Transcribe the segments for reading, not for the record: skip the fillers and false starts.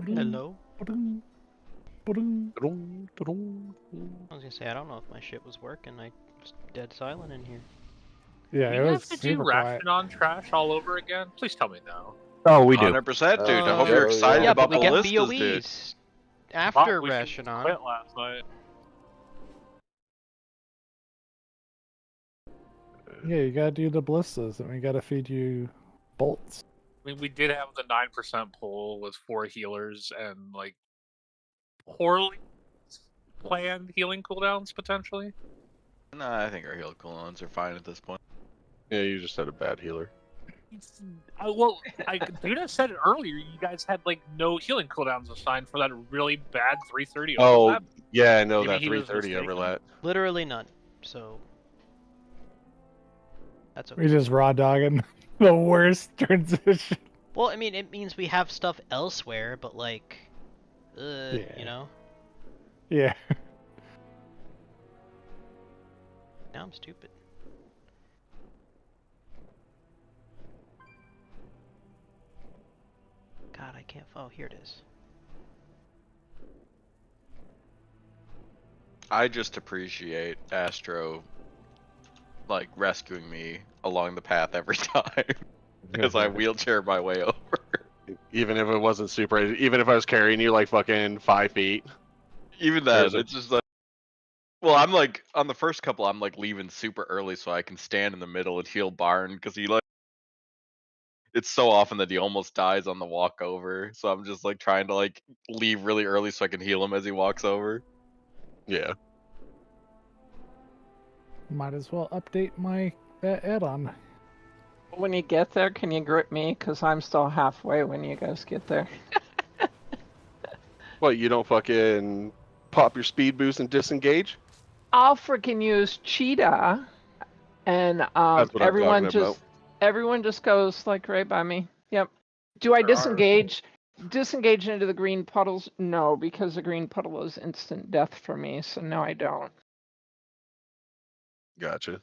Hello? I I was gonna say, I don't know if my shit was working. I was dead silent in here. Yeah, Do it we was have to do super quiet. ration on trash all over again? Please tell me no. Oh, we do. 100%, dude. I hope Uh, you're excited yeah, about but we the get listas, dude. BOEs after We ration on. quit last night. Yeah, you gotta do the ballistas, and we gotta feed you bolts. I mean, we did have the 9% pull with 4 healers and like poorly planned healing cooldowns potentially. Nah, I think our heal cooldowns are fine at this point. Yeah, you just had a bad healer. Well, Duda said it earlier. You guys had like no healing cooldowns assigned for that really bad 330 Oh, overlap. yeah, I know Maybe that he was 330 mistaken. overlap. Literally none. So that's okay. We just raw dogging the worst transition. Well, I mean, it means we have stuff elsewhere, but like, Yeah. you know. Yeah. Now I'm stupid. God, I can't. Oh, here it is. I just appreciate Astro, like, rescuing me along the path every time. Because I wheelchair my way over. Even if it wasn't super, even if I was carrying you like fucking 5 feet. Even that, it's just like... Well, I'm like, on the first couple, I'm like leaving super early so I can stand in the middle and heal Barn, because he like... It's so often that he almost dies on the walk over, so I'm just like trying to like leave really early so I can heal him as he walks over. Yeah. Might as well update my add-on. When you get there, can you grip me? Because I'm still halfway when you guys get there. What, you don't fucking pop your speed boost and disengage? I'll freaking use Cheetah, and That's what I'm everyone talking about. everyone just goes like right by me. Yep. Do I disengage? Disengage into the green puddles? No, because the green puddle is instant death for me. So no, I don't. Gotcha.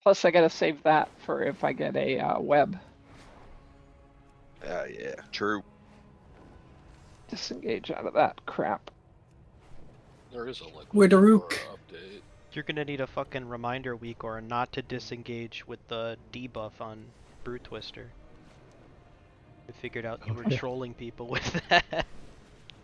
Plus, I gotta save that for if I get a web. Yeah. True. Disengage out of that crap. There is a liquid Widarook. update. You're gonna need a fucking reminder week or not to disengage with the debuff on Brew Twister. I figured out you were trolling people with that.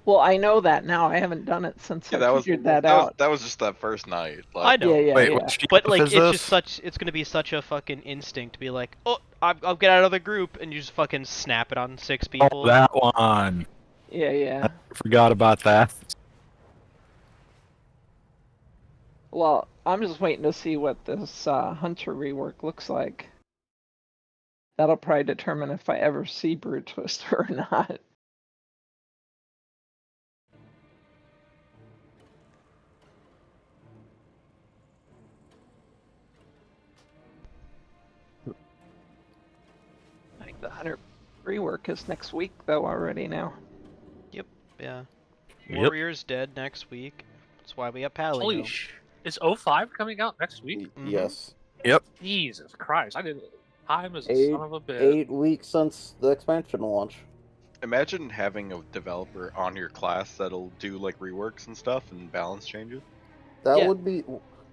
Well, I know that now. I haven't done it since Yeah, I figured that out. That was just that first night. I Like, know. Yeah. Wait, yeah. which But debuff like, is it's this? just such. It's gonna be such a fucking instinct to be like, oh, I'll get out of the group, and you just fucking snap it on 6 people. Oh, that one. Yeah. I forgot about that. Well, I'm just waiting to see what this Hunter rework looks like. That'll probably determine if I ever see Brood Twister or not. I think the Hunter rework is next week, though, already now. Yeah. Yep. Warrior's dead next week. That's why we have Paleo. Holy is 05 coming out next week? Mhm. Yes. Jesus Christ! I didn't. Time is a Eight- son of a bitch. 8 weeks since the expansion launch. imagine having a developer on your class that'll do like reworks and stuff and balance changes. That Yeah. would be...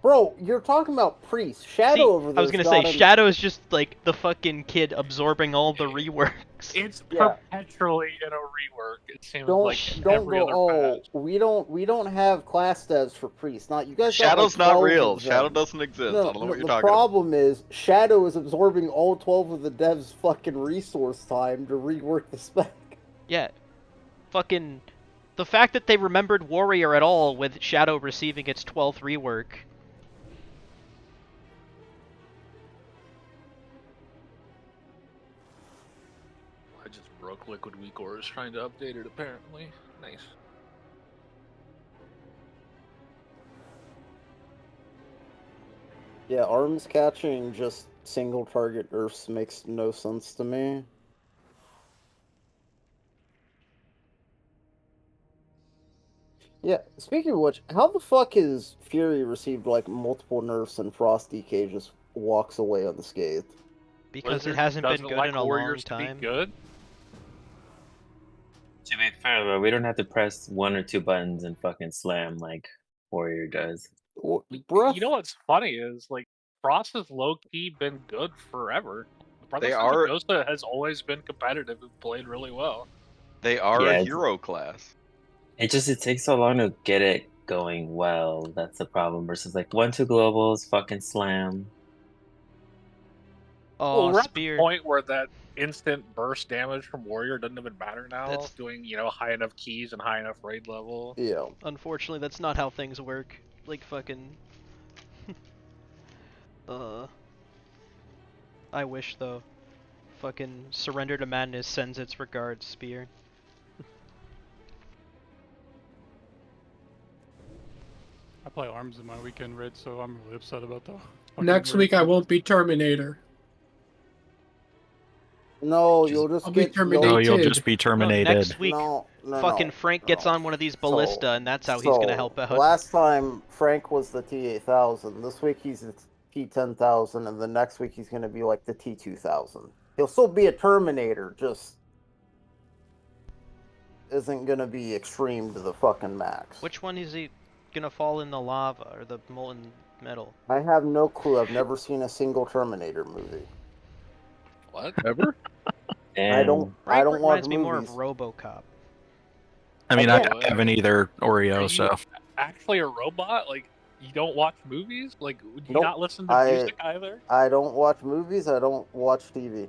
Bro, you're talking about Priest. Shadow See, over there. I was gonna say, Shadow's just like the fucking kid absorbing all the reworks. It's Yeah. perpetually in a rework. It seems Don't like don't every go. other Oh, patch. we don't have class devs for Priest. Not you guys. got, Shadow's like, not 12 real. of them. Shadow doesn't exist. I don't know what you're the talking about. problem is Shadow is absorbing all 12 of the devs' fucking resource time to rework the spec. Yeah. Fucking. The fact that they remembered Warrior at all with Shadow receiving its 12th rework. I just broke Liquid Weak Ores trying to update it. Apparently, nice. Yeah, arms catching just single target nerfs makes no sense to me. Yeah, speaking of which, how the fuck is Fury received like multiple nerfs and Frost DK just walks away unscathed? Because Blizzard it hasn't been doesn't good like in a long Warriors to be time. good. To be fair though, we don't have to press 1 or 2 buttons and fucking slam like Warrior does. Bruh. You know what's funny is like Frost has low key been good forever. They Brothers are- has always been competitive and played really well. They are Yeah, a it's- hero class. It takes so long to get it going well. That's the problem. Versus like 1-2 globals, fucking slam. Oh, Well, we're at the spear. point where that instant burst damage from Warrior doesn't even matter now. That's- Doing high enough keys and high enough raid level. Yeah. Unfortunately, that's not how things work. Like fucking. I wish though. Fucking Surrender to Madness sends its regards, Spear. I play arms in my weekend raid, so I'm really upset about that. fucking Next raid. week I won't be Terminator. No, you'll just I'll be get. terminated. No, you'll Terminated. just be No, terminated. next week, No, fucking Frank gets on one of these ballista, and that's how he's gonna help out. Last time Frank was the T8000. This week he's the T10,000, and the next week he's gonna be like the T2000. He'll still be a Terminator, just isn't gonna be extreme to the fucking max. Which one is he gonna fall in the lava or the molten metal? I have no clue. I've never seen a single Terminator movie. What? Ever? I don't. I Frank don't watch reminds me more of movies. RoboCop. I mean, I Again- haven't either, Oreo, so. Actually, a robot? Like you don't watch movies? Like would you Nope. not listen to I- music either? I don't watch movies. I don't watch TV.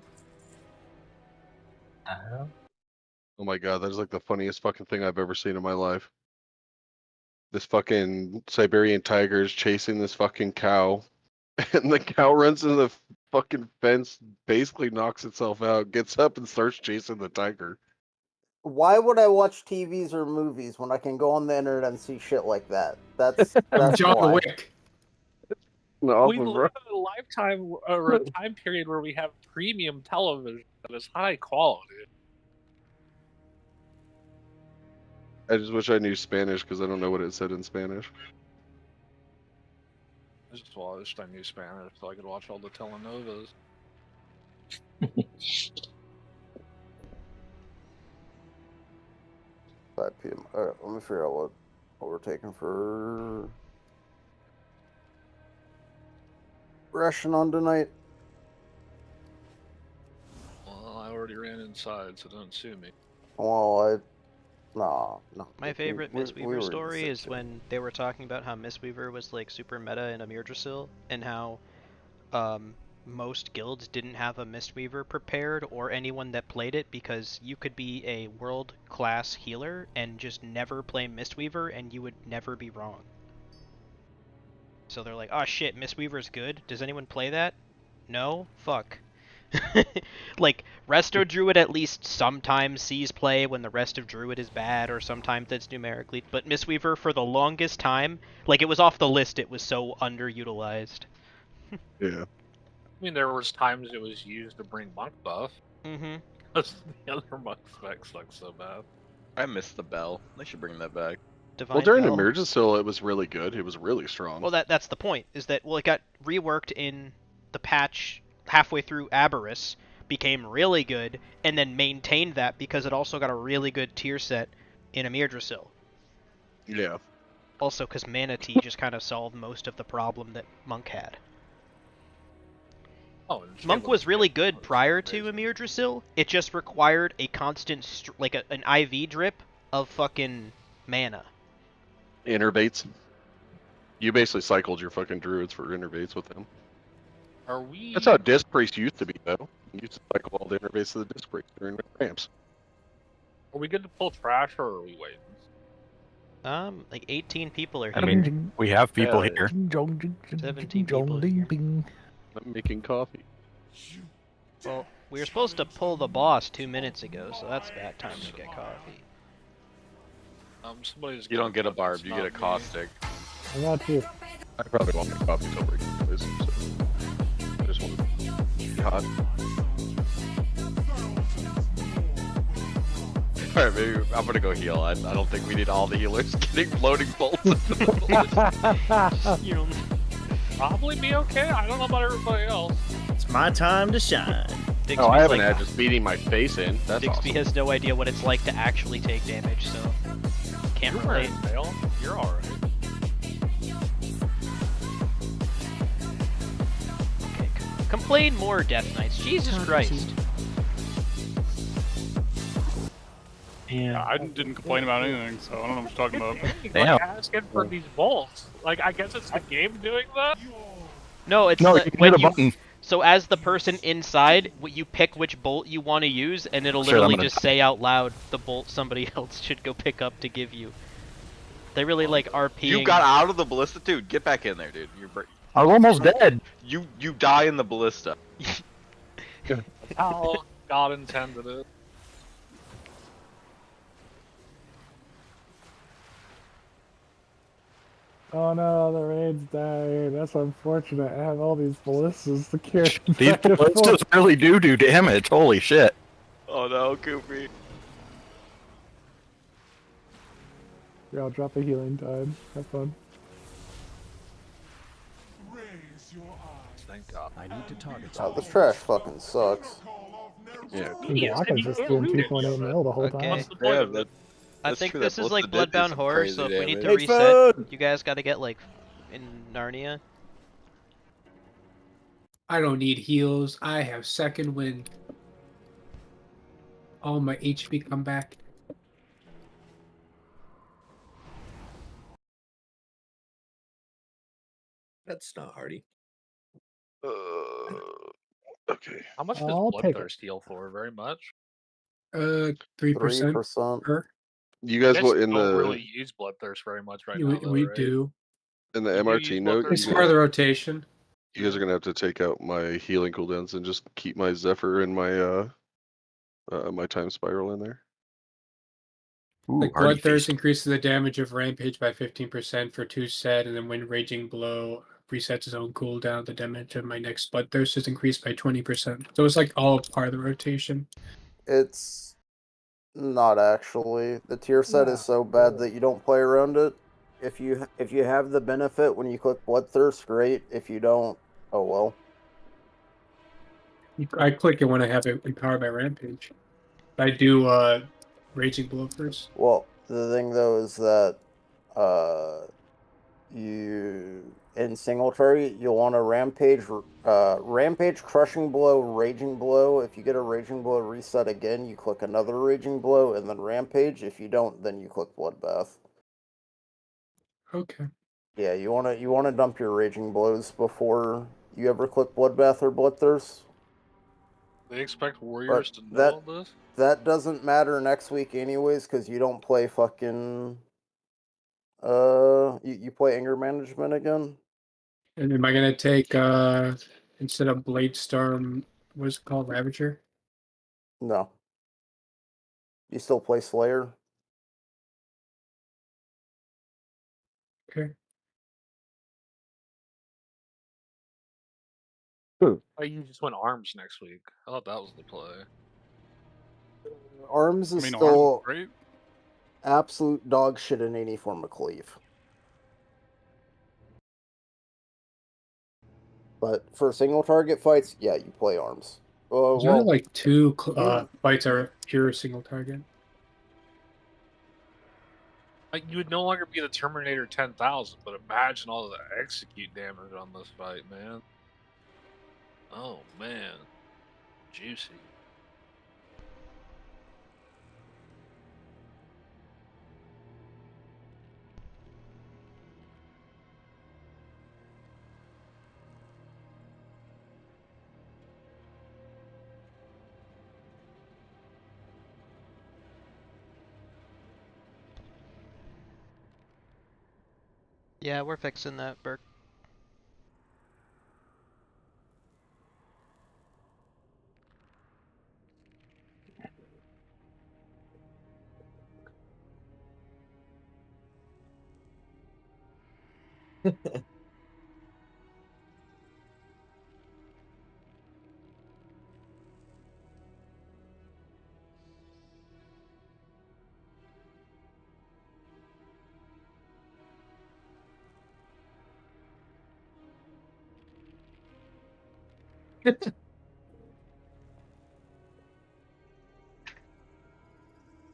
Oh my god, that is like the funniest fucking thing I've ever seen in my life. This fucking Siberian tiger is chasing this fucking cow, and the cow runs into the fucking fence, basically knocks itself out, gets up and starts chasing the tiger. Why would I watch TVs or movies when I can go on the internet and see shit like that? That's John why. Wick. No, We live in a lifetime or a time period where we have premium television that is high quality. I just wish I knew Spanish because I don't know what it said in Spanish. I just watched I knew Spanish so I could watch all the telenovas. 5 p.m. Alright, let me figure out what we're taking for ration on tonight. Well, I already ran inside, so don't sue me. Well, no. My favorite we- we Mistweaver were in the story same is shit. when they were talking about how Mistweaver was like super meta in Amir Drasil, and how most guilds didn't have a Mistweaver prepared or anyone that played it because you could be a world-class healer and just never play Mistweaver and you would never be wrong. So they're like, oh shit, Mistweaver's good? Does anyone play that? No? Fuck. Like, Resto Druid at least sometimes sees play when the rest of Druid is bad, or sometimes it's numerically, but Mistweaver for the longest time, like it was off the list, it was so underutilized. Yeah. I mean, there was times it was used to bring monk buff. Mm-hmm. Because the other monk spec sucks so bad. I missed the bell. They should bring that back. Divine Well, during Bell. Emergency, it was really good. It was really strong. Well, that's the point, is that, well, it got reworked in the patch halfway through Aberrus, became really good, and then maintained that because it also got a really good tier set in Amir Drasil. Yeah. Also, because Mana Tea just kind of solved most of the problem that Monk had. Oh, and Monk Shaman was really King good was prior to amazing. Amir Drasil. It just required a constant, an IV drip of fucking mana. Innervates. You basically cycled your fucking druids for innervates with them. Are we? That's how Disc Priest used to be, though. You used to cycle all the innervates of the Disc Priest during the ramps. Are we good to pull trash, or are we waiting? Like 18 people are I here. mean, we have people Yeah. here. 17 people here. I'm making coffee. Well, we were supposed to pull the boss 2 minutes ago, so that's bad time to get coffee. Somebody's. You don't get a gonna- barb, it's you not get a me. caustic. I got you. I probably won't make coffee till break anyways, so I just want to be hot. Alright, maybe I'm gonna go heal. I don't think we need all the healers getting floating bolts into the bullets. You know, Probably be okay. I don't know about everybody else. It's It's my time to shine. Diggsby's Oh, I haven't like, had just beating my face in. That's Diggsby awesome. has no idea what it's like to actually take damage, so can't You're relate. wearing mail. You're alright. Okay, complain more, Death Knights. Jesus Christ. Yeah, I didn't complain about anything, so I don't know what you're talking about. Damn. Like, asking for these bolts. Like, I guess it's the game doing that? No, it's No, the, you can when hit a you. button. So as the person inside, you pick which bolt you want to use, and it'll Shit, I'm literally gonna just say out loud the bolt somebody else should go pick up to give you. They really like RPing. You got out of the ballista, dude. Get back in there, dude. I was almost dead. You die in the ballista. How God intended it. Oh no, the raid's dying. That's unfortunate. I have all these ballistas to carry. These back and forth. ballistas really do damage. Holy shit. Oh no, Goofy. Yeah, I'll drop a healing tide. Have fun. Thank God. I need to target. Oh, this trash fucking sucks. Yeah. Blocken's just doing 2.8 mil the whole time. What's the point of it? I That's think true, this that is like ballista did do Bloodbound some Horror, crazy so if we need to damage. reset, you guys gotta get like in Narnia. I don't need heals. I have second wind. All my HP come back. That's not hardy. Okay. How much does I'll take it. Bloodthirst heal for? Very much? 3%. 3%. Per. You You guys guys will in don't the really use Bloodthirst very much right We, now, though, we right? do. in the You do MRT use note. Bloodthirst? It's You part of guys, the rotation. you guys are gonna have to take out my healing cooldowns and just keep my Zephyr and my my time spiral in there. Ooh, Like hardy Bloodthirst feast. increases the damage of Rampage by 15% for 2 set, and then when Raging Blow resets his own cooldown, the damage of my next Bloodthirst is increased by 20%. So it's like all part of the rotation. It's not actually. The tier set is so bad that you don't play around it. If you have the benefit when you click Bloodthirst, great. If you don't, oh well. I click it when I have it empowered by Rampage. I do Raging Blow first. Well, the thing though is that you in single target you'll want a rampage, crushing blow, raging blow. If you get a raging blow reset again, you click another raging blow and then rampage. If you don't, then you click bloodbath. Okay. Yeah, you wanna dump your raging blows before you ever click bloodbath or bloodthirst. They expect warriors to know that all this? that doesn't matter next week anyways, because you don't play fucking you play anger management again. And am I gonna take instead of Blade Storm, what's it called, Ravager? No. You still play Slayer? Okay. Oh, you just went arms next week. I thought that was the play. Arms is I mean, still arms, great. absolute dog shit in any form of cleave. But for single target fights, yeah, you play arms. There's only like 2 fights are pure single target. Like, you would no longer be the Terminator 10,000, but imagine all the execute damage on this fight, man. Oh, man. Juicy. Yeah, we're fixing that, Burke.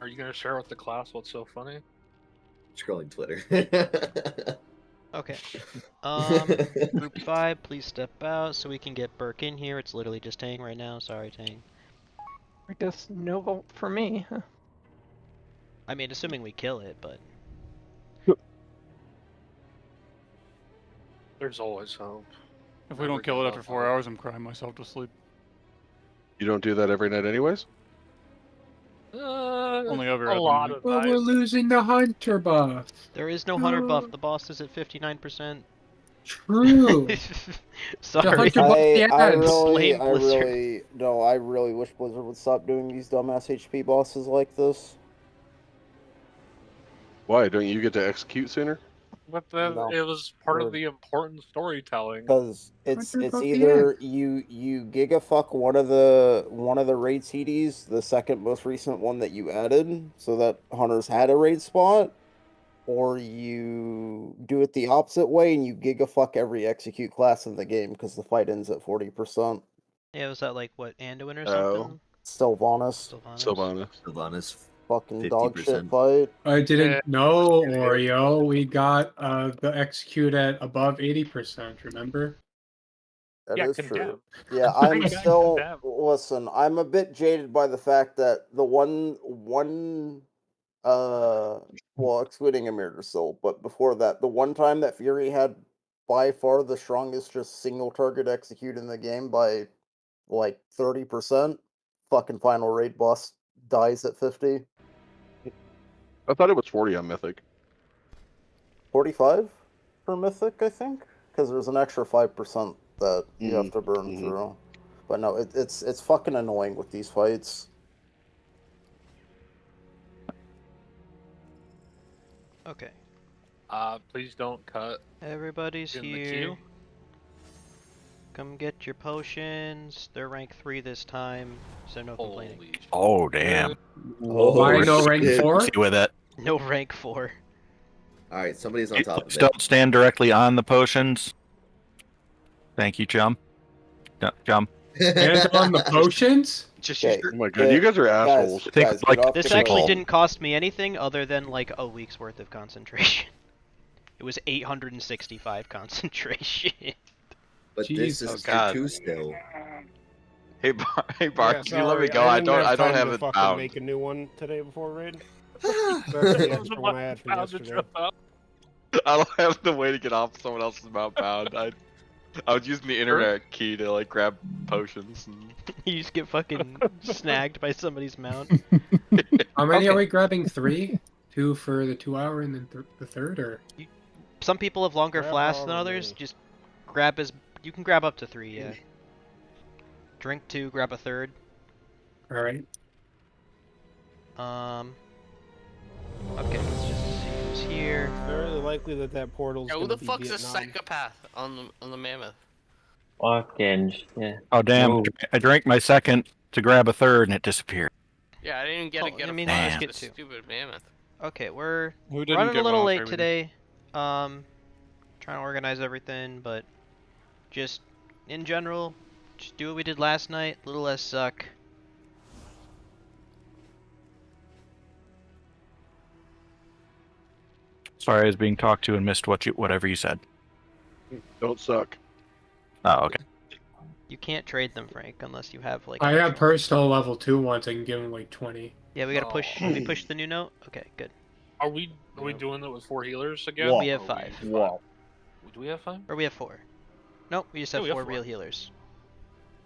Are you gonna share with the class what's so funny? Scrolling Twitter. Okay. Group 5, please step out so we can get Burke in here. It's literally just Tang right now. Sorry, Tang. I guess no vote for me. Huh? I mean, assuming we kill it, but... There's always hope. If we don't kill it after 4 hours, I'm crying myself to sleep. You don't do that every night, anyways. Only ever a lot of Well, nights. we're losing the hunter buff. There is no hunter buff. The boss is at 59%. True. Sorry. I really wish Blizzard would stop doing these dumbass HP bosses like this. Why don't you get to execute sooner? But then No. it was part of the important storytelling. Because it's either you gigafuck one of the raid CDs, the second most recent one that you added, so that hunters had a raid spot, or you do it the opposite way and you gigafuck every execute class in the game because the fight ends at 40%. Yeah, was that like, what, Anduin or something? Sylvanas. Sylvanas. Fucking dog shit 50%. fight. I didn't know, Oreo. We got the execute at above 80%, remember? That Yeah, is condemn. true. Yeah, I'm Yeah, still condemn. listen. I'm a bit jaded by the fact that the one well, excluding Emirdasil, but before that, the one time that Fury had by far the strongest just single target execute in the game by like 30%, fucking final raid boss dies at 50. I thought it was 40 on Mythic. 45 for Mythic, I think, because there's an extra 5% that you have to burn through. But no, it's fucking annoying with these fights. Okay. Please don't cut. Everybody's in the here. queue. Come get your potions. They're rank 3 this time, so no complaining. Oh, damn. Why no rank 4? See with it. No rank 4. Alright, somebody's on top of Please it. don't stand directly on the potions. Thank you, chum. Chum. And on the potions? Okay, Oh my god, you guys are assholes. guys, get off This the actually call. didn't cost me anything other than like a week's worth of concentration. It was 865 concentration. But this is God. tier 2 still. Hey, Bart, Yeah, can you let me sorry, go? I didn't don't time have to it fucking bound. make a new one today before raid. That's the extra one I had from yesterday. I don't have the way to get off someone else's mount bound. I was using the internet key to like grab potions. And... You just get fucking snagged by somebody's mount. How many are Okay. we grabbing? 3? 2 for the 2 hour and then the third, or? Some people have longer Grab flasks than however others. many. Just grab you can grab up to 3, yeah. Drink 2, grab a third. Alright. Okay, let's just see who's here. Very likely that portal's Who gonna the be fuck's a Vietnam. psychopath on the mammoth? Fucking shit. Oh, damn. Whoa. I drank my second to grab a third and it disappeared. Yeah, I didn't even get Oh, to get I a mean, flash let's of get the two. stupid mammoth. Okay, we're Who didn't running a get little one late on today. Trying to organize everything, but just in general, just do what we did last night. A little less suck. Sorry, I was being talked to and missed whatever you said. Don't suck. Oh, okay. You can't trade them, Frank, unless you have like. I an got actual- personal level 2 ones. I can give them like 20. Yeah, we gotta push. Oh. We push the new note. Okay, good. Are we doing it with 4 healers again? Whoa. We have Or 5. Whoa. Do we have 5? Or we have 4. Nope, we just Yeah, have we have 4 4. real healers.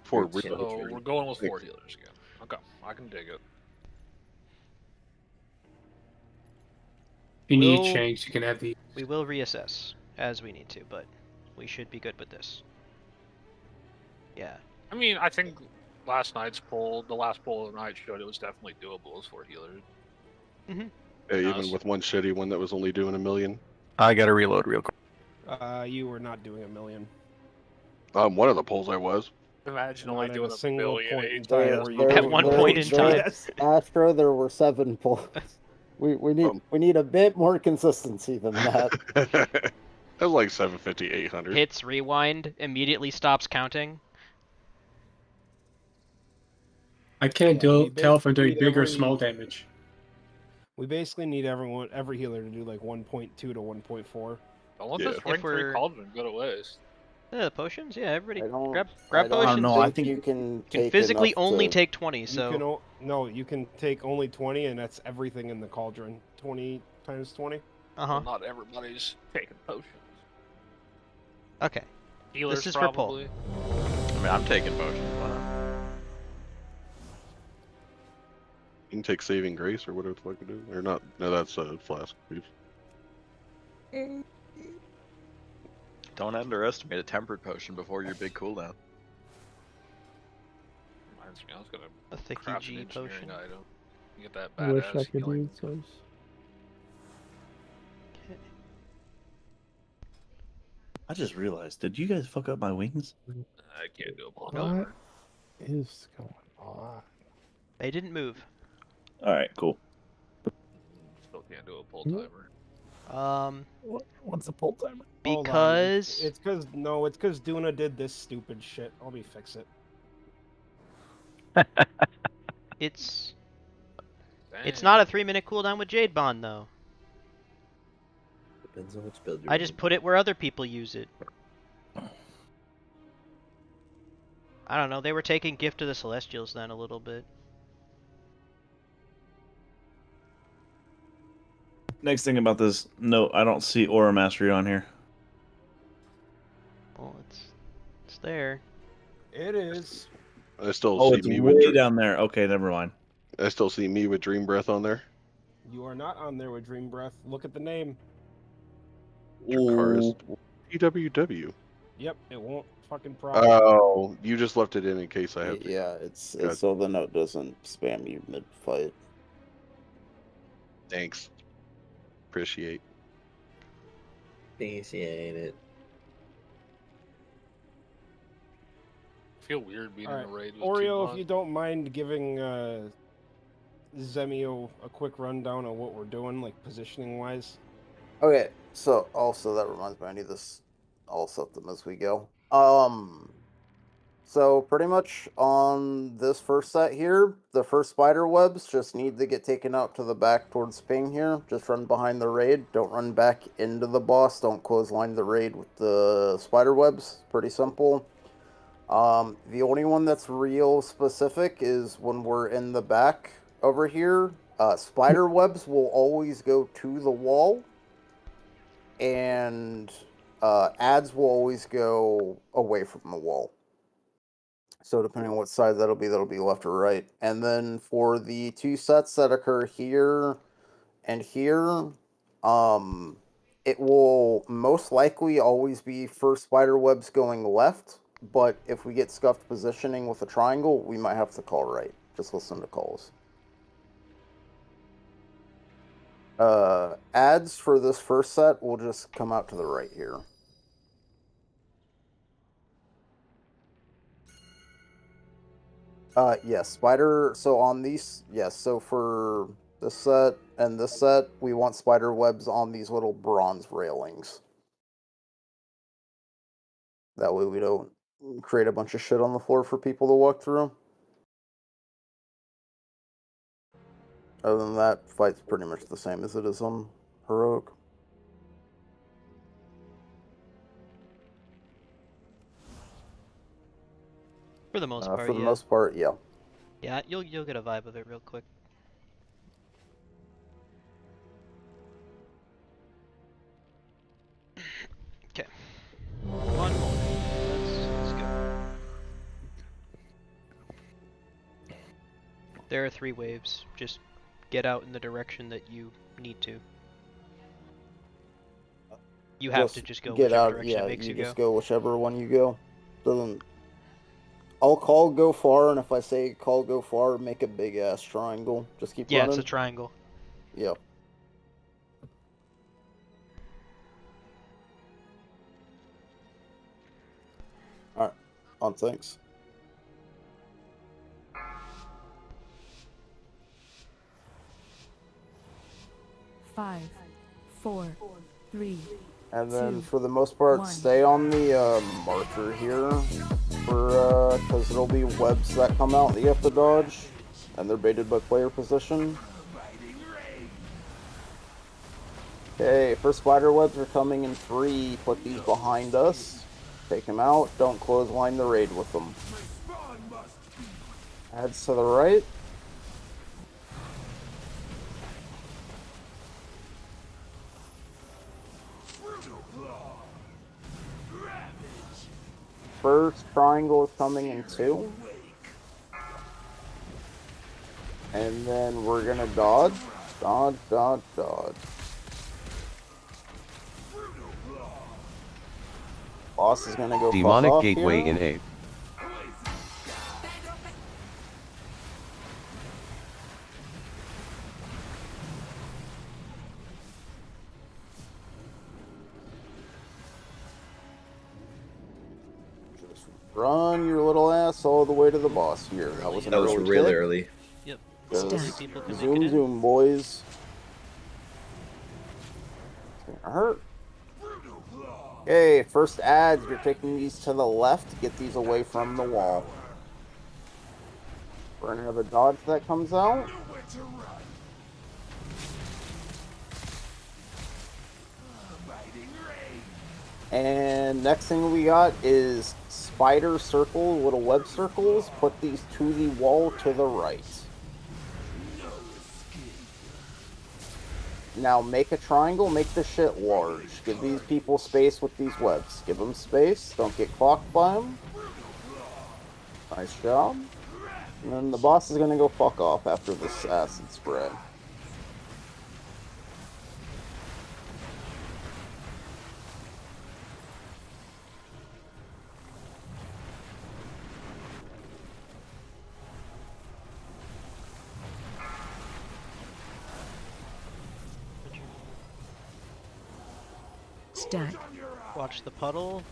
For real. So we're going with 4 healers again. Okay, I can dig it. If you need We'll- change, you can have the. We will reassess as we need to, but we should be good with this. Yeah. I mean, I think last night's poll, the last poll of the night showed it was definitely doable as 4 healers. Yeah, even with one shitty one that was only doing 1 million. I gotta reload real quick. You were not doing 1 million. One of the polls I was. Imagine Not only at doing a a single million point in each. time There- where you there- At one there- point in there- time. Astro, there were 7 polls. We need a bit more consistency than that. That was like 750, 800. Hits rewind, immediately stops counting. I can't Yeah, you tell if I'm doing basically big or every- small damage. We basically need every healer to do like 1.2 to 1.4. Don't let Yeah. this ring 3 we're- cauldron go to waste. Yeah, the potions. Yeah, everybody I don't. grab I don't potions. know, I think you can You take can physically enough only to- take 20. So You can no, you can take only 20, and that's everything in the cauldron. 20 times 20. Uh-huh. Well, not everybody's taking potions. Okay. Healers This is for probably. I mean, I'm taking potions. Why not? You can take saving grace or whatever the fuck you do. Or not. No, that's flask. Don't underestimate a tempered potion before your big cooldown. Reminds me, I was gonna A thicky craft G an engineering potion. item. You get that I wish I badass could healing. use those. I just realized, did you guys fuck up my wings? I can't do a pull What timer. is going on? They didn't move. All right, cool. Still can't do a pull timer. What's a pull timer? Hold on, Because it's because Duna did this stupid shit. Let me fix it. it's Dang. not a 3-minute cooldown with Jade Bond though. Depends on which build you're I just put it where other people use it. I don't know. They were taking Gift of the Celestials then a little bit. Next thing about this, no, I don't see Aura Mastery on here. Well, it's there. It is. I still Oh, see it's me way with. down there. Okay, never mind. I still see me with Dream Breath on there. You are not on there with Dream Breath. Look at the name. Dracarys. PWW. Yep, it won't fucking problem. Oh, you just left it in case I have to. Yeah, it's Gotcha. so the note doesn't spam you mid fight. Thanks. Appreciate. Appreciate it. I feel weird being All in a raid with Oreo, two if you don't mind giving Zemio a quick rundown of what we're doing, like positioning wise. Okay, so also that reminds me, I need this. I'll set them as we go. So pretty much on this first set here, the first spider webs just need to get taken out to the back towards ping here. Just run behind the raid. Don't run back into the boss. Don't clothesline the raid with the spider webs. Pretty simple. The only one that's real specific is when we're in the back over here. Spider webs will always go to the wall. And ads will always go away from the wall. So depending on what side that'll be left or right. And then for the two sets that occur here and here, it will most likely always be first spider webs going left. But if we get scuffed positioning with a triangle, we might have to call right. Just listen to calls. Ads for this first set will just come out to the right here. Yes, spider, so on these, yes, so for this set and this set, we want spider webs on these little bronze railings. That way we don't create a bunch of shit on the floor for people to walk through. Other than that, fight's pretty much the same as it is on Heroic. For the most part, For the yeah. most part, yeah. Yeah, you'll get a vibe of it real quick. Okay. One more. Let's go. There are 3 waves. Just get out in the direction that you need to. You have to just go get whichever out. direction Yeah, it makes you just go. go whichever one you go. Doesn't. I'll call go far, and if I say call go far, make a big ass triangle. Just keep Yeah, running. it's a triangle. Yeah. Alright. On thanks. Five, 4, 3. And then 2, for the most part, 1. stay on the marker here, for because there'll be webs that come out that you have to dodge, and they're baited by player position. Okay, first spider webs are coming in 3. Put these behind us. Take them out. Don't clothesline the raid with them. Adds to the right. First triangle is coming in 2. And then we're gonna dodge. Dodge, dodge, dodge. Boss is gonna go Demonic fuck off Gateway here. in 8. Run your little ass all the way to the boss here. That was an That was early really kick. early. Yep. Just People can make it zoom, in. zoom, boys. It's gonna hurt. Okay, first ads. You're taking these to the left. Get these away from the wall. We're gonna have a dodge that comes out. And next thing we got is spider circle, little web circles. Put these to the wall to the right. Now make a triangle, make the shit large. Give these people space with these webs. Give them space, don't get clocked by them. Nice job. And then the boss is gonna go fuck off after this acid spray. Stack. Watch the puddle.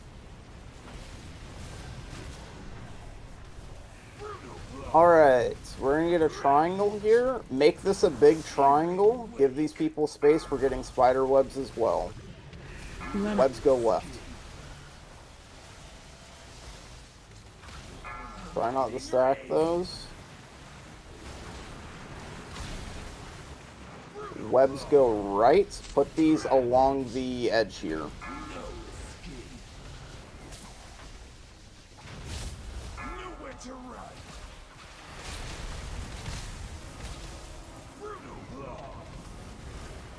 Alright, we're gonna get a triangle here. Make this a big triangle. Give these people space. We're getting spider webs as well. Webs go left. Try not to stack those. Webs go right. Put these along the edge here.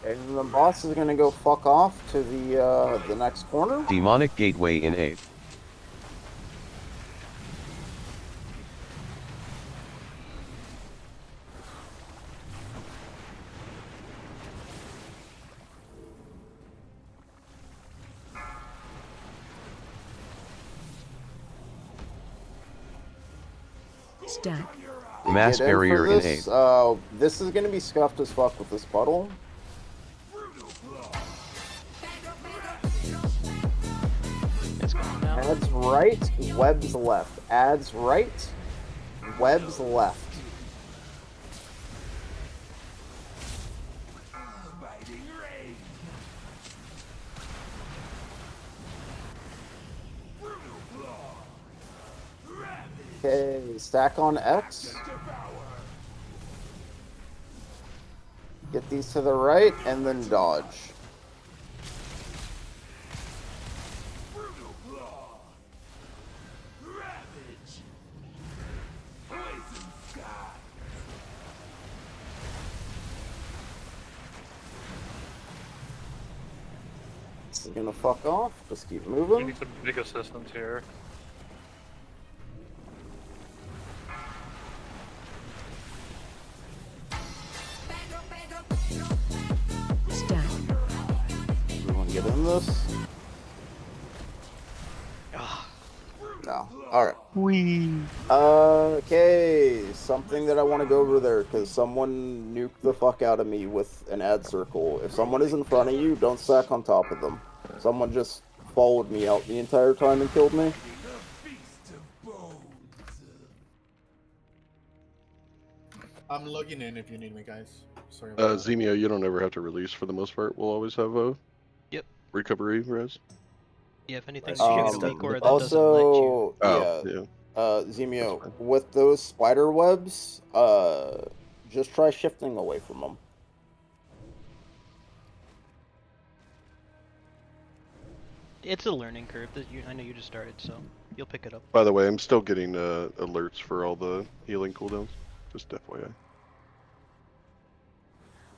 And the boss is gonna go fuck off to the next corner. Demonic Gateway in 8. Stack. Mass Get in for barrier in this. 8. This is gonna be scuffed as fuck with this puddle. Adds right, webs left. Adds right, webs left. Okay, stack on X. Get these to the right and then dodge. This is gonna fuck off. Just keep We moving. need some big assistance here. Stack. Everyone get in this. No. Alright. Okay, something that I want to go over there, because someone nuked the fuck out of me with an ad circle. If someone is in front of you, don't stack on top of them. Someone just followed me out the entire time and killed me. I'm logging in if you need me, guys. Sorry. Zemio, you don't ever have to release for the most part. We'll always have a recovery res. Yeah, if anything, you get a weak or that doesn't let Also, you. Zemio, with those spider webs, just try shifting away from them. it's a learning curve. I know you just started, so you'll pick it up. By the way, I'm still getting alerts for all the healing cooldowns. Just FYI.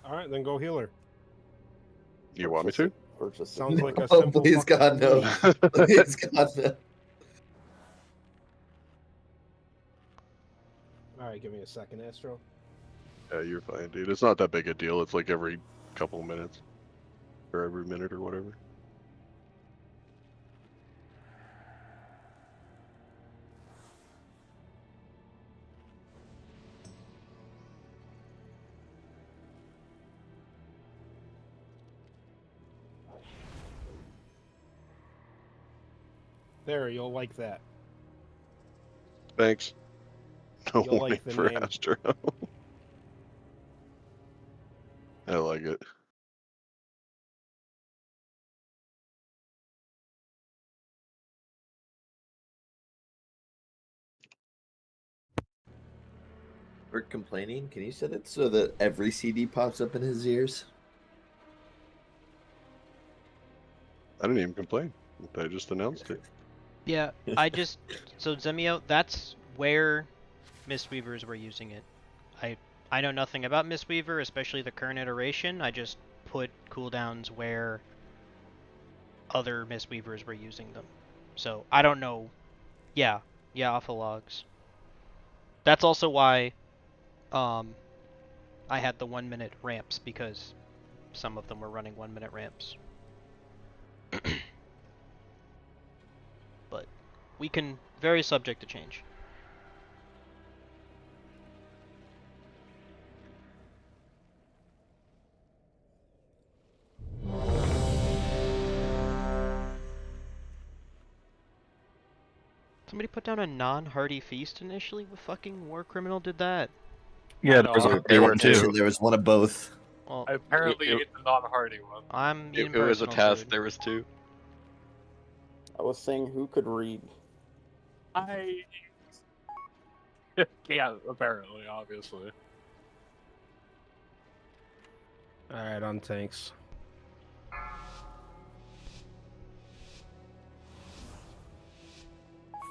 All right, then go healer. You want me to? Sounds like a Oh, simple. please fucking God, no. plan. Please God, no. All right, give me a second, Astro. Yeah, you're fine, dude. It's not that big a deal. It's like every couple minutes. Or every minute or whatever. There, you'll like that. Thanks. No You'll way like the for name. Astro. I like it. We're complaining. Can you set it so that every CD pops up in his ears? I didn't even complain. I just announced it. Yeah, so Zemio, that's where Mistweavers were using it. I know nothing about Mistweaver, especially the current iteration. I just put cooldowns where other Mistweavers were using them. So I don't know. Yeah, off of logs. That's also why I had the 1 minute ramps, because some of them were running 1 minute ramps. But we can, very subject to change. Somebody put down a non-hardy feast initially? What fucking war criminal did that? Yeah, there were two. There was one of both. Well, I apparently ate the non-hardy one. I'm eating It was a personal test. food. There was two. I was saying who could read. I yeah, apparently, obviously. All right, on tanks.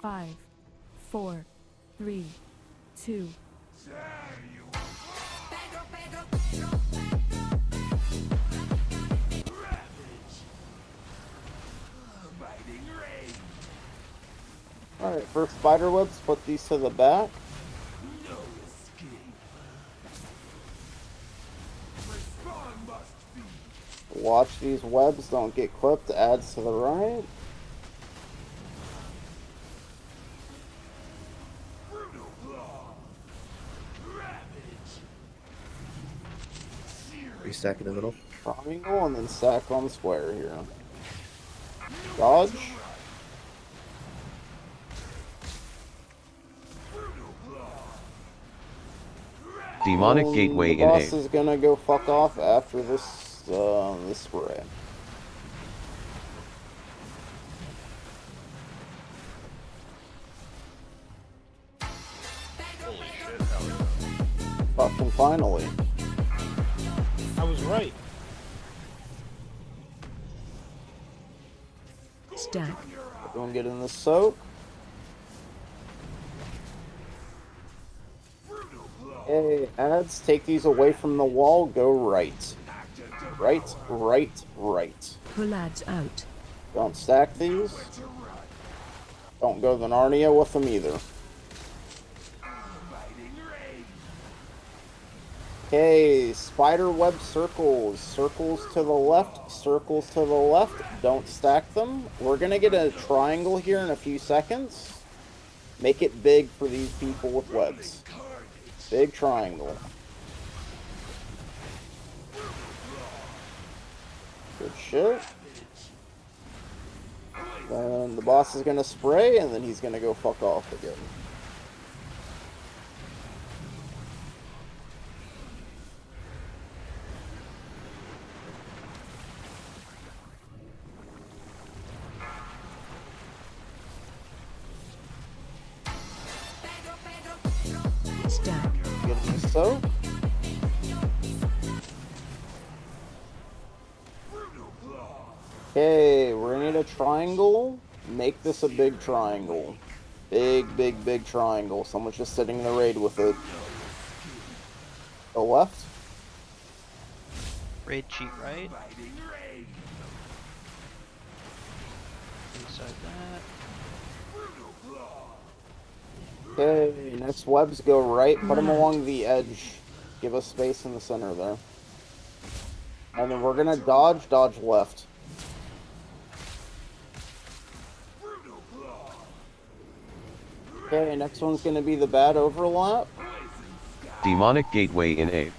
Five, 4, 3, 2. Alright, for spider webs, put these to the back. Watch these webs don't get clipped, adds to the right. Restack in the middle. Triangle and then stack on square here. Dodge. Demonic And Gateway the in boss A. is gonna go fuck off after this spray. Holy shit, hell yeah. Fucking finally. I was right. Stack. Everyone get in the soak. Hey, ads, take these away from the wall, go right. Right, right, right. Pull ads out. Don't stack these. Don't go the Narnia with them either. Okay, spider web circles. Circles to the left, circles to the left. Don't stack them. We're gonna get a triangle here in a few seconds. Make it big for these people with webs. Big triangle. Good shit. Then the boss is gonna spray, and then he's gonna go fuck off again. Stack. Get in the soak. Okay, we're gonna need a triangle. Make this a big triangle. Big triangle. Someone's just sitting in the raid with it. Go left. Raid cheat right. Inside that. Okay, next webs go right. Put them along the edge. Give us space in the center there. And then we're gonna dodge left. Okay, next one's gonna be the bad overlap. Demonic Gateway in 8.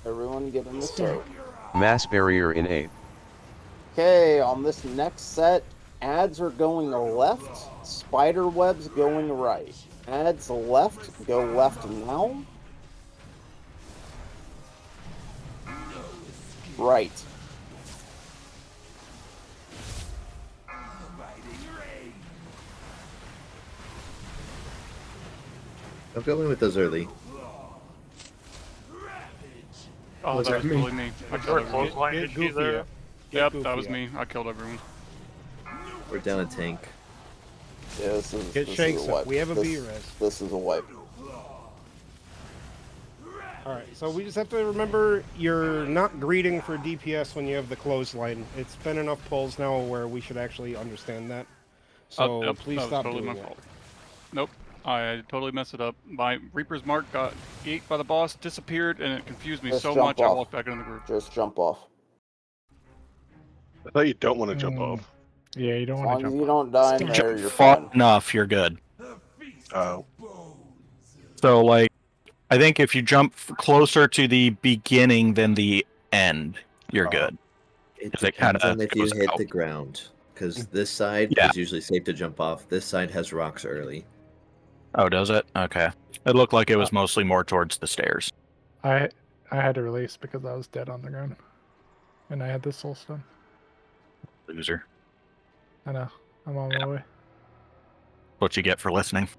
Everyone get in the soak. Mass Barrier in 8. Okay, on this next set, ads are going left, spider webs going right. Ads left, go left now. Right. I'm going with those early. Oh, Was that that was me? totally me. I killed everyone. Clothesline Get issue goofy there. up. Yep, Get that was goofy me. I killed everyone. We're down a tank. Yeah, this is, Get this shakes is a up. wipe. We have a this, B-res. This is a wipe. Alright, so we just have to remember you're not greeting for DPS when you have the clothesline. It's been enough pulls now where we should actually understand that. So Yep, please that was stop totally doing my it. fault. Nope, I totally messed it up. My Reaper's Mark got ate by the boss, disappeared, and it confused me Just so jump much I off. walked back into the group. Just jump off. I thought you don't want to jump off. Yeah, you don't As want long to as jump you off. don't die in Stand. there, you're Far fine. enough, you're good. Oh. So, like, I think if you jump closer to the beginning than the end, you're good. It 'Cause it kinda depends on if you goes hit out. the ground. Because this side Yeah. is usually safe to jump off. This side has rocks early. Oh, does it? Okay. It looked like it was mostly more towards the stairs. I had to release because I was dead on the ground, and I had this soul stone. Loser. I know. I'm on my way. What you get for listening.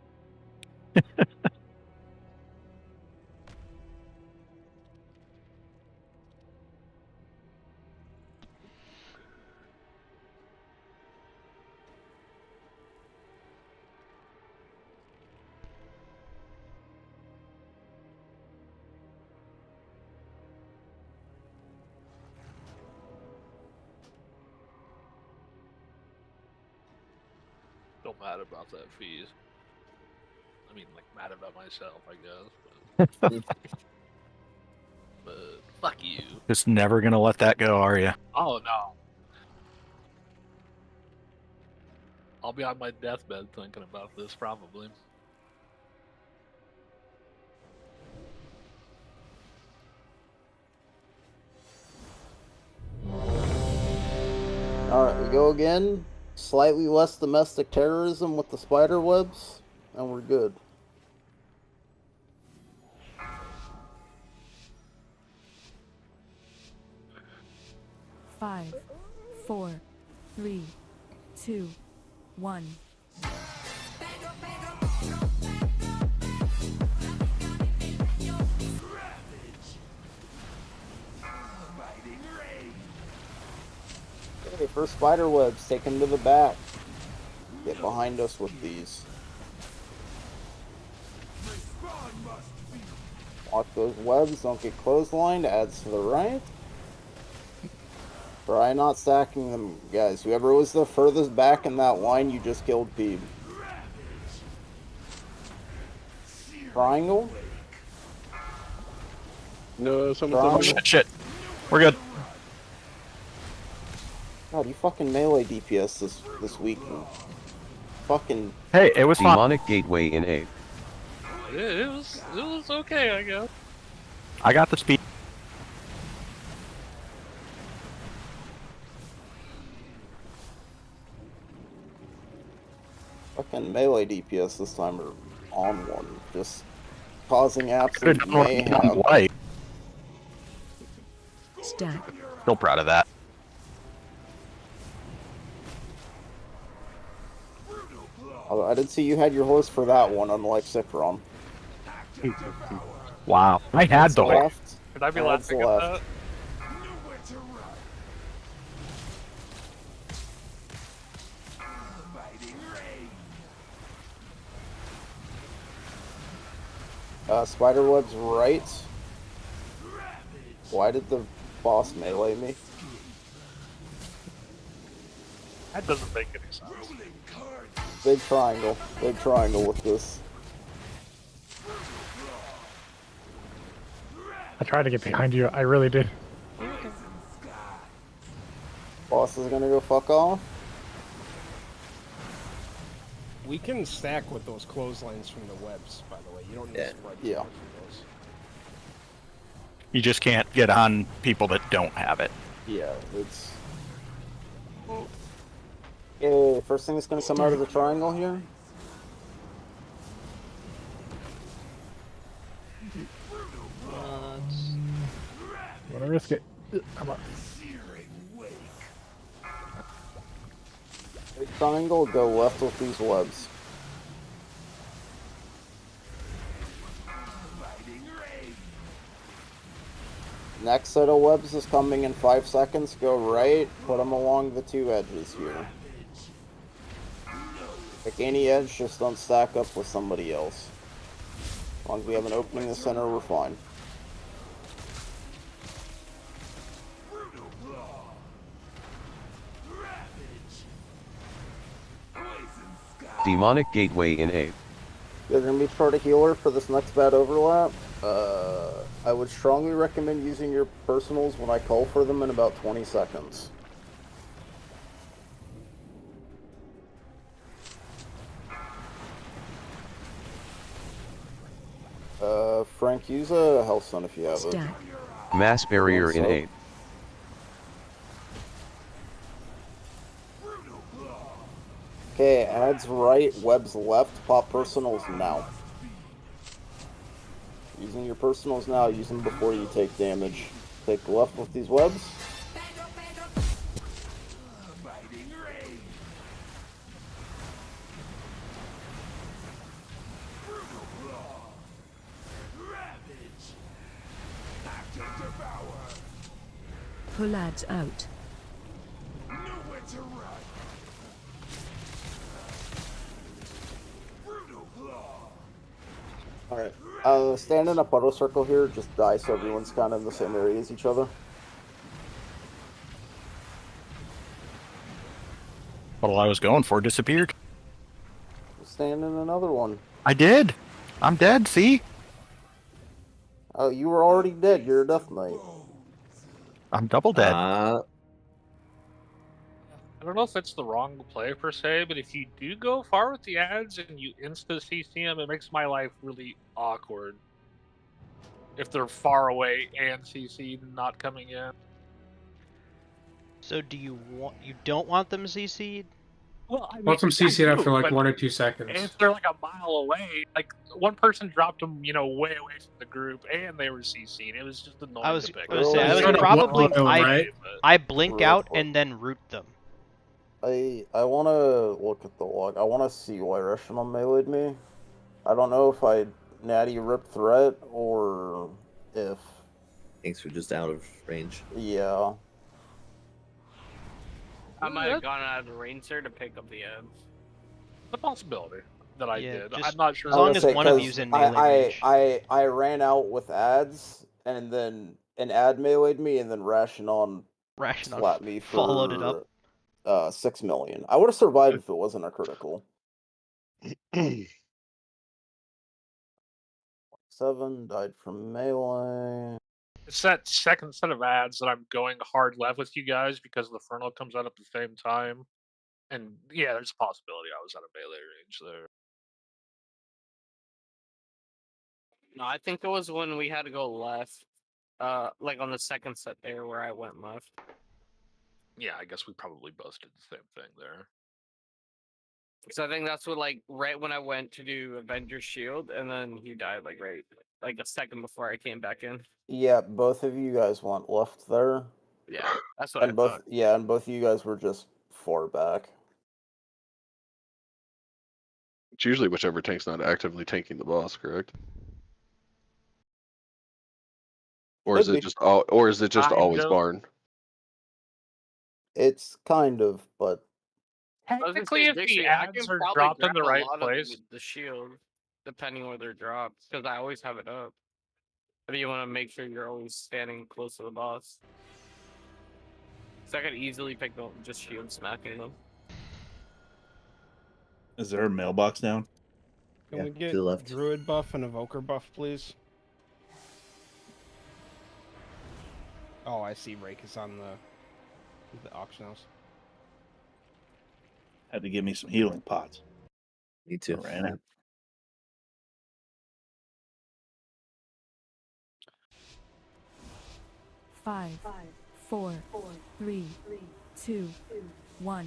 Still mad about that fees. I mean, like, mad about myself, I guess. But fuck you. Just never gonna let that go, are you? Oh, no. I'll be on my deathbed thinking about this, probably. Alright, we go again. Slightly less domestic terrorism with the spider webs, and we're good. Five, 4, 3, 2, 1. Okay, first spider webs, take them to the back. Get behind us with these. Watch those webs, don't get clotheslined, adds to the right. Try not stacking them, guys. Whoever was the furthest back in that line, you just killed Peeb. Triangle. No, someone's Triangle. Shit. We're good. God, you fucking melee DPS this week. Fucking. Hey, it was fun. Demonic Gateway in 8. It was okay, I guess. I got the speed. Fucking melee DPS this time are on one. Just causing absolute mayhem. White. Stack. Still proud of that. Although I did see you had your horse for that one, unlike Citron. Wow. I had the horse. Left. Could I be Adds laughing at left. that? Spiderweb's right. Why did the boss melee me? That doesn't make any sense. Big triangle. Big triangle with this. I tried to get behind you. I really did. Boss is gonna go fuck off. We can stack with those clotheslines from the webs, by the way. You don't need to spread too much with those. You just can't get on people that don't have it. Yeah, it's... Okay, first thing that's gonna come out of the triangle here. I'm gonna risk it. Come on. Big triangle, go left with these webs. Next set of webs is coming in 5 seconds. Go right, put them along the 2 edges here. Pick any edge, just don't stack up with somebody else. As long as we have an opening in the center, we're fine. Demonic Gateway in 8. You're going to be short a healer for this next bad overlap. I would strongly recommend using your personals when I call for them in about 20 seconds. Frank, use a health stone if you have it. Mass Barrier in 8. Okay, adds right, webs left, pop personals now. Using your personals now, use them before you take damage. Take left with these webs. Pull ads out. Alright, stand in a puddle circle here, just die so everyone's kind of in the same area as each other. What I was going for disappeared. Stand in another one. I did. I'm dead, see? Oh, you were already dead. You're a Death Knight. I'm double dead. I don't know if it's the wrong play per se, but if you do go far with the ads and you insta CC them, it makes my life really awkward. If they're far away and CC not coming in. So do you don't want them CC'd? Well, I mean, Want them CC'd I after do, like but 1 or 2 seconds. if they're like a mile away, like one person dropped them, way away from the group, and they were CC'd. It was just annoying I was to pick. gonna say, I would probably I blink out and then root them. I want to look at the log. I want to see why Rational meleeed me. I don't know if I natty rip threat or if... Thanks for just out of range. Yeah. I might have gone out of the range there to pick up the ads. The possibility that I did. just I'm not sure. as long as one of you's in melee range. I ran out with ads, and then an ad meleeed me, and then Rational slapped me for followed it up. 6 million. I would have survived if it wasn't a critical. 7 died from melee. It's that second set of ads that I'm going hard left with you guys because the frontal comes out at the same time. And yeah, there's a possibility I was out of melee range there. No, I think it was when we had to go left. Like on the second set there where I went left. Yeah, I guess we probably both did the same thing there. Because I think that's what, like, right when I went to do Avengers Shield, and then he died, like, right like a second before I came back in. Yeah, both of you guys went left there. Yeah, that's what I And both, thought. yeah, and both of you guys were just far back. It's usually whichever tank's not actively tanking the boss, correct? Or is Could it be. just always of. barn? It's kind of, but I was gonna Technically, say, if the Dixie, I can ads are probably dropped in grab the a right lot place, of the shield, depending where they're dropped, because I always have it up. But you want to make sure you're always standing close to the boss. So I could easily pick up just shield smacking them. Is there a mailbox down? Can we get to the left. Druid buff and Evoker buff, please? Oh, I see. Rake is on the auction house. Had to give me some healing pots. Me too. I ran out. 5, 4, 3, 2, 1.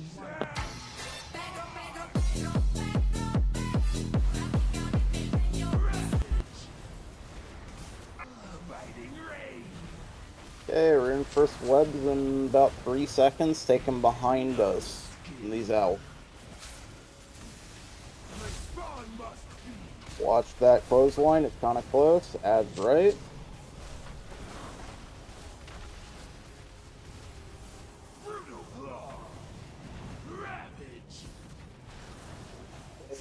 okay, we're in first webs in about 3 seconds. Take them behind us. And these out. Watch that clothesline. It's kind of close. Adds right.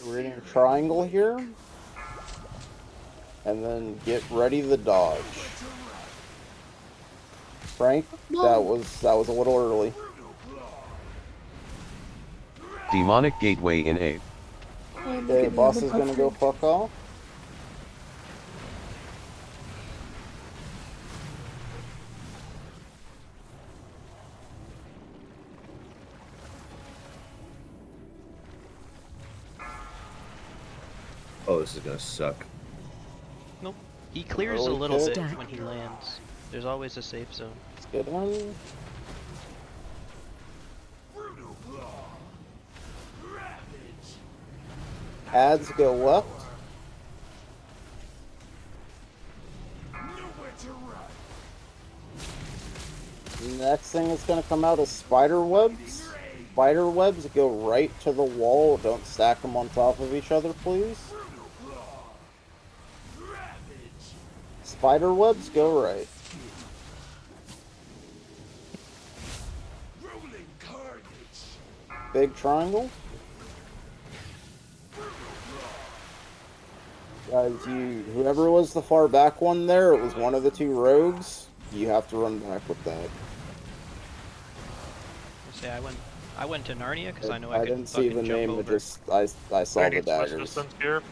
We're in a triangle here. And then get ready to dodge. Frank, that was a little early. Demonic Gateway in 8. Okay, boss is gonna go fuck off. Oh, this is gonna suck. Nope. He clears a Early little kick. bit when he lands. There's always a safe zone. Let's get one. Ads go left. Next thing that's gonna come out is spider webs. Spider webs go right to the wall. Don't stack them on top of each other, please. Spider webs go right. Big triangle. Guys, whoever was the far back one there, it was one of the two rogues. You have to run back with that. Say I went to Narnia because I know I could didn't see the fucking jump name, but over. just I saw I the need switch daggers. systems here.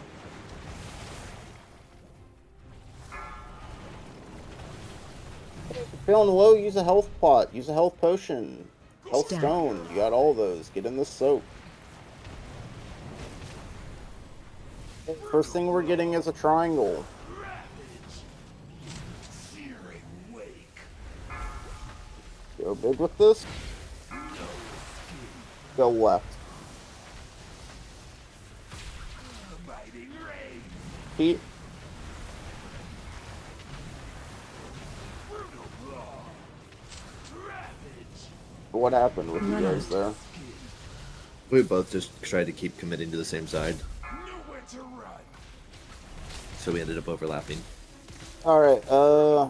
If you're feeling low, use a health pot. Use a health potion. Health stone. You got all those. Get in the soak. First thing we're getting is a triangle. Go big with this. Go left. Pete. What happened with you guys there? We both just tried to keep committing to the same side. So we ended up overlapping. Alright, yeah,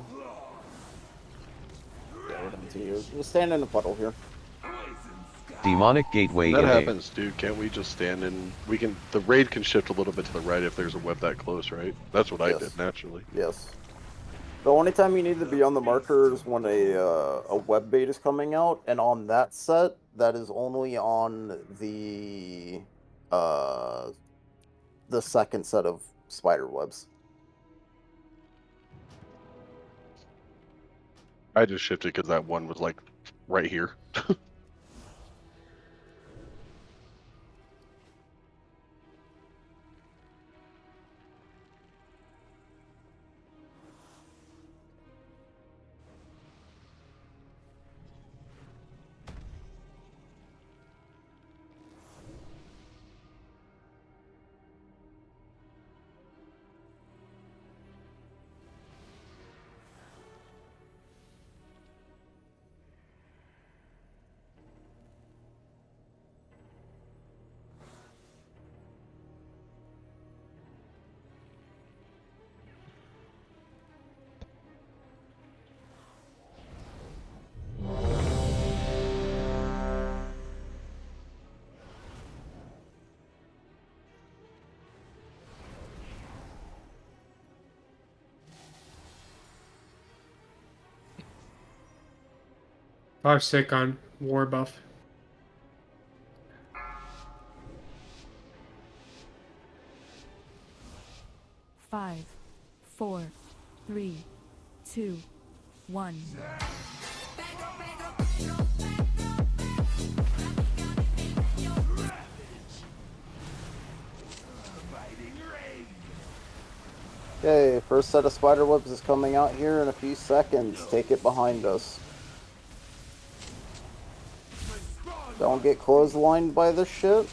we're done to you. Just stand in a puddle here. Demonic Gateway That in 8. happens, dude. Can't we just stand in? The raid can shift a little bit to the right if there's a web that close, right? That's what I did naturally. Yes. The only time you need to be on the marker is when a web bait is coming out, and on that set, that is only on the second set of spider webs. I just shifted because that one was like right here. I was sick on war buff. Five, 4, 3, 2, 1. Okay, first set of spider webs is coming out here in a few seconds. Take it behind us. Don't get clotheslined by this shit.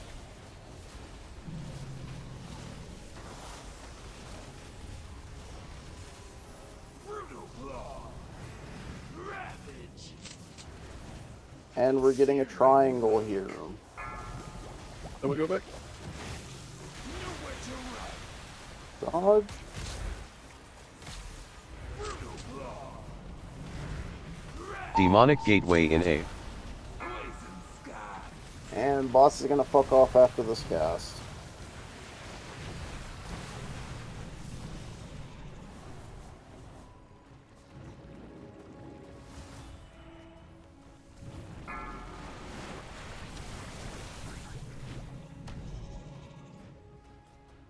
And we're getting a triangle here. Then we go back. Dodge. Demonic Gateway in A. And boss is gonna fuck off after this cast.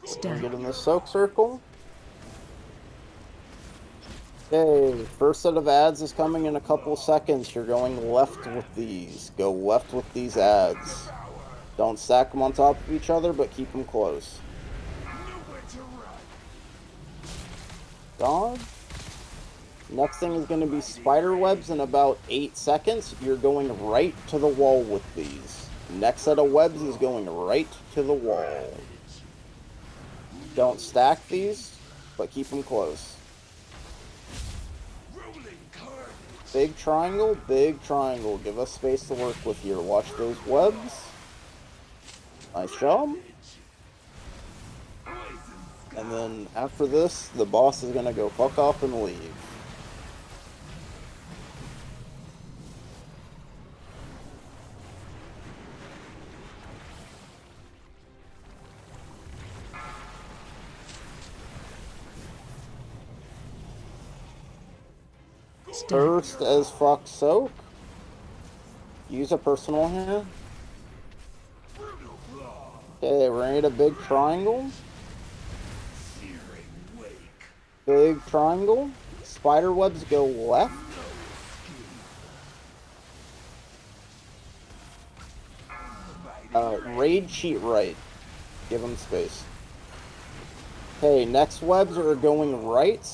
Stack. Get in the soak circle. Okay, first set of ads is coming in a couple seconds. You're going left with these. Go left with these ads. Don't stack them on top of each other, but keep them close. Dodge. Next thing is going to be spider webs in about 8 seconds. You're going right to the wall with these. Next set of webs is going right to the wall. Don't stack these, but keep them close. Big triangle, big triangle. Give us space to work with here. Watch those webs. Nice job. And then after this, the boss is gonna go fuck off and leave. First as fuck soak. Use a personal here. Okay, we're gonna need a big triangle. Big triangle. Spider webs go left. Raid cheat right. Give them space. Okay, next webs are going right.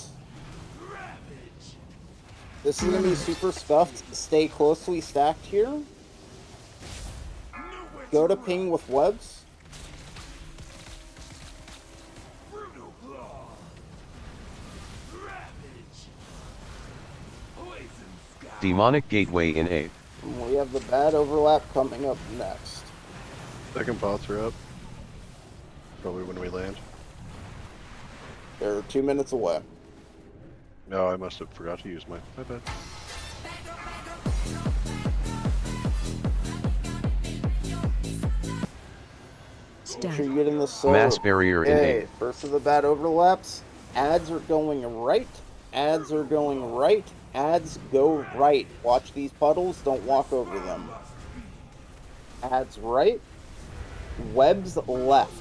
This is going to be super scuffed. Stay closely stacked here. Go to ping with webs. Demonic Gateway in A. We have the bad overlap coming up next. Second bots are up. Probably when we land. They're 2 minutes away. No, I must have forgot to use my bad. Make sure you get in the soul. Mass barrier in A. First of the bad overlaps. Ads are going right. Ads are going right. Ads go right. Watch these puddles. Don't walk over them. Ads right. Webs left.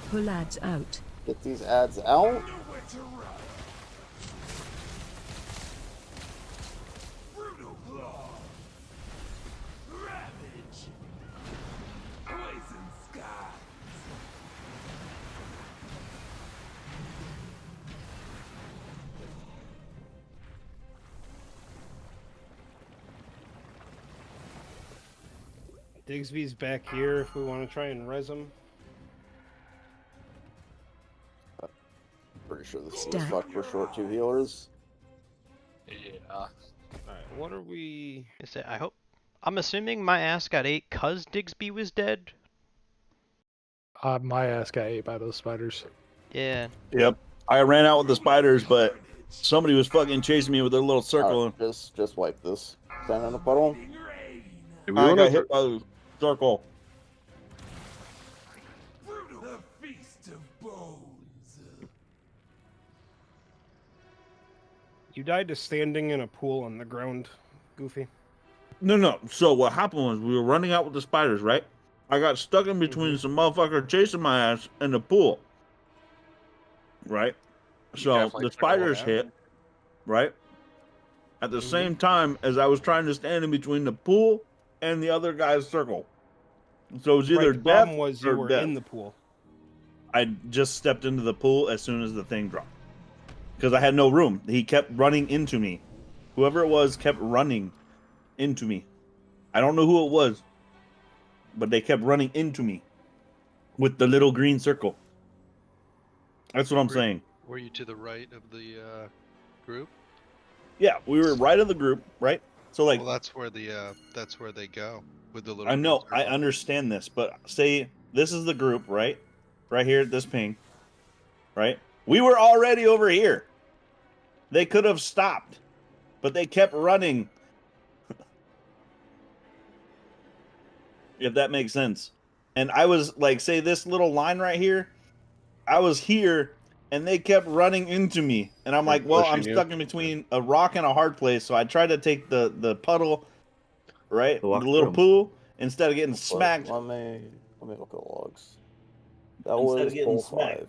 Pull ads out. Get these ads out. Digsby's back here if we want to try and res him. Pretty sure this is fucked for short 2 healers. Yeah. Alright, what are we... Is it, I'm assuming my ass got ate cause Digsby was dead? My ass got ate by those spiders. Yeah. Yep. I ran out with the spiders, but Somebody was fucking chasing me with a little circle. Just wipe this. Stand in the puddle. I got hit by the circle. You died to standing in a pool on the ground, Goofy. No. So what happened was we were running out with the spiders, right? I got stuck in between some motherfucker chasing my ass in the pool. Right? So the spiders hit, right? At the same time as I was trying to stand in between the pool and the other guy's circle. So it was either the death problem was you or were death. in the pool. I just stepped into the pool as soon as the thing dropped. Because I had no room. He kept running into me. Whoever it was kept running into me. I don't know who it was, but they kept running into me with the little green circle. That's what I'm saying. Were you to the right of the group? Yeah, we were right of the group, right? So like, well, that's where they go with the little. I know, green I circle. understand this, but say this is the group, right? Right here at this ping, right? We were already over here. They could have stopped, but they kept running. If that makes sense. And I was like, say this little line right here, I was here and they kept running into me. And I'm like, well, I'm stuck in between a rock and a hard place. So I tried to take the puddle, right? The little pool, instead of getting smacked. Let me look at logs. That Instead of was getting pull smacked. 5.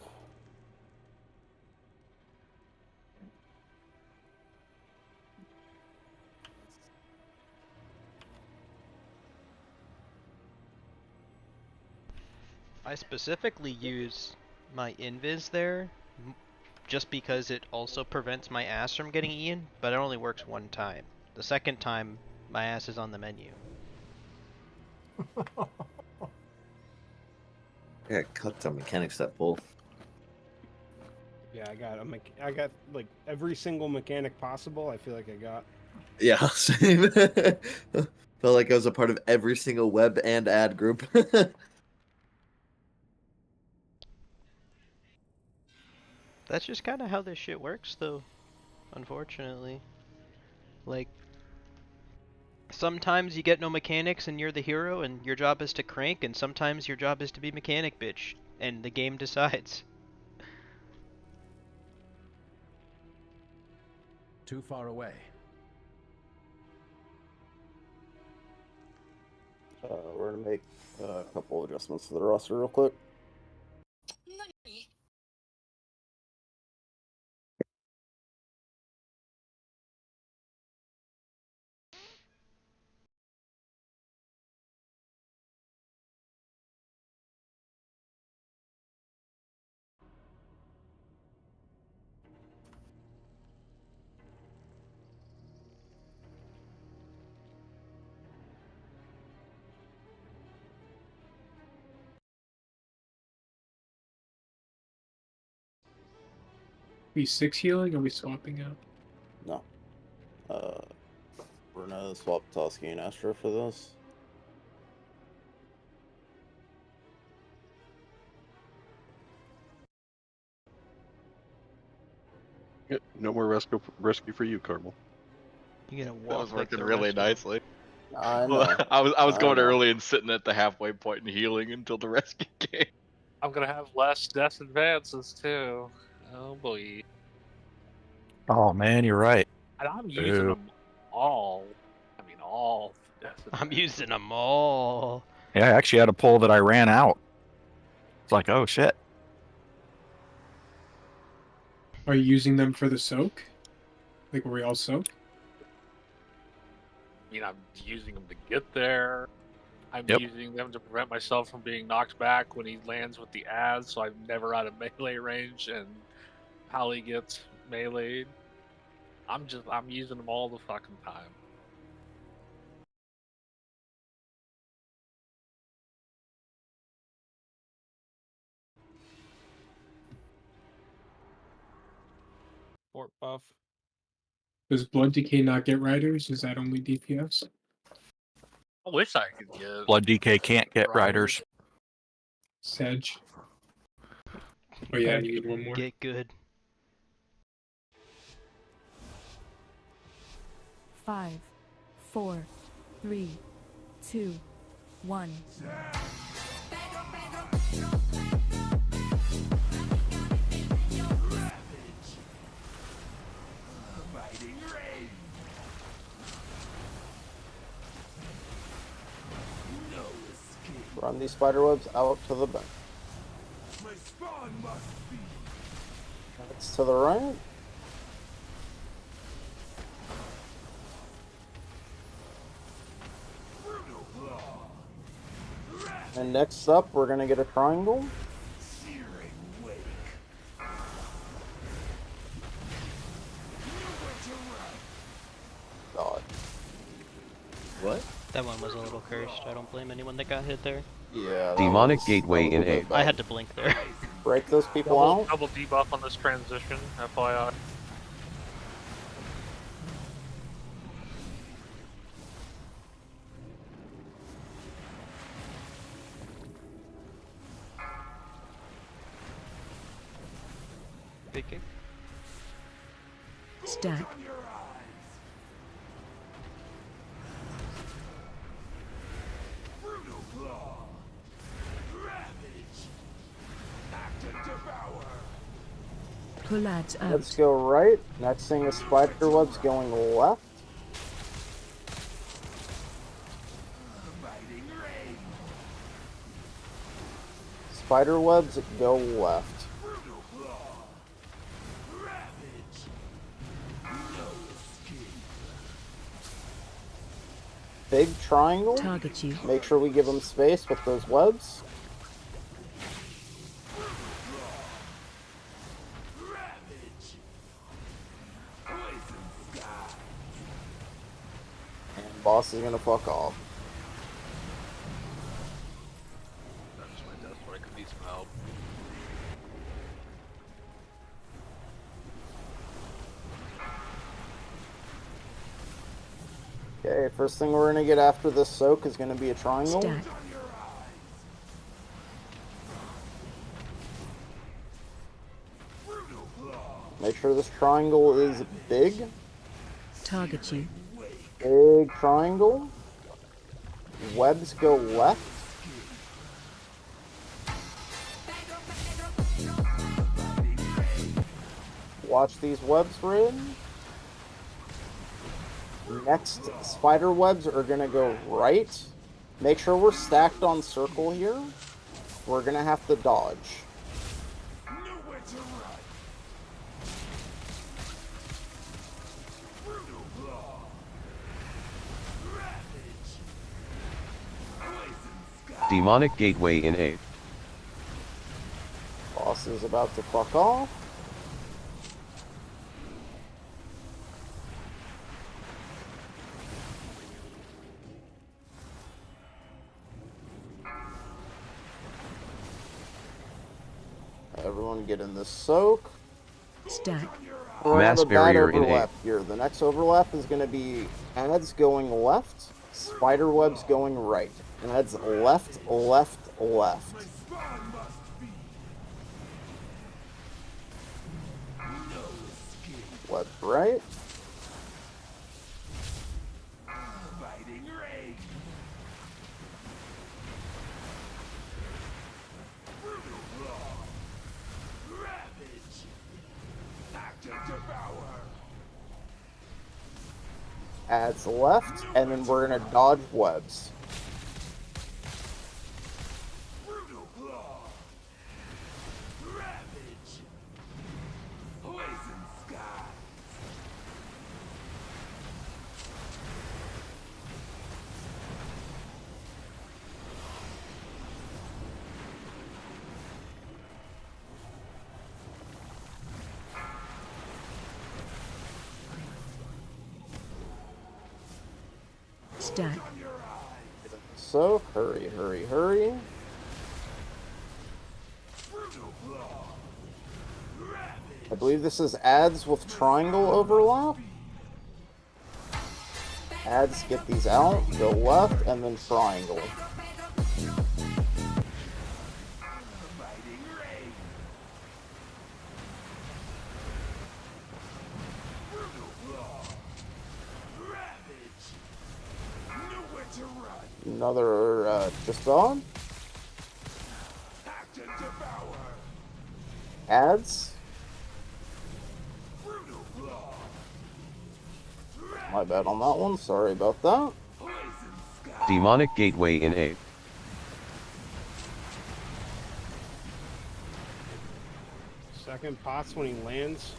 I specifically use my invis there just because it also prevents my ass from getting eaten, but it only works one time. The second time, my ass is on the menu. Yeah, cut some mechanics that pull. Yeah, I got like every single mechanic possible. I feel like I got. Yeah, same. Felt like I was a part of every single web and ad group. That's just kind of how this shit works, though, unfortunately. Like, sometimes you get no mechanics and you're the hero and your job is to crank, and sometimes your job is to be mechanic bitch, and the game decides. Too far away. We're gonna make a couple adjustments to the roster real quick. We 6 healing, or are we swapping out? No. We're gonna swap Toski and Astra for this. Yeah, no more rescue for you, Carmel. You gonna That walk was like working the really rest of them. nicely. I know. I was going know. early and sitting at the halfway point and healing until the rescue came. I'm gonna have less death advances too. Oh boy. Oh man, you're right. And I'm using them all. I mean, all. I'm using them all. Yeah, I actually had a pull that I ran out. It's like, oh shit. Are you using them for the soak? Like, were we all soak? I mean, I'm using them to get there. I'm Yep. using them to prevent myself from being knocked back when he lands with the ads, so I'm never out of melee range and Pally gets meleeed. I'm using them all the fucking time. Fort buff. Does Blood Decay not get riders? Is that only DPS? I wish I could get Blood DK can't get riders. Sedge. Oh yeah, you need one more. Get good. 5, 4, 3, 2, 1. Run these spider webs out to the back. That's to the right. And next up, we're gonna get a triangle. God. What? That one was a little cursed. I don't blame anyone that got hit there. Yeah. Demonic Gateway in A. I had to blink there. Break those people out. Double debuff on this transition, FYI. Speaking. Stack. Pull ads out. Let's go right. Next thing is spider webs going left. Spider webs go left. Big triangle. Target you. Make sure we give them space with those webs. And boss is gonna fuck off. That's what I could use some help. Okay, first thing we're gonna get after this soak is gonna be a triangle. Stack. Make sure this triangle is big. Target you. Big triangle. Webs go left. Watch these webs, Rid. Next, spider webs are gonna go right. Make sure we're stacked on circle here. We're gonna have to dodge. Demonic Gateway in A. Boss is about to fuck off. Everyone get in the soak. Stack. We're Mass on a bad barrier in A. overlap here. The next overlap is going to be ads going left, spider webs going right. Ads left, left, left. Web right. Ads left, and then we're gonna dodge webs. Stack. So, hurry, hurry, hurry. I believe this is ads with triangle overlap. Ads get these out, go left, and then triangle. Another just on. Ads. My bad on that one. Sorry about that. Demonic Gateway in 8. Second pots when he lands.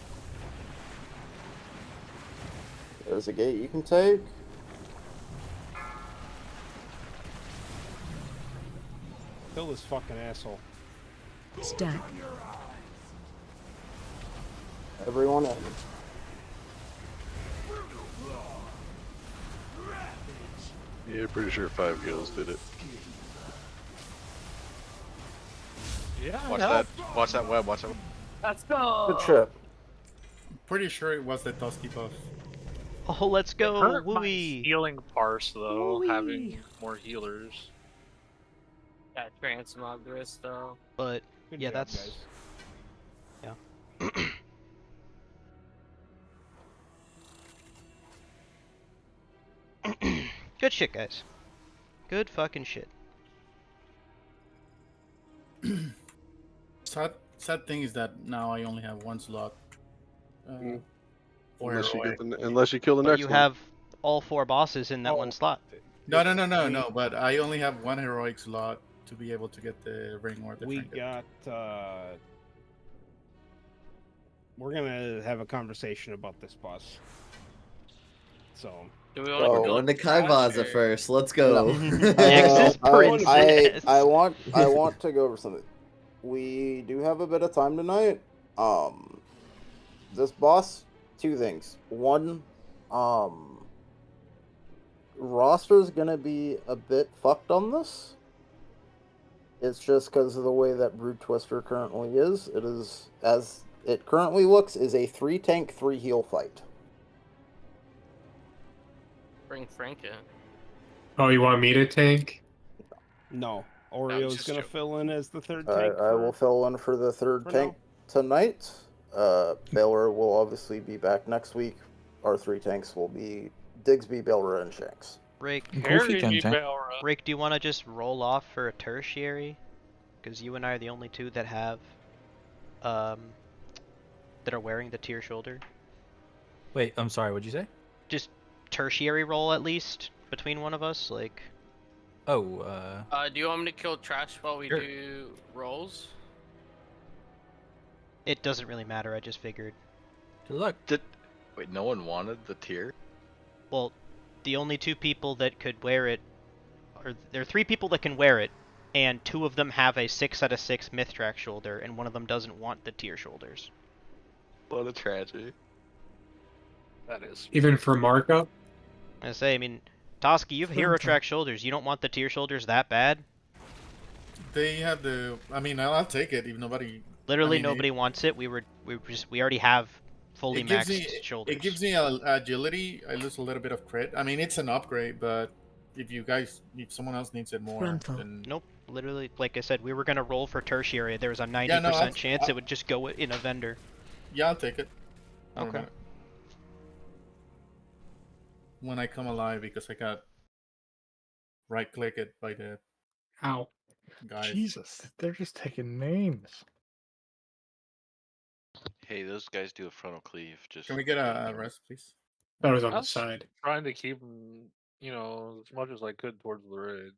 There's a gate you can take. Kill this fucking asshole. Stack. Everyone in. Yeah, pretty sure 5 kills did it. Yeah. Watch that. Watch that web. Watch that. Let's go. Good shit. Pretty sure it was the Dusky buff. Oh, let's go. Hurt my Wooey. healing parse though, Wooey. having more healers. Got transmog wrist though. But Good yeah, job, that's guys. yeah. Good shit, guys. Good fucking shit. Sad thing is that now I only have one slot. Unless you kill the But next you one. have all 4 bosses in that one slot. No. But I only have one heroic slot to be able to get the ring or the We trinket. got. We're gonna have a conversation about this boss. So. Do we want to Oh, go on to Kaivaza first. Let's go. I want to go over something. We do have a bit of time tonight. This boss, 2 things. One, roster's gonna be a bit fucked on this. It's just because of the way that Brood Twister currently is. It is, as it currently looks, is a 3 tank, 3 heal fight. bring Frank in? Oh, you want me to tank? No. Oreo's just gonna joking. fill in as the third tank. I will fill in for the third tank tonight. Baylor will obviously be back next week. Our 3 tanks will be Digsby, Baylor, and Shanks. Rick, Rick, do you want to just roll off for a tertiary? Because you and I are the only 2 that have, that are wearing the tier shoulder. Wait, I'm sorry. What'd you say? Just tertiary roll at least between one of us, like. Oh. Do you want me to kill trash while we Sure. do rolls? It doesn't really matter. I just figured. Good luck. Wait, no one wanted the tier? Well, the only 2 people that could wear it, or there are 3 people that can wear it, and 2 of them have a 6 out of 6 myth track shoulder, and one of them doesn't want the tier shoulders. What a tragedy. That is. Even for markup? I mean, Toski, you have hero track shoulders. You don't want the tier shoulders that bad? They have the. I mean, I'll take it if nobody. Literally I mean, nobody wants it. We already have fully it gives maxed me, shoulders. It gives me agility. I lose a little bit of crit. I mean, it's an upgrade, but if someone else needs it more, then Nope. Literally, like I said, we were gonna roll for tertiary. There was a 90% chance it would just go in a vendor. yeah, I'll take it. Don't worry Okay. about it. When I come alive, because I got right-click it by the Ow. guys. Jesus, they're just taking names. Hey, those guys do a frontal cleave. Just Can we get a rest, please? That was on I the was side. trying to keep them, as much as I could towards the raid.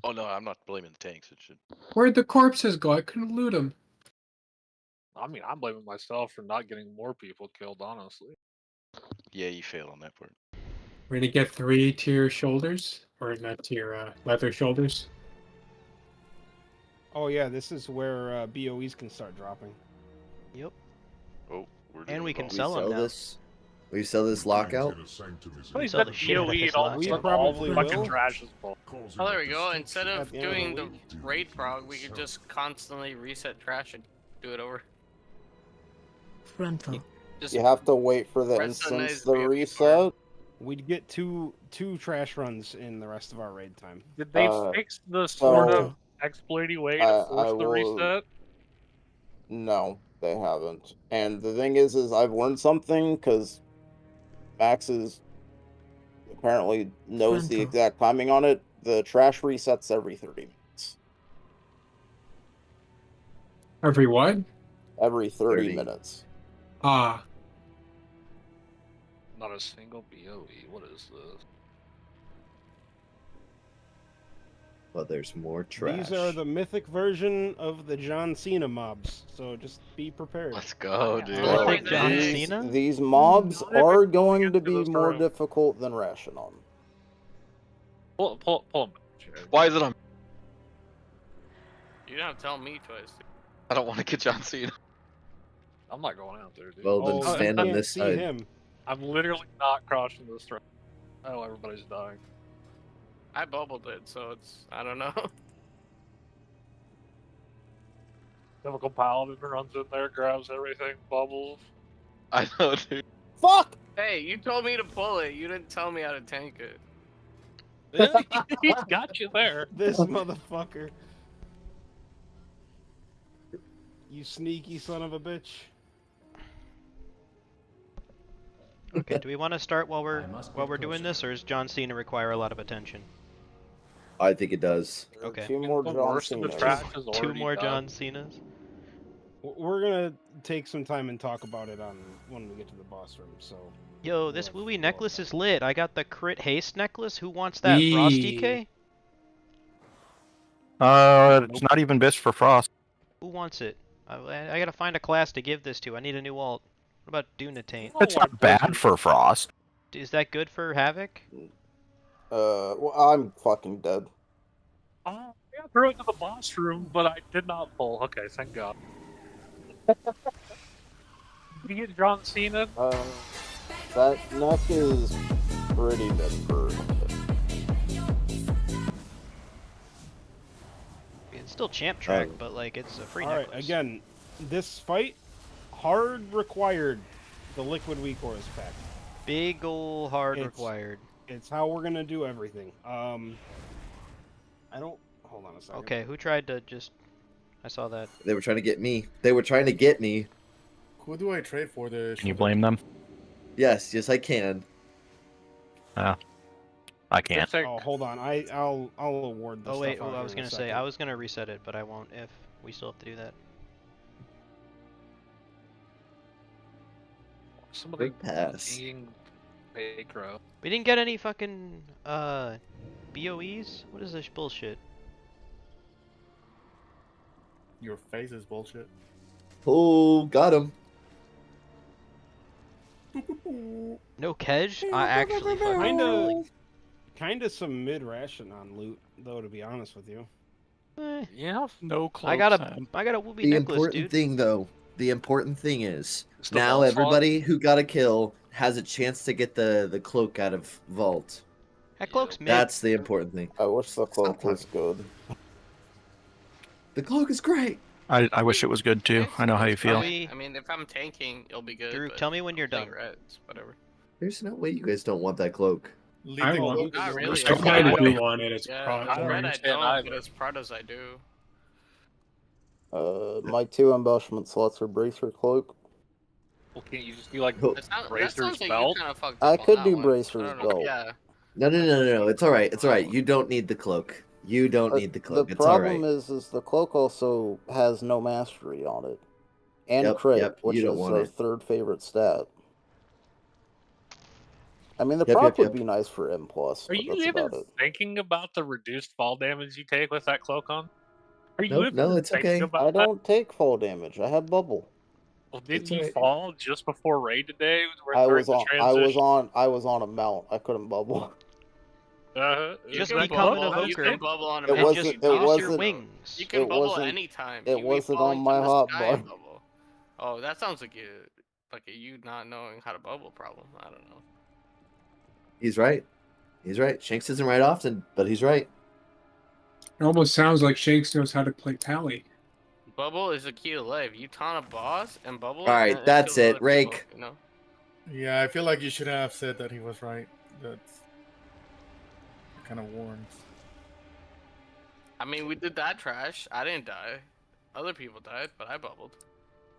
Oh no, I'm not blaming the tanks. It should. Where'd the corpses go? I couldn't loot them. I mean, I'm blaming myself for not getting more people killed, honestly. Yeah, you failed on that part. We're gonna get 3 tier shoulders, or not tier leather shoulders. Oh yeah, this is where BOEs can start dropping. Yep. Oh, we're And we can We sell them sell now. this. We sell this lockout. We sell said the shit out of BOE this and all lot. this We stuff, all probably fucking will. trash is full. Oh, there we go. Instead of At the end of doing the the raid prog, we could just constantly reset trash and do it over. Frontal. Just You have to wait for the rest on instance those to BOE reset. We'd get two trash runs in the rest of our raid time. Did they fix the sort so, of exploity way to I force the will- reset? No, they haven't. And the thing is I've learned something, because Max apparently knows the exact timing on it. The trash resets every 30 minutes. Every what? Every 30 minutes. Ah. Not a single BOE. What is this? But there's more trash. These are the mythic version of the John Cena mobs, so just be prepared. Let's go, dude. Mythic John these, Cena? These mobs are going to be more difficult than Rashinon. Pull him. Why is it on? You don't tell me twice. I don't want to get John Cena. I'm not going out there, dude. Well, then stand on this side. Him. I'm literally not crossing this road. Oh, everybody's dying. I bubbled it, so it's I don't know. Chemical Paladin runs in there, grabs everything, bubbles. I know, dude. Fuck! Hey, you told me to pull it. You didn't tell me how to tank it. He's got you there. This motherfucker. You sneaky son of a bitch. Okay, do we want to start while we're doing this, or does John Cena require a lot of attention? I think it does. Okay. Two more John Cenas. Two more John Cenas. We're gonna take some time and talk about it when we get to the boss room. So. Yo, this Wooey necklace is lit. I got the crit haste necklace. Who wants that? Frost DK? It's not even best for Frost. Who wants it? I gotta find a class to give this to. I need a new alt. What about Dunatain? It's not bad for Frost. Is that good for Havoc? Well, I'm fucking dead. I threw it to the boss room, but I did not pull. Okay, thank God. Did you get John Cena? That neck is pretty mid for It's still champ track, but like it's a free Alright, necklace. again, this fight hard required the liquid weak ores pack. Big ol' hard required. It's how we're gonna do everything. I don't. Hold on a second. Okay, who tried to just? I saw that. They were trying to get me. They were trying to get me. Who do I trade for this? Can you blame them? Yes, I can. I can't. Oh, hold on. I'll award this. Oh wait, I was gonna say I was gonna reset it, but I won't if we still have to do that. Somebody pass. eating Paycrow. We didn't get any fucking BOEs. What is this bullshit? Your face is bullshit. Oh, got him. No Kedge? I actually fucking Kinda some mid Rashinon loot, though. To be honest with you. Yeah, no close. I got a Wooby The necklace, important dude. thing, though, the important thing is the now vault everybody who got a kill has a chance to get the cloak out of vault. That cloak's mid. That's the important thing. I wish the cloak was good. The cloak is great. I wish it was good too. I know how you feel. I mean, if I'm tanking, it'll be good. Drew, but tell me when you're done. cigarettes, whatever. There's no way you guys don't want that cloak. I want. Not really. I kind of do want it. It's Yeah, product. red I don't, but as Pradas I do. My 2 embellishment slots are Bracer Cloak. Well, can't you just do like That sounds Bracer's like belt? you kind of fucked I up on could that do one. Bracer's I don't know. belt. Yeah. No. It's all right. It's all right. You don't need the cloak. You don't need the cloak. The It's all right. problem is the cloak also has no mastery on it. And Yep, crit, yep, which you don't is want our it. third favorite stat. I mean, the Yep, proc yep, would be nice for M+, Are but you that's even about it. thinking about the reduced fall damage you take with that cloak on? Are you Nope, even no, it's thinking okay. about I that? don't take fall damage. I have bubble. Well, didn't It's you alright. fall just before raid today? I during was the on. transition? I was on a mount. I couldn't bubble. Just You can become an bubble- You evoker. can bubble on a It map. wasn't. You It can Use your wasn't. wings. You can It bubble wasn't. anytime. It You wasn't fall on into my the hot sky and bar. bubble. Oh, that sounds like a you not knowing how to bubble problem. I don't know. He's right. He's right. Shanks isn't right often, but he's right. It almost sounds like Shanks knows how to play Pally. Bubble is the key to life. You taunt a boss and bubble. All right, and that's kills it. other Rake. people, you know? Yeah, I feel like you should have said that he was right. That's kind of warns. I mean, we did that trash. I didn't die. Other people died, but I bubbled.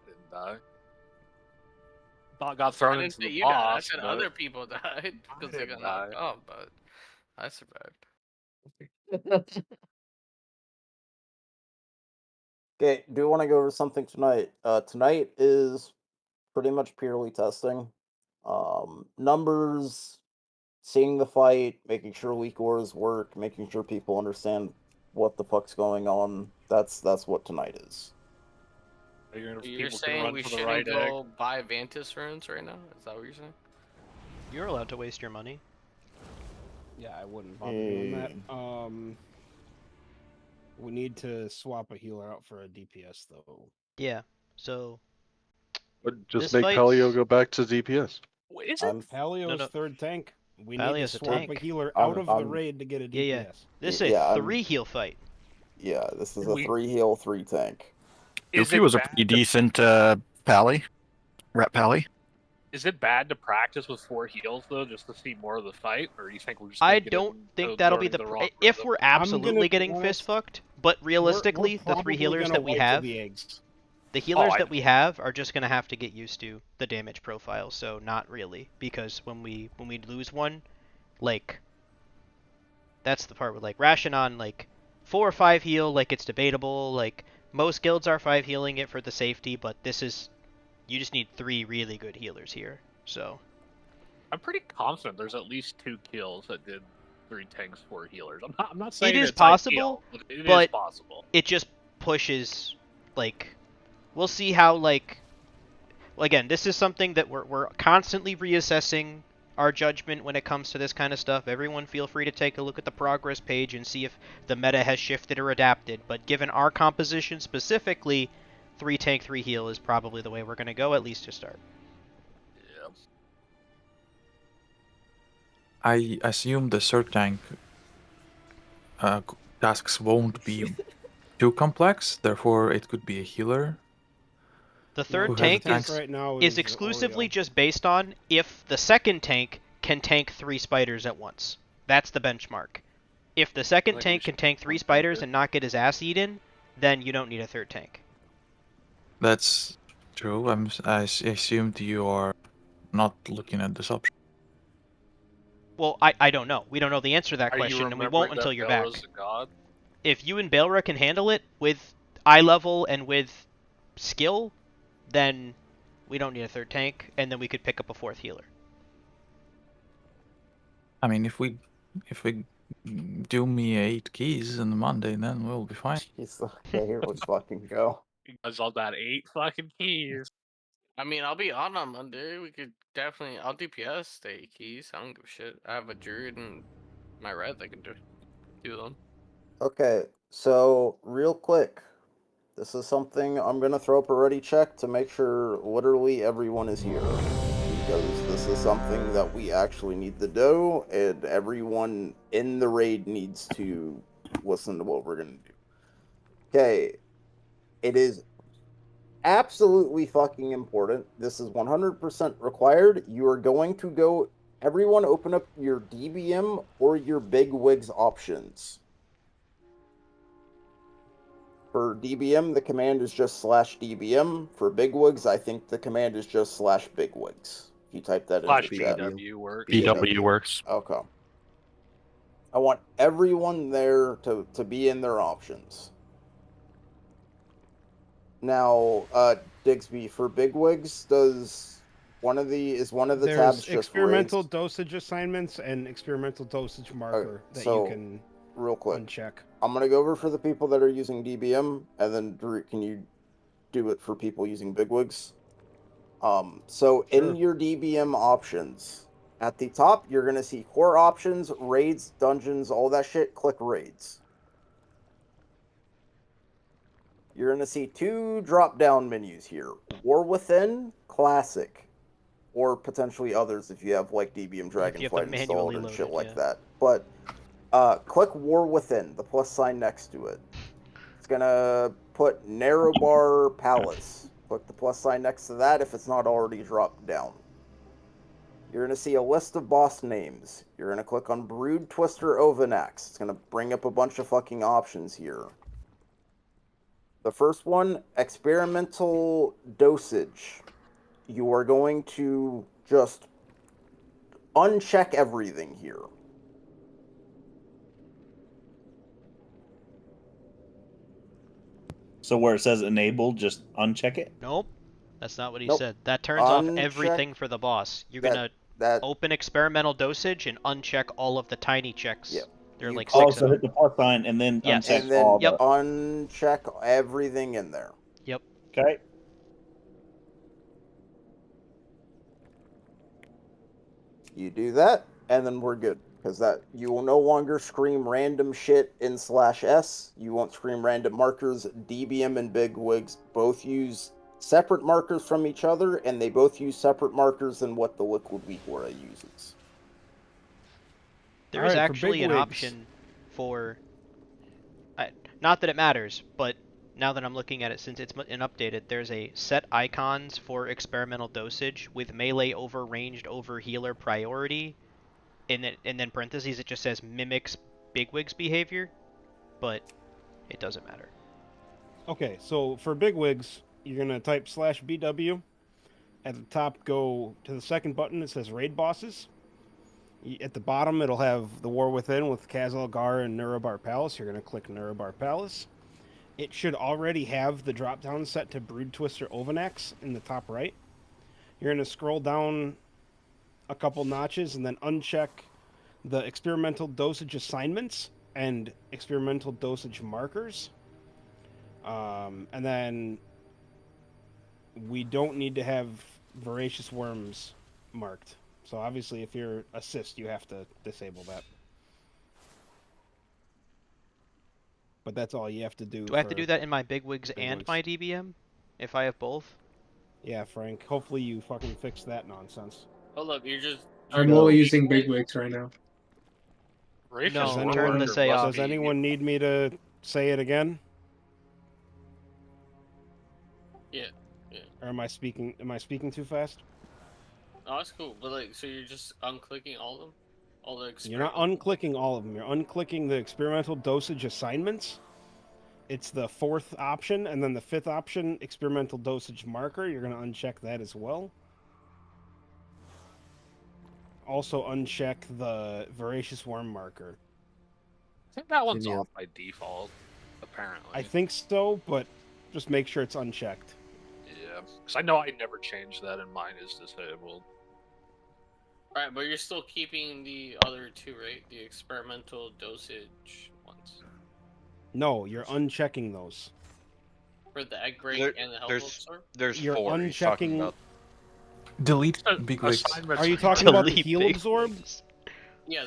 Didn't die. got thrown I didn't into say the you died. I boss. said but- other people died because they got knocked off, but I survived. Okay, do want to go over something tonight. Tonight is pretty much purely testing. Numbers, seeing the fight, making sure weak ores work, making sure people understand what the fuck's going on. That's what tonight is. You're saying we shouldn't go buy Vantis runes right now? Is that what you're saying? You're allowed to waste your money. Yeah, I wouldn't bother doing that. We need to swap a healer out for a DPS though. Yeah. So. But just this make fight's- Paleo go back to DPS. Is I'm Paleo's No. third tank. We need Palio's to a swap tank. a healer out of the raid to get a DPS. Yeah. This is a 3 heal fight. Yeah, this is a 3 heal, 3 tank. Goofy was a pretty decent pally. Rep pally. Is it bad to practice with 4 heals though, just to see more of the fight, or do you think we're just? I don't think that'll be if we're absolutely getting fist fucked. But realistically, the 3 healers that we have, the healers that we have are just gonna have to get used to the damage profile. So not really, because when we lose one, like that's the part where like Rashinon, like 4 or 5 heal, like it's debatable. Like most guilds are 5 healing it for the safety, but this is you just need 3 really good healers here. So I'm pretty confident there's at least 2 kills that did 3 tanks, 4 healers. I'm not saying it is it's possible, ideal, but it but is possible. it just pushes like we'll see how like well, again, this is something that we're constantly reassessing our judgment when it comes to this kind of stuff. Everyone feel free to take a look at the progress page and see if the meta has shifted or adapted. But given our composition specifically, 3 tank, 3 heal is probably the way we're going to go, at least to start. I assume the third tank tasks won't be too complex, therefore it could be a healer. The third who has tank tanks. is exclusively just based on if the second tank can tank 3 spiders at once. That's the benchmark. If the second tank can tank 3 spiders and not get his ass eaten, then you don't need a third tank. That's true. I assumed you are not looking at this option. Well, I don't know. We don't know the answer to that Are you question, and we remembering won't that until you're back. Belra's a god? If you and Balra can handle it with eye level and with skill, then we don't need a third tank, and then we could pick up a 4th healer. I mean, if we do me 8 keys on the Monday, then we'll be fine. Okay, here let's fucking go. You guys all got 8 fucking keys. I mean, I'll be on Monday. We could definitely. I'll DPS the 8 keys. I don't give a shit. I have a druid and my red that can do them. Okay, so real quick, this is something I'm gonna throw up a ready check to make sure literally everyone is here, because this is something that we actually need to do, and everyone in the raid needs to listen to what we're gonna do. Okay, it is absolutely fucking important. This is 100% required. You are going to go. Everyone, open up your DBM or your Big Wigs options. For DBM, the command is just /DBM. For Bigwigs, I think the command is just /Bigwigs. If you type that into the chat. BW works. BW works. Okay. I want everyone there to be in their options. Now, Digsby, for Bigwigs, is one of the There's tabs just experimental raids? dosage assignments and experimental dosage marker that so, you can real quick, uncheck. I'm gonna go over for the people that are using DBM, and then Drew, can you do it for people using Bigwigs? So in your DBM options, at the top, you're gonna see core options, raids, dungeons, all that shit. Click raids. You're gonna see 2 drop-down menus here: War Within, Classic, or potentially others if you have like DBM Dragonflight installed and shit like that. But click War Within, the plus sign next to it. It's gonna put Nerb-ar Palace. Click the plus sign next to that if it's not already dropped down. You're gonna see a list of boss names. You're gonna click on Brood Twister Ovanax. It's gonna bring up a bunch of fucking options here. The first one, experimental dosage. you are going to just uncheck everything here. So where it says enable, just uncheck it? Nope. That's not what he Nope. said. That turns off Uncheck everything for the boss. You're gonna that open experimental dosage and uncheck all of the tiny checks. Yep. There are You like click- 6 of Also them. hit the plus sign and then Yes. uncheck and then all Yep. the... uncheck everything in there. Yep. Okay. You do that, and then we're good. Because that you will no longer scream random shit in /S. You won't scream random markers. DBM and Bigwigs both use separate markers from each other, and they both use separate markers than what the Liquid Weak Aura uses. There's Alright, for actually an Bigwigs. option for... not that it matters, but now that I'm looking at it, since it's been updated, there's a set icons for experimental dosage with melee over ranged over healer priority. And then parentheses, it just says mimics Bigwig's behavior, but it doesn't matter. Okay, so for Bigwigs, you're going to type /BW. At the top, go to the second button. It says Raid Bosses. At the bottom, it'll have the War Within with Kazalgar and Nerb-ar Palace. You're going to click Nerb-ar Palace. It should already have the drop-down set to Brood Twister Ovanax in the top right. You're going to scroll down a couple notches and then uncheck the experimental dosage assignments and experimental dosage markers. And then we don't need to have Voracious Worms marked. So obviously if you're assist, you have to disable that. But that's all you have to do. Do I have to do that in my Bigwigs and Bigwigs. my DBM? If I have both? Yeah, Frank. Hopefully you fucking fix that nonsense. Hold up, you're just. I'm only using Bigwigs right now. No, turn the say off. Does anyone need me to say it again? Yeah. Or am I speaking too fast? Oh, that's cool. But like, so you're just unclicking all of them, all the. You're not unclicking all of them. You're unclicking the experimental dosage assignments. It's the fourth option, and then the fifth option, experimental dosage marker. You're going to uncheck that as well. Also uncheck the Voracious Worm marker. I think that one's off by default, apparently. I think so, but just make sure it's unchecked. Yeah, because I know I never changed that and mine is disabled. Alright, but you're still keeping the other two, right? The experimental dosage ones. No, you're unchecking those. For the egg break and the health absorb? There's You're 4 he's talking unchecking- about. Delete Bigwigs. Are you talking about the Delete heal big absorb? Yeah,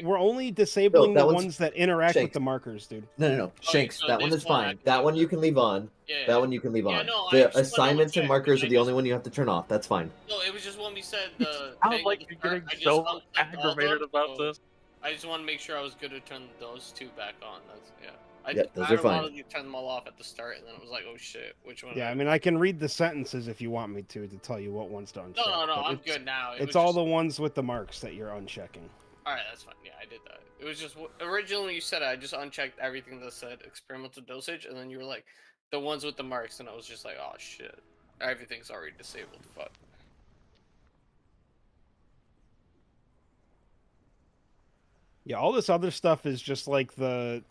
We're only disabling No, that the one's- ones that interact Shanks. with the markers, dude. No. Shanks, so that one this is one fine. I- That one you can leave on. Yeah, That one you can leave yeah, on. no, I The just wanna assignments and check, markers I are the only one you have to turn off. That's fine. No, it was just when we said the. Sounds thing like at the you're start, getting I just so unclicked all of aggravated them, about so this. I just want to make sure I was good to turn those two back on. That's yeah. Yeah, those I are fine. wanted to turn them all off at the start, and then it was like, oh shit, which one? Yeah, I mean, I can read the sentences if you want me to tell you what one's to uncheck. No, but I'm it's- good now. It It's was all just- the ones with the marks that you're unchecking. All right, that's fine. Yeah, I did that. It was just originally you said I just unchecked everything that said experimental dosage, and then you were like the ones with the marks, and I was just like, oh shit, everything's already disabled. Fuck. Yeah, all this other stuff is just like the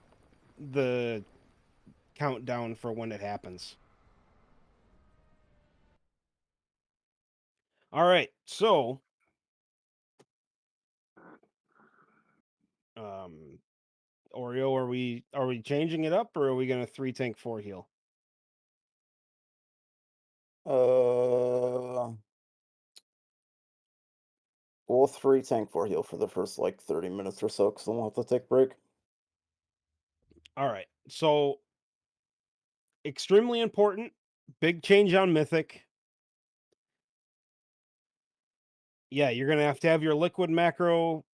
countdown for when it happens. All right, so Oreo, are we changing it up, or are we gonna 3 tank 4 heal? We'll 3 tank 4 heal for the first like 30 minutes or so, because then we'll have to take a break. All right, so extremely important, big change on Mythic. Yeah, you're gonna have to have your liquid macro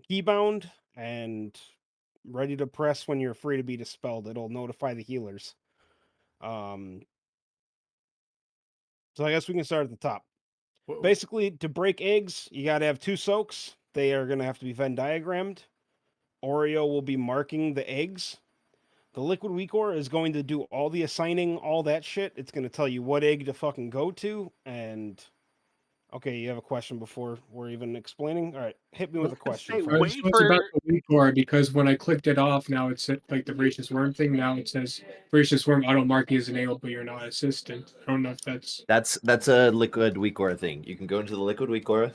keybound and ready to press when you're free to be dispelled. It'll notify the healers. So I guess we can start at the top. Basically, to break eggs, you got to have 2 soaks. They are going to have to be Venn diagrammed. Oreo will be marking the eggs. The liquid weak ore is going to do all the assigning, all that shit. It's going to tell you what egg to fucking go to. And okay, you have a question before we're even explaining. All right, hit me with a question. I First. was just about the weak ore because when I clicked it off, now it's like the voracious worm thing. Now it says voracious worm auto marking is enabled, but you're not assistant. I don't know if That's a liquid weak aura thing. You can go into the liquid weak aura,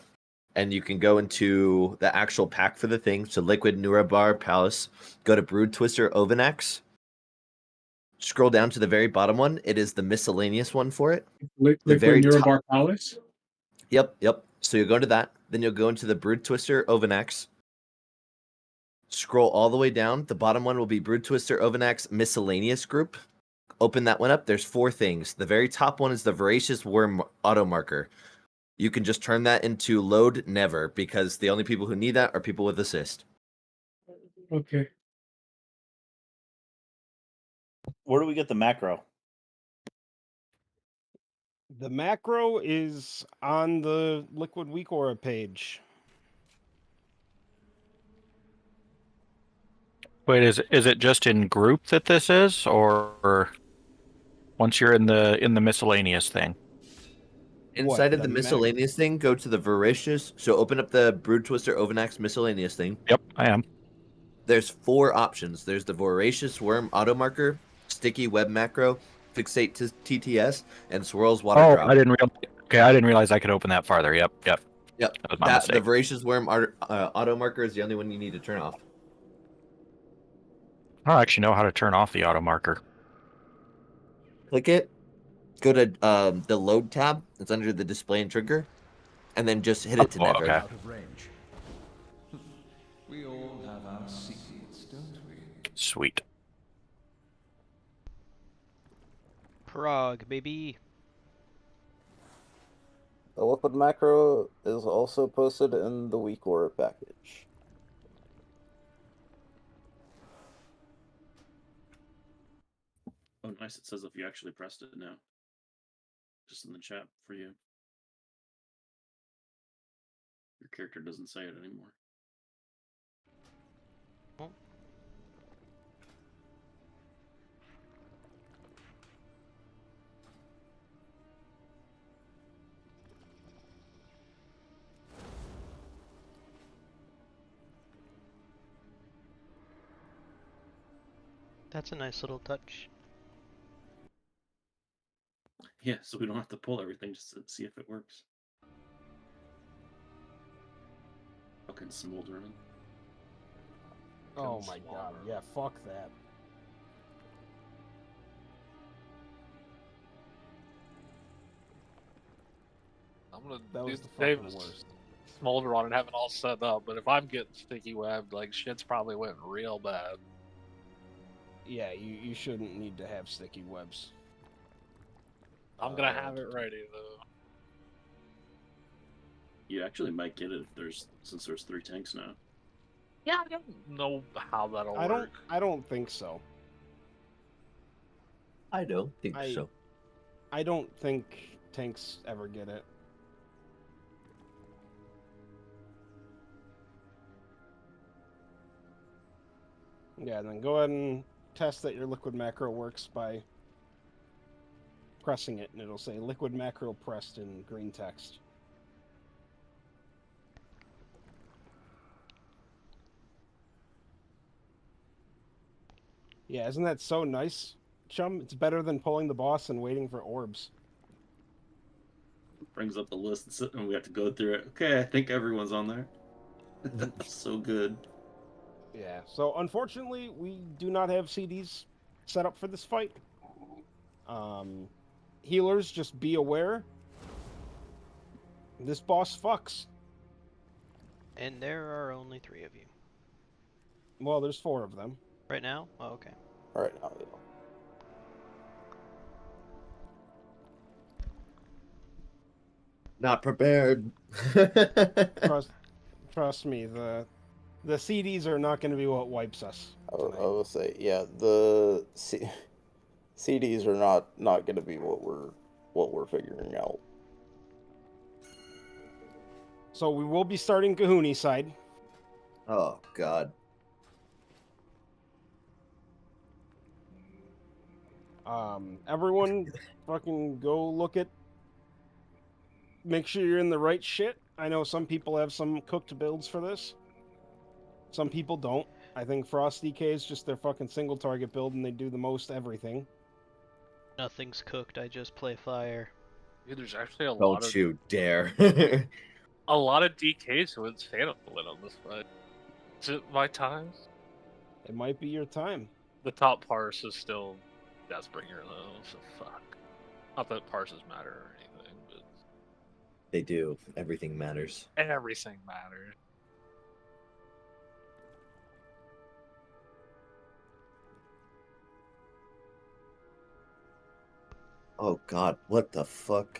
and you can go into the actual pack for the thing. So liquid Nerb-ar Palace. Go to Brood Twister Ovanax. Scroll down to the very bottom one. It is the miscellaneous one for it. liquid Nerb-ar Palace. Yep. So you'll go to that. Then you'll go into the Brood Twister Ovanax. Scroll all the way down. The bottom one will be Brood Twister Ovanax Miscellaneous Group. Open that one up. There's 4 things. The very top one is the Voracious Worm Auto Marker. You can just turn that into Load Never, because the only people who need that are people with assist. Okay. Where do we get the macro? The macro is on the liquid weak aura page. Wait, is it just in group that this is, or once you're in the miscellaneous thing? Inside of the miscellaneous thing, go to the Voracious. So open up the Brood Twister Ovanax miscellaneous thing. Yep, I am. There's 4 options. There's the Voracious Worm Auto Marker, Sticky Web Macro, Fixate to TTS, and Swirls Water Drop. I didn't realize. Okay, I didn't realize I could open that farther. Yep. Yep. That was my mistake. The Voracious Worm Auto Marker is the only one you need to turn off. I don't actually know how to turn off the auto marker. Click it. Go to the Load tab. It's under the Display and Trigger, and then just hit it to never. Okay. Out of range. We all have our secrets, don't we? Sweet. Prague, baby. The liquid macro is also posted in the weak aura package. Oh, nice. It says if you actually pressed it now. Just in the chat for you. Your character doesn't say it anymore. That's a nice little touch. Yeah, so we don't have to pull everything just to see if it works. Fucking smoldering. Oh my god, yeah, fuck that. I'm gonna That do was the the same fucking as worst. Smolder on and have it all set up, but if I'm getting sticky webbed, like shit's probably went real bad. Yeah, you shouldn't need to have sticky webs. I'm gonna have it ready though. You actually might get it if since there's 3 tanks now. Yeah, I don't know how that'll work. I don't think so. I don't think so. I don't think tanks ever get it. Yeah, then go ahead and test that your liquid macro works by pressing it, and it'll say liquid macro pressed in green text. Yeah, isn't that so nice, Chum? It's better than pulling the boss and waiting for orbs. Brings up the list and we have to go through it. Okay, I think everyone's on there. That's so good. Yeah, so unfortunately, we do not have CDs set up for this fight. Healers, just be aware. This boss fucks. And there are only 3 of you. Well, there's 4 of them. Right now? Oh, okay. Right now, yeah. Not prepared. Trust me, the CDs are not going to be what wipes us. I will say, yeah, the CDs are not going to be what we're figuring out. So we will be starting Kahuni side. Oh God. Everyone, fucking go look at. Make sure you're in the right shit. I know some people have some cooked builds for this. Some people don't. I think Frost DK is just their fucking single target build, and they do the most everything. Nothing's cooked. I just play fire. Dude, there's actually a lot Don't of you dare. a lot of DKs who would stand up the lid on this fight. Is it my time? It might be your time. The top parse is still Deathbringer though, so fuck. Not that parses matter or anything, but They do. Everything matters. everything matters. Oh god, what the fuck?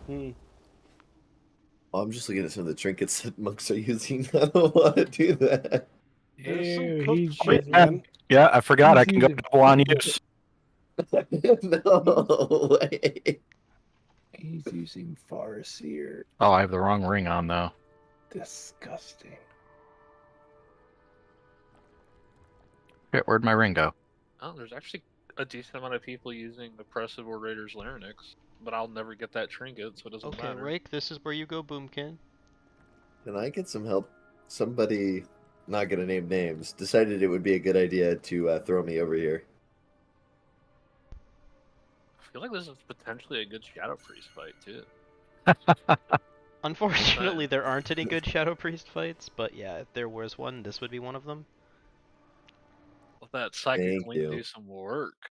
Hmm. Oh, I'm just looking at some of the trinkets that monks are using. I don't want to do that. There's some Ew, cooked he's shit, using- man. Yeah, I forgot. I He's can go using- double on use. No way. He's using Farseer. Oh, I have the wrong ring on though. Disgusting. Shit, where'd my ring go? Oh, there's actually a decent amount of people using Oppressive Orator's Larynx, but I'll never get that trinket, so it doesn't Okay, matter. Rake, this is where you go, Boomkin. Can I get some help? Somebody, not gonna name names, decided it would be a good idea to throw me over here. I feel like this is potentially a good Shadow Priest fight too. Unfortunately, there aren't any good Shadow Priest fights, but yeah, if there was one, this would be one of them. Let that psychic Thank link you. do some work.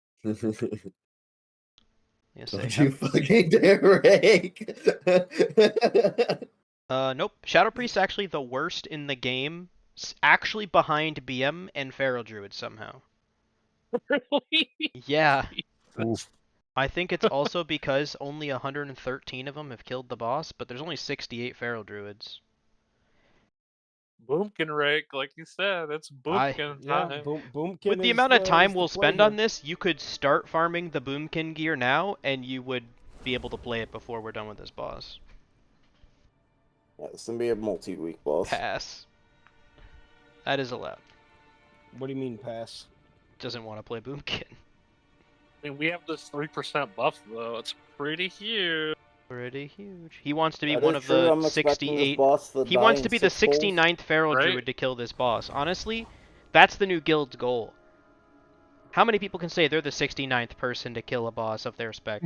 Yes, Don't you fucking dare, Rake! Nope. Shadow Priest's actually the worst in the game. Actually behind BM and Feral Druid somehow. Really? Yeah. Jesus. I think it's also because only 113 of them have killed the boss, but there's only 68 Feral Druids. Boomkin Rake, like you said, it's Boomkin time. Boomkin With the is amount of the- time is the we'll play spend on here. this, you could start farming the Boomkin gear now, and you would be able to play it before we're done with this boss. Yeah, this can be a multi-week boss. Pass. That is allowed. What do you mean pass? Doesn't want to play Boomkin. I mean, we have this 3% buff though. It's pretty huge. Pretty huge. He wants to be That one is of true, the I'm expecting this 68. boss to He die wants in to be the 6 pulls. 69th Feral Right? Druid to kill this boss. Honestly, that's the new guild's goal. How many people can say they're the 69th person to kill a boss of their spec?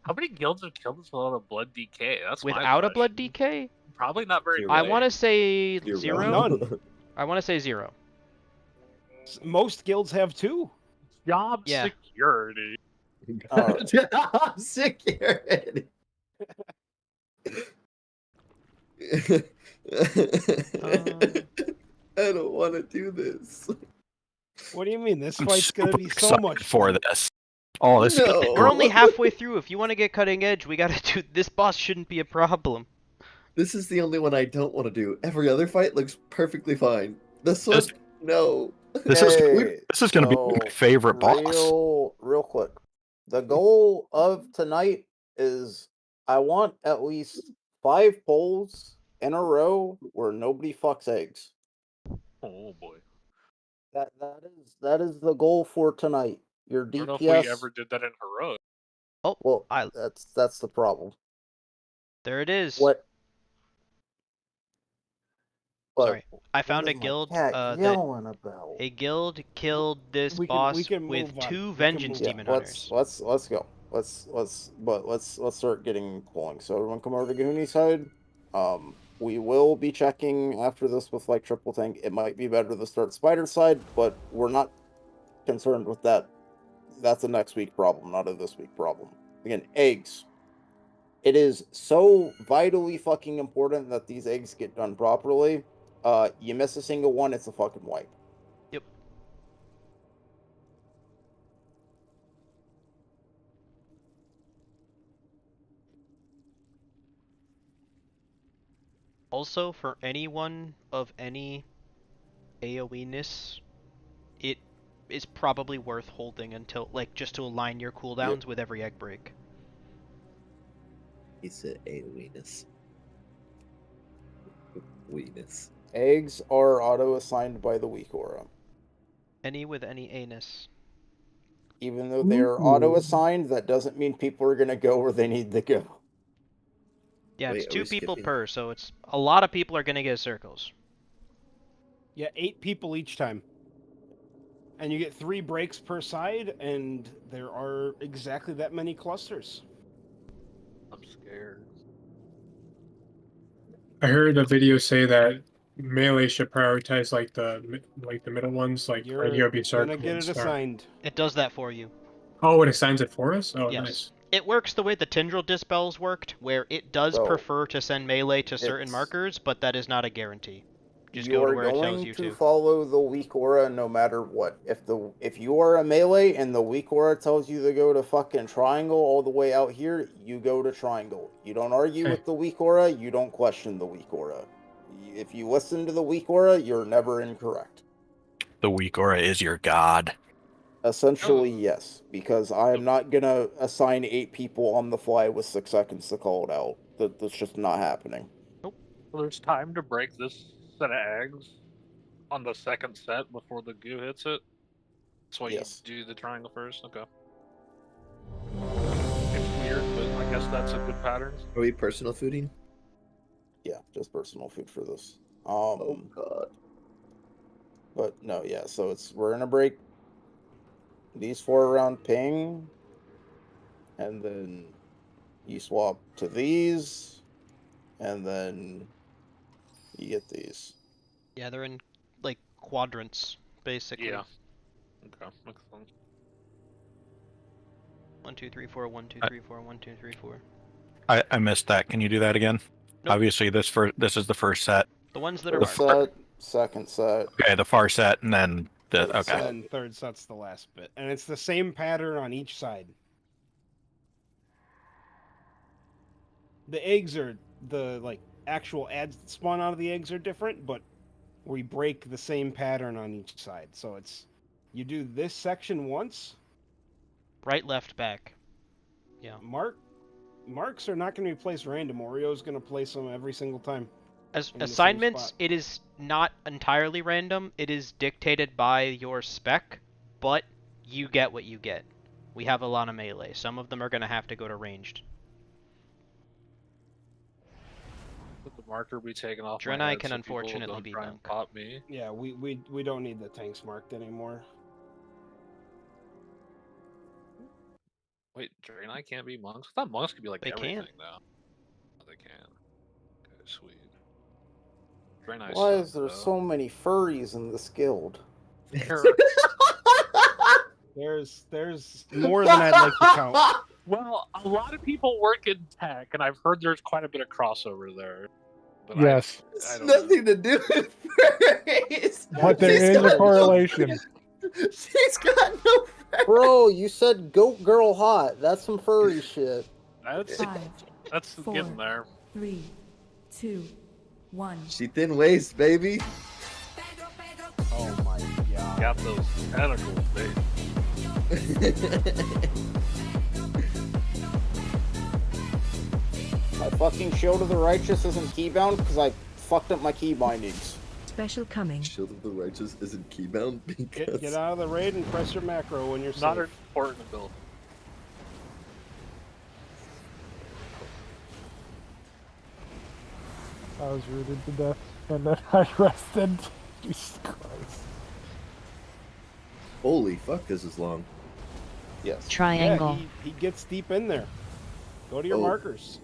How many guilds have killed this without a blood DK? That's my Without a question. blood DK? Probably not very I many. want to say Zero. 0. None. I want to say 0. Most guilds have 2. Job Yeah. security. Security. I don't want to do this. What do you mean? This I'm fight's gonna super be so excited much for fun. this. Oh, this is gonna be No. We're only halfway through. If you want to get cutting edge, we gotta do. This boss shouldn't be a problem. This is the only one I don't want to do. Every other fight looks perfectly fine. This one, This- no. This is gonna be my favorite boss. Real quick. The goal of tonight is I want at least 5 polls in a row where nobody fucks eggs. Oh boy. That is the goal for tonight. Your I don't know if DPS. we ever did that in heroic. Oh, Well, I, that's the problem. there it is. What? Sorry, I what found a is my guild cat that yelling about? a guild killed this We boss can with move on. 2 We can Vengeance move Demon Yeah, Hunters. let's go. Let's start getting pulling. So everyone come over to Gooni's side. We will be checking after this with like triple tank. It might be better to start Spider side, but we're not concerned with that. That's a next week problem, not a this week problem. Again, eggs. It is so vitally fucking important that these eggs get done properly. You miss a single one, it's a fucking wipe. Yep. Also, for anyone of any AoE-ness, it is probably worth holding until, like, just to align your cooldowns with every egg break. He said AoE-ness. Weakness. Eggs are auto-assigned by the weak aura. Any with any anus. Even though they are auto-assigned, that doesn't mean people are gonna go where they need to go. Yeah, it's Wait, are 2 we people skipping? per, so it's a lot of people are gonna get circles. Yeah, 8 people each time. And you get 3 breaks per side, and there are exactly that many clusters. I'm scared. I heard a video say that melee should prioritize like the middle ones, like right here You're would be gonna circle get and it star. assigned. It does that for you. Oh, it assigns it for us? Oh, Yes. nice. It works the way the Tindral Dispels worked, where it does So, prefer to send melee to certain it's- markers, but that is not a guarantee. Just You go to are where it tells going you to to. follow the weak aura no matter what. If you are a melee and the weak aura tells you to go to fucking triangle all the way out here, you go to triangle. You don't argue with the weak aura, you don't question the weak aura. If you listen to the weak aura, you're never incorrect. The weak aura is your god. Essentially, yes, because I am not gonna assign 8 people on the fly with 6 seconds to call it out. That's just not happening. Well, there's time to break this set of eggs on the second set before the goo hits it. That's why Yes. you do the triangle first. Okay. It's weird, but I guess that's a good pattern. Are we personal fooding? Yeah, just personal food for this. Oh god. But no, yeah, so we're gonna break these 4 around ping, and then you swap to these, and then you get these. Yeah, they're in, like, quadrants, basically. Yeah. Okay, makes sense. 1, 2, 3, 4, 1, 2, 3, 4, 1, 2, 3, 4. I missed that. Can you do that again? Nope. Obviously, this is the first set. The ones that are First marked. set, second set. Okay, the far set, and then the Third okay. set. And third set's the last bit. And it's the same pattern on each side. The eggs are, actual ads that spawn out of the eggs are different, but we break the same pattern on each side. So you do this section once. Right, left, back. Yeah. Marks are not going to be placed random. Oreo's going to place them every single time. As in the same assignments, spot. it is not entirely random. It is dictated by your spec, but you get what you get. We have a lot of melee. Some of them are going to have to go to ranged. Would the marker be taken off? Draenei my head can so people unfortunately don't be try and monk. pop me. Yeah, we don't need the tanks marked anymore. Wait, Draenei can't be monks? I thought monks could be like They everything can. now. Oh, they can. Okay, sweet. Draenei Why sucks, is there though. so many furries in this guild? There's more than I'd like to count. Well, a lot of people work in tech, and I've heard there's quite a bit of crossover there. But Yes. I don't Nothing to do with furries. But there She's is a got correlation. She's got no furries. Bro, you said goat girl hot. That's some furry shit. That's 5, that's 4, getting there. 3, 2, 1. She thin waist, baby. Oh my god. Got those tentacles, baby. My fucking Shield of the Righteous isn't keybound because I fucked up my key bindings. Special coming. Shield of the Righteous isn't keybound because Get out of the raid and press your macro when you're Not safe. an important ability. I was rooted to death, and then I rested. Jesus Christ. Holy fuck, this is long. Yes. Triangle. Yeah, he gets deep in there. Go to your Oh. markers.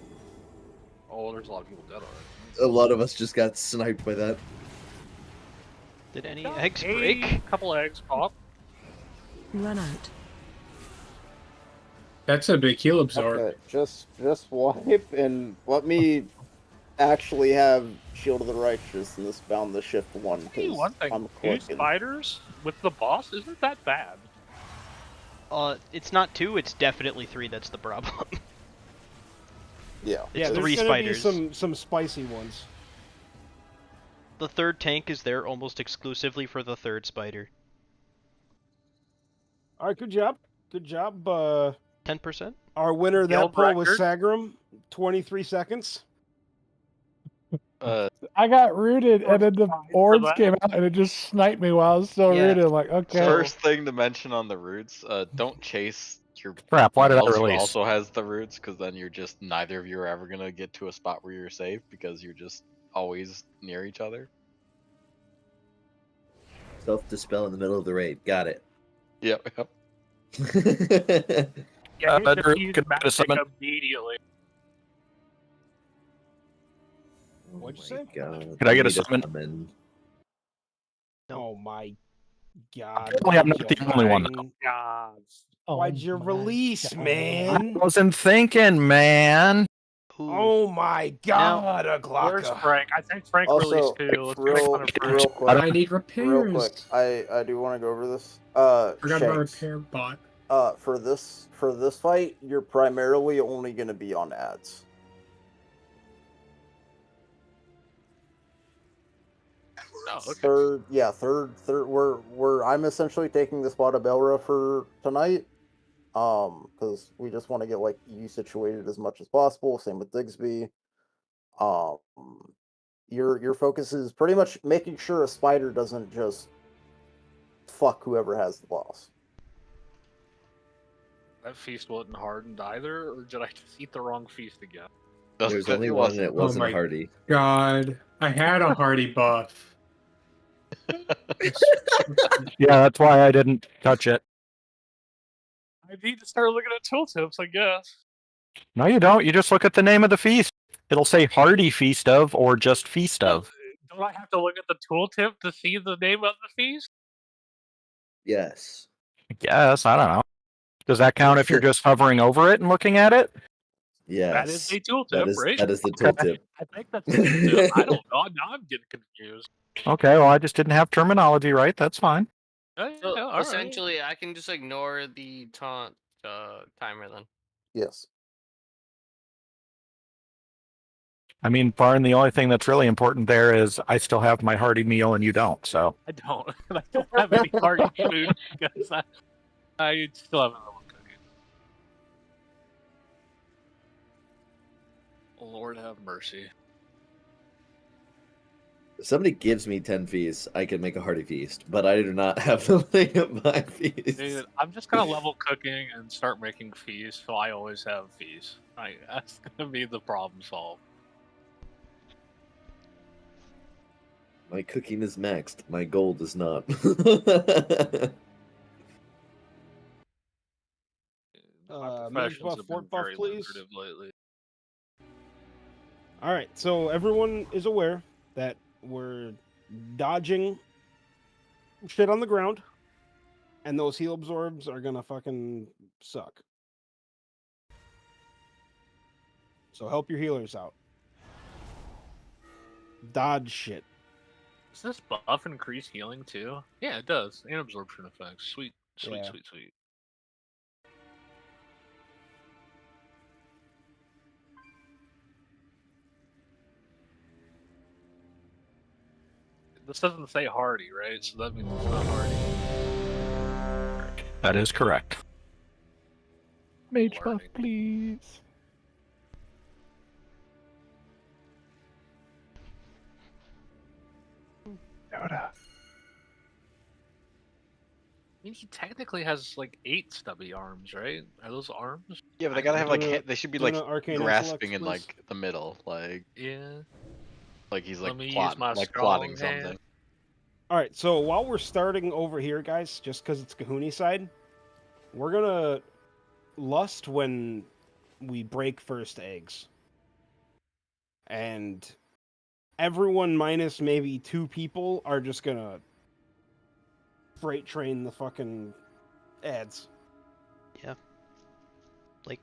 Oh, there's a lot of people dead already. A lot of us just got sniped by that. Did any eggs break? Couple eggs pop. Run out. That's a big heal absorb. Okay, just wipe and let me actually have Shield of the Righteous and this bound the shift one Tell you because one thing, I'm 2 clicking. spiders with the boss isn't that bad. It's not 2, it's definitely 3 that's the problem. Yeah. It's Yeah, there's 3 gonna spiders. be some spicy ones. The third tank is there almost exclusively for the third spider. All right, good job. Good job. 10%? Our winner of that Guild poll was record. Sagrum, 23 seconds. I got rooted, and then the orbs that. came out, and it just sniped me while I was still Yeah. rooted. I'm like, okay. First thing to mention on the roots, don't chase Crap, why did I else who release? also has the roots, because then you're just neither of you are ever gonna get to a spot where you're safe because you're just always near each other. Self-dispel in the middle of the raid. Got it. Yep. Yeah, he Drew, defused can I Magic summon? immediately. What'd you say? God. Could I get a need summon? Oh my god. Apparently I'm not why'd the you only one, mine- God. Why'd you release, I man? wasn't thinking, man. Oh my god, Where's Aglaka. Frank? I think Frank Also, released too. Let's real make fun of Frank. quick. I need Real quick. repairs. I do want to go over this. Forgot about Shanks. repair bot. For this fight, you're primarily only going to be on ads. Oh, okay. Third. I'm essentially taking the spot of Belra for tonight. Because we just want to get like you situated as much as possible. Same with Digsby. Your focus is pretty much making sure a spider doesn't just fuck whoever has the boss. That feast wasn't hardened either, or did I just eat the wrong feast again? There's only one and it wasn't my hardy. God, I had a hardy buff. Yeah, that's why I didn't touch it. I need to start looking at tooltips, I guess. No, you don't. You just look at the name of the feast. It'll say Hearty Feast of or just Feast of. Don't I have to look at the tooltip to see the name of the feast? Yes. I guess. I don't know. Does that count if you're just hovering over it and looking at it? Yes. That is a tooltip, right? That is the tooltip. I think that's a tooltip. I don't know. Now I'm getting confused. Okay, well, I just didn't have terminology right. That's fine. So all right. essentially, I can just ignore the taunt timer then. Yes. I mean, Barn, the only thing that's really important there is I still have my hearty meal and you don't, so. I don't. I don't have any hearty food because I still haven't level cooking. Lord have mercy. If somebody gives me 10 feasts, I can make a hearty feast, but I do not have the thing of my feast. Dude, I'm just gonna level cooking and start making feasts, so I always have feasts. That's gonna be the problem solved. My cooking is maxed. My gold is not. Mage buff, have fort been buff, very please. lucrative lately. Alright, so everyone is aware that we're dodging shit on the ground, and those heal absorbs are gonna fucking suck. So help your healers out. Dodge shit. Does this buff increase healing too? Yeah, it does. And absorption effects. Sweet, sweet, Yeah. sweet, sweet. This doesn't say hardy, right? So that means it's not hardy. That is correct. Mage buff, please. I mean, he technically has like 8 stubby arms, right? Are those arms? Yeah, but they gotta have like Doing a- they should be doing like an arcane grasping intellect, in please. like the middle, like Yeah. he's Let like me use plotting, my like strong plotting hand. something. Alright, so while we're starting over here, guys, just because it's Kahuni side, we're gonna lust when we break first eggs. And everyone minus maybe 2 people are just gonna freight train the fucking ads. Yeah. Like,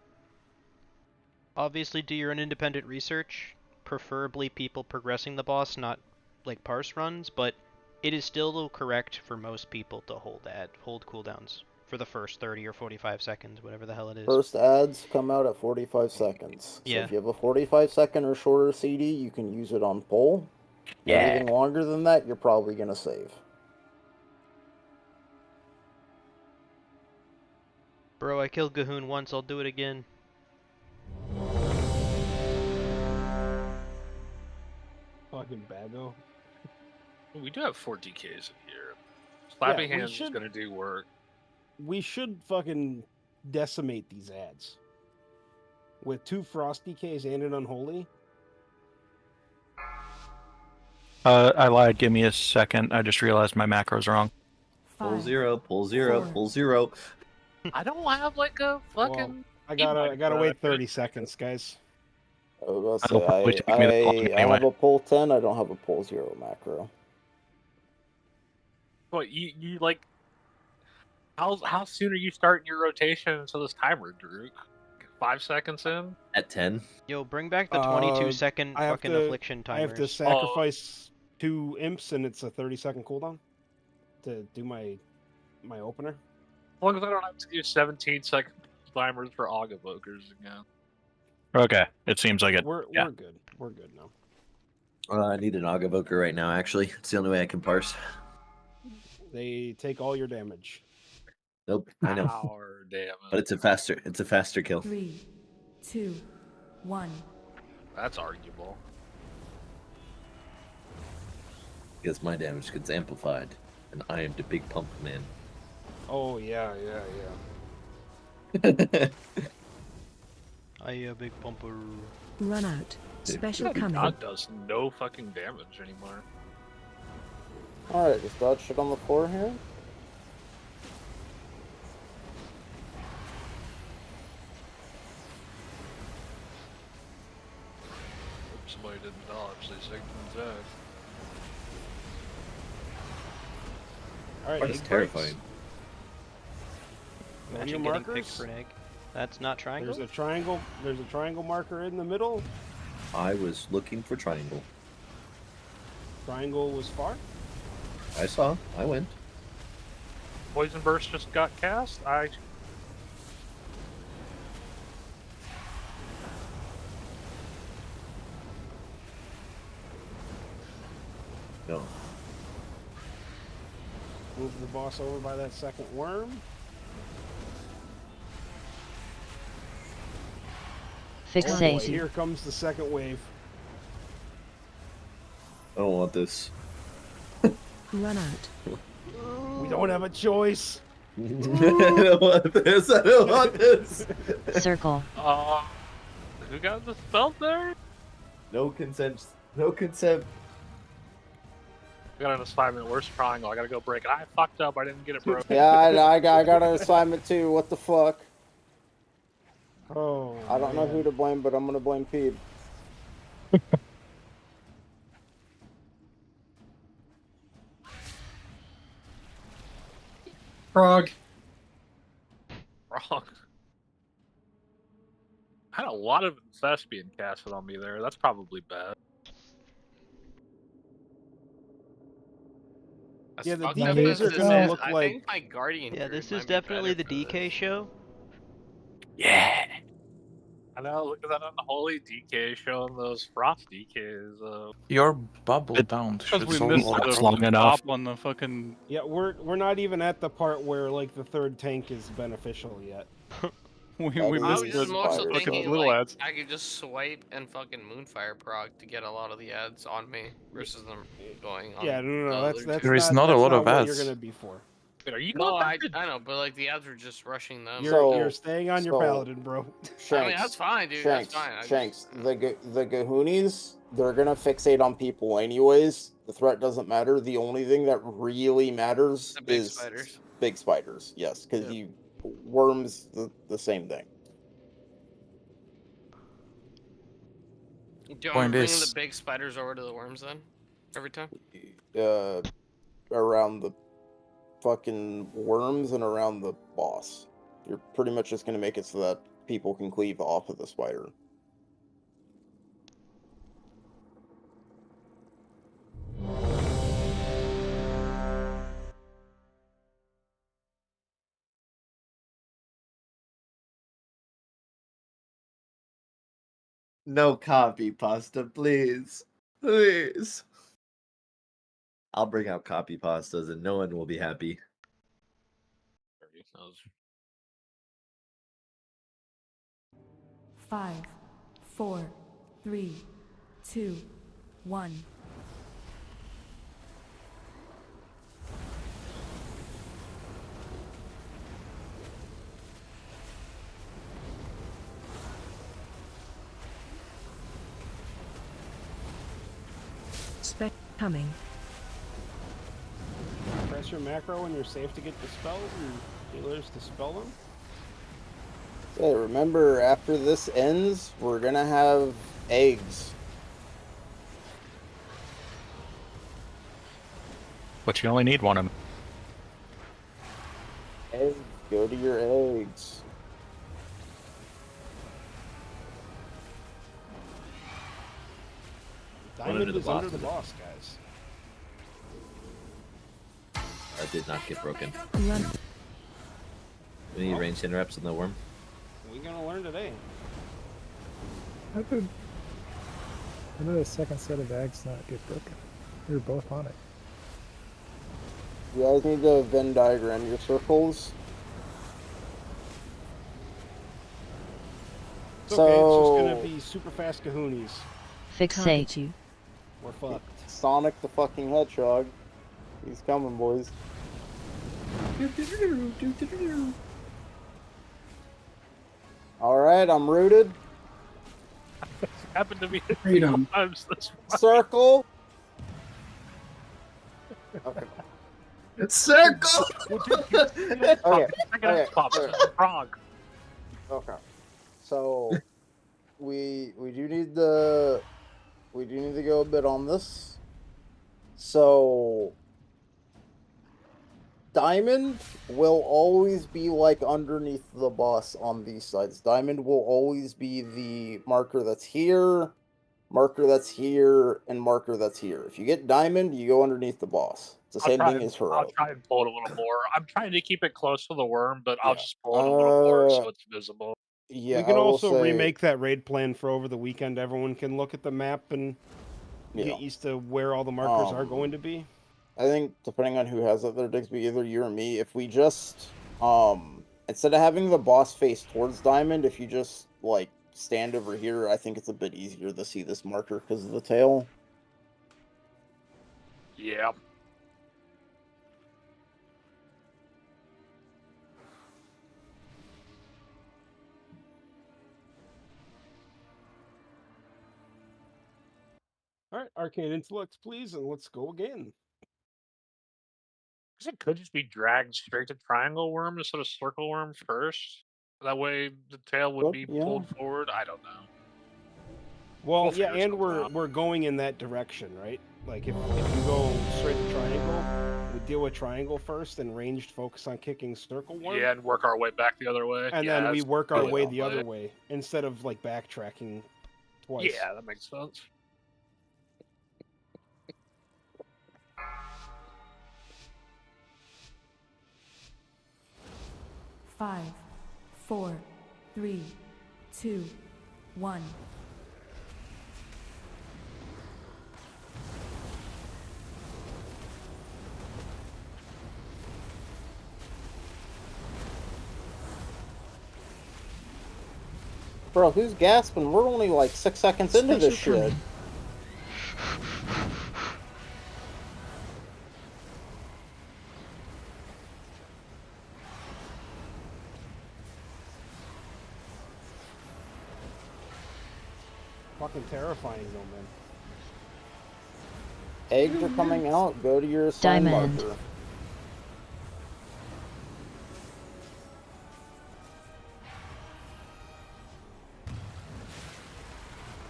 obviously do your own independent research, preferably people progressing the boss, not like parse runs, but it is still correct for most people to hold cooldowns for the first 30 or 45 seconds, whatever the hell it is. First ads come out at 45 seconds. So Yeah. if you have a 45-second or shorter CD, you can use it on pull. Yeah. Anything longer than that, you're probably going to save. Bro, I killed Gahoon once, I'll do it again. fucking baggo. We do have 4 DKs in here. Slapping Yeah, we hands is should- gonna do work. We should fucking decimate these ads. With 2 Frost DKs and an Unholy. I lied. Give me a second. I just realized my macro's wrong. Pull 0, pull 0, pull 0. I don't have like a fucking. I gotta wait 30 seconds, guys. I was That'll about probably to take me that long say, I anyway. have a pull 10, I don't have a pull 0 macro. What you like? How soon are you starting your rotation into this timer, Drew? 5 seconds in? At 10. Yo, bring back the 22-second I have fucking to- affliction I have to timers. sacrifice 2 imps, and it's a 30-second cooldown to do my opener. As long as I don't have to do 17-second timers for Aug Evokers again. Okay, it seems like it. We're yeah. good. We're good now. I need an Aug Evoker right now, actually. It's the only way I can parse. They take all your damage. Nope, I know. Power damage. But it's a faster kill. 3, 2, 1. That's arguable. Because my damage gets amplified, and I am the big pump man. Oh yeah. I a big pumper. Run out. Special God coming. does no fucking damage anymore. Alright, just dodge shit on the floor here. Somebody didn't dodge, they signed attack. All right, That is egg terrifying. breaks. On your Imagine getting picked markers. for an egg. That's not triangle? There's a triangle. There's a triangle marker in the middle. I was looking for triangle. Triangle was far. I saw. I went. Poison Burst just got cast. No. Move the boss over by that second worm. Oh boy, Fixate. here comes the second wave. I don't want this. Run out. We don't have a choice. I don't want this. I don't want this. Circle. Who got the spell there? No consent. No consent. I got an assignment. Where's triangle? I gotta go break it. I fucked up. I didn't get it broken. Yeah, I got an assignment too. What the fuck? Oh. I don't know who to blame, but I'm gonna blame Pete. Frog. Wrong. I had a lot of infest being casted on me there. That's probably bad. Yeah, the Fuck up DKs this are gonna is- look I like. think my Guardian. Yeah, Druid this might is be definitely the better for DK show. Yeah. I know. Look at that unholy DK showing those frost DKs. Your bubble bound Because should we solve missed all the this. long enough. top on the fucking. Yeah, we're not even at the part where like the third tank is beneficial yet. We I missed I was the just mostly fucking thinking little like ads. I could just swipe and fucking Moonfire proc to get a lot of the ads on me versus them going on. Yeah, no. the That's other two. There is not a that's lot of what you're ads. gonna be for. Wait, are you No, going I back to- know, but like the ads were just rushing them. You're staying on your so- paladin, bro. Shanks, I mean, that's fine, dude. Shanks, That's fine. I Shanks, the Gahoonies, they're gonna fixate on people anyways. The threat doesn't matter. The only thing that really matters The big is spiders. big spiders. Yes, because Yeah. worms, the same thing. Do you want Point to bring is- the big spiders over to the worms then? Every time? Around the fucking worms and around the boss. You're pretty much just gonna make it so that people can cleave off of the spider. No copy pasta, please. Please. I'll bring out copy pastas and no one will be happy. 5, 4, 3, 2, 1. Coming. Press your macro when you're safe to get dispelled, and healers dispel them. Hey, remember, after this ends, we're gonna have eggs. But you only need one of them. Eggs, go to your eggs. Diamond is under the boss, guys. That did not get broken. Run. We need ranged interrupts on the worm. We're gonna learn today. How did the second set of eggs not get broken? We were both on it. You guys need to Venn diagram your circles. It's okay, it's just gonna be super fast kahoonies. Fixate you. We're fucked. Sonic the fucking Hedgehog. He's coming, boys. Alright, I'm rooted. Happened to be Freedom. times this month. Circle. Okay. Circle! Okay. Frog. Okay. So we do need to go a bit on this. So Diamond will always be like underneath the boss on these sides. Diamond will always be the marker that's here, marker that's here, and marker that's here. If you get Diamond, you go underneath the boss. It's the same thing as I'll Heroic. try and pull it a little more. I'm trying to keep it close to the worm, but I'll just pull it a little more so it's visible. Yeah, we can I will also say- remake that raid plan for over the weekend. Everyone can look at the map and get used to where all the markers are going to be. I think depending on who has it there, Digsby, either you or me, if we just instead of having the boss face towards Diamond, if you just like stand over here, I think it's a bit easier to see this marker because of the tail. Yeah. Alright, Arcane Intellects, please, and let's go again. It could just be dragged straight to triangle worm instead of circle worm first. That way the tail would be pulled forward. I don't know. Well, We'll yeah, figure and something we're going in that direction, right? Like if you go straight to triangle, we deal with triangle first, and ranged focus on kicking circle worm. Yeah, and work our way back the other way. And yeah, then we that's work our probably way the the other way instead of like backtracking twice. Yeah, that makes sense. Five, 4, 3, 2, 1. Bro, who's gasping? We're only like 6 seconds into this shit. Fucking terrifying though, man. Eggs are coming out. Go to your sign Diamond. marker.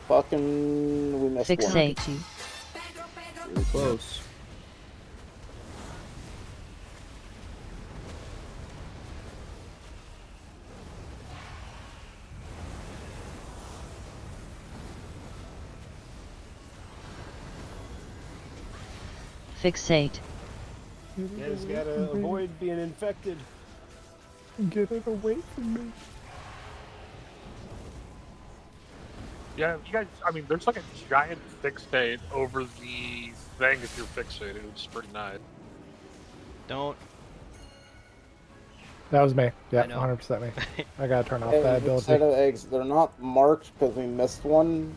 Fucking, we missed one. Fixate you. Really close. Fixate. You guys gotta avoid being infected. Get it away from me. Yeah, you guys, I mean, there's like a giant fixate over the thing if you're fixated, which is pretty nice. Don't. That was me. Yeah, I know. 100% me. I gotta turn off Hey, that instead ability. of eggs, they're not marked because we missed one.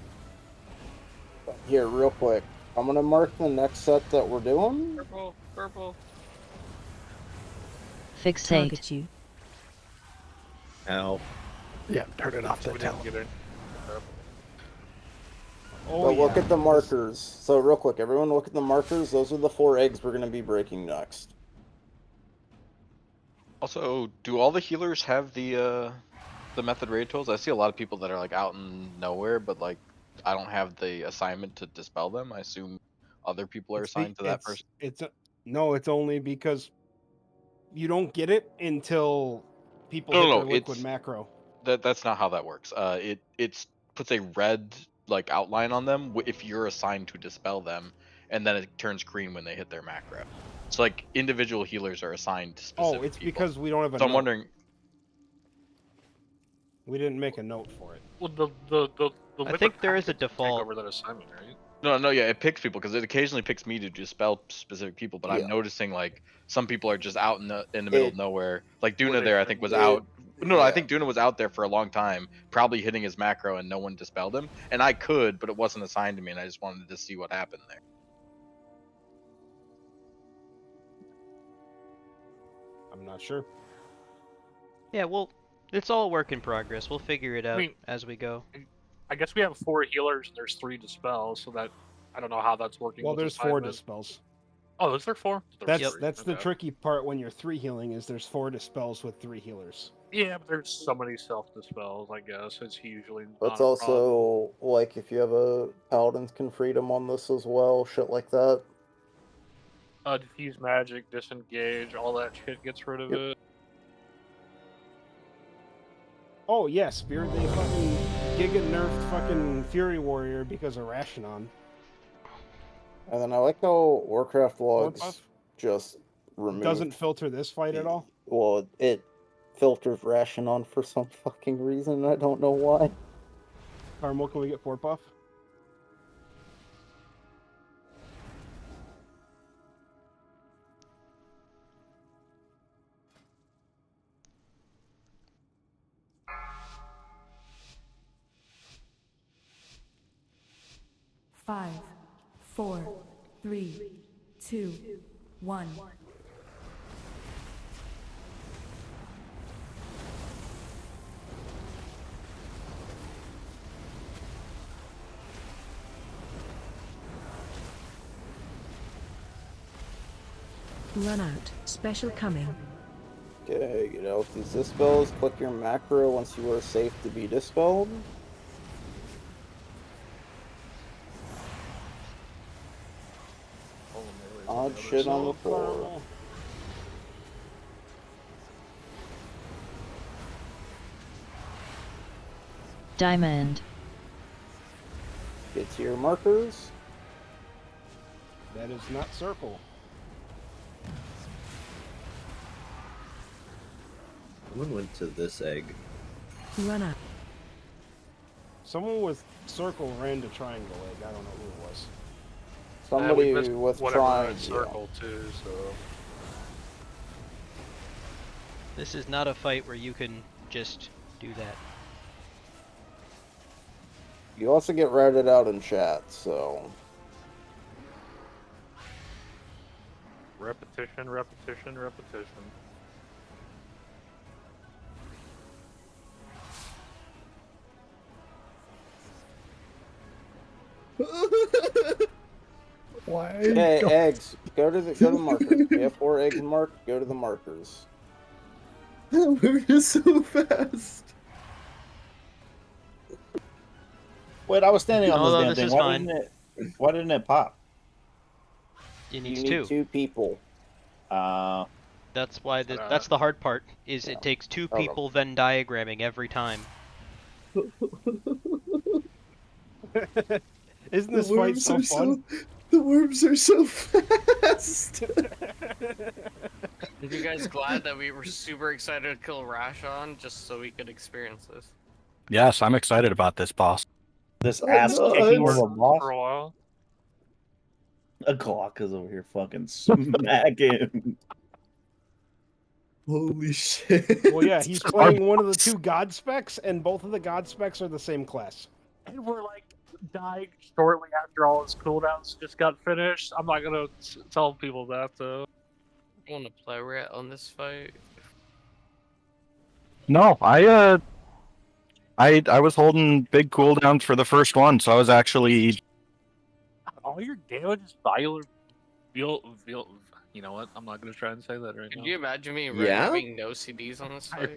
But here, real quick. I'm gonna mark the next set that we're doing. Purple, purple. Fixate you. Ow. Yeah, turn it off. We That didn't tail. get it. Oh, But look yeah. at the markers. So real quick, everyone look at the markers. Those are the 4 eggs we're going to be breaking next. Also, do all the healers have the method raid tools? I see a lot of people that are like out in nowhere, but like I don't have the assignment to dispel them. I assume other people are assigned to that person. No, it's only because you don't get it until people No, hit no, their no, liquid it's macro. that's not how that works. It puts a red like outline on them if you're assigned to dispel them, and then it turns green when they hit their macro. So like individual healers are assigned to specific Oh, it's people. because we don't have a So note. I'm wondering. We didn't make a note for it. Well, the I think there is a take default. over that assignment, right? No, yeah, it picks people because it occasionally picks me to dispel specific people, but I'm noticing like some people are just out in the middle of nowhere. Like Duna there, I think was out. No, I think Duna was out there for a long time, probably hitting his macro, and no one dispelled him. And I could, but it wasn't assigned to me, and I just wanted to see what happened there. I'm not sure. Yeah, well, it's all work in progress. We'll figure it out mean- as we go. I guess we have 4 healers and there's 3 dispels, so that I don't know how that's working. Well, with there's 4 assignment. dispels. Oh, is there 4? That's the tricky part when you're 3 healing is there's 4 dispels with 3 healers. Yeah, but there's so many self dispels. I guess it's usually. That's not a also, like, if you have a Paladins can freedom on this as well, shit like that. Diffuse magic, disengage, all that shit gets rid of it. Oh yeah, Spirit, they fucking giga nerfed fucking Fury Warrior because of Rashinon. And then I like how Warcraft logs buff? just remove. Doesn't filter this fight at all? Well, it filters Rashinon for some fucking reason. I don't know why. Carmel, can we get 4 buff? Five, 4, 3, 2, 1. Run out. Special coming. Okay, get out these dispels. Click your macro once you are safe to be dispelled. Odd shit on the floor. Diamond. Get to your markers. That is not circle. Someone went to this egg. Run up. Someone with circle ran to triangle egg. I don't know who it was. Somebody we missed with whatever triangle. red circle too. So This is not a fight where you can just do that. You also get ratted out in chat, so. repetition, repetition, repetition. Why? Hey, eggs. Go to the markers. You have 4 eggs marked. Go to the markers. We're just so fast. Wait, I was standing on Although this this damn is thing. Why didn't it pop? You You need need 2. 2 people. That's why that's the hard part. Is it takes 2 people Venn diagramming every time. Isn't this fight so fun? The worms are so fast. Are you guys glad that we were super excited to kill Rashon just so we could experience this? Yes, I'm excited about this boss. This ass kicking of a boss. For a while. A Glock is over here fucking smacking. Holy shit. Well, yeah, he's playing one of the 2 god specs, and both of the god specs are the same class. And we're like dying shortly after all his cooldowns just got finished. I'm not gonna tell people that though. I want to play rat on this fight. No, I was holding big cooldowns for the first one, so I was actually. All your damage is violent. You know what? I'm not gonna try and say that right now. Could you imagine me Yeah? having no CDs on this fight?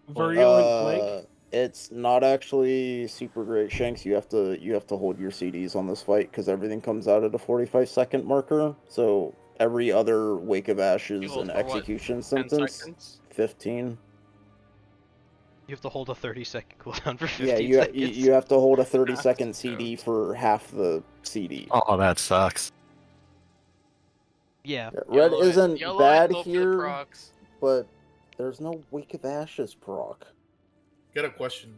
Virulent. It's not actually super great, Shanks. You have to hold your CDs on this fight because everything comes out at a 45-second marker. So every other Wake of Ashes hold and for what, execution 10 sentence, seconds? 15. You have to hold a 30-second cooldown for 15 Yeah, seconds. you have to hold a 30-second CD for half the CD. Oh, that sucks. Yeah. Red isn't YOLO bad go for the here, procs. but there's no Wake of Ashes proc. Got a question.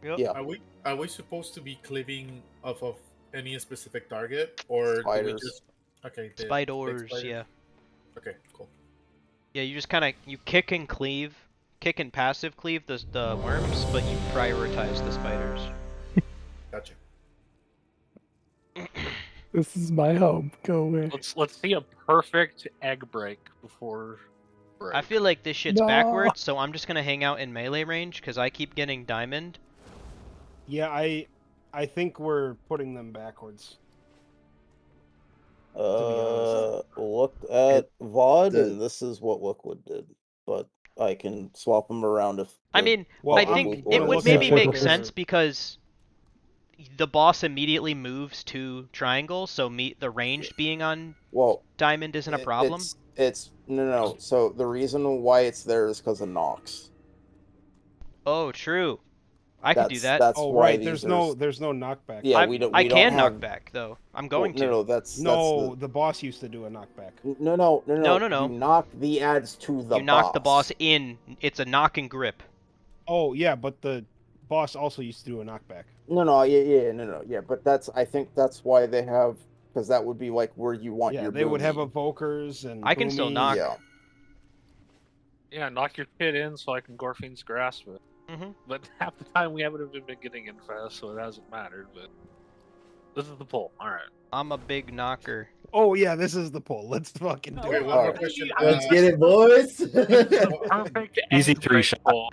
Yep. Yeah. Are we supposed to be cleaving off of any specific target, or do we Spiders. just Spiders, yeah. Okay, cool. Yeah, you just kind of kick and cleave, kick and passive cleave the worms, but you prioritize the spiders. Gotcha. This is my home. Go away. Let's see a perfect egg break before. I feel like this shit's No. backwards, so I'm just gonna hang out in melee range because I keep getting diamond. Yeah, I think we're putting them backwards. Looked at VOD, and this is what Liquid did. But I can swap them around if. I mean, Well, I think it would maybe make sense because the boss immediately moves to triangle, so the ranged being on diamond isn't a problem. It's no. So the reason why it's there is because of Nox. Oh, true. I could do that. That's Oh why right, these there's are... no knockback. Yeah, I can knock back though. I'm going to. No, the boss used to do a knockback. No. No. You knock the adds to the You knock the boss in. It's a knock and grip. Oh yeah, but the boss also used to do a knockback. No, but I think that's why they have, because that would be like where you want your. Yeah, they would have Boomy. evokers and. I can still knock. Yeah, knock your pit in so I can Gorfine's grasp it. Mm-hmm. But half the time we haven't even been getting infest, so it hasn't mattered. But this is the pull. All right. I'm a big knocker. Oh yeah, this is the pull. Let's fucking do it. One more question. Let's get it, boys. Perfect. Easy egg 3 break shot. pull.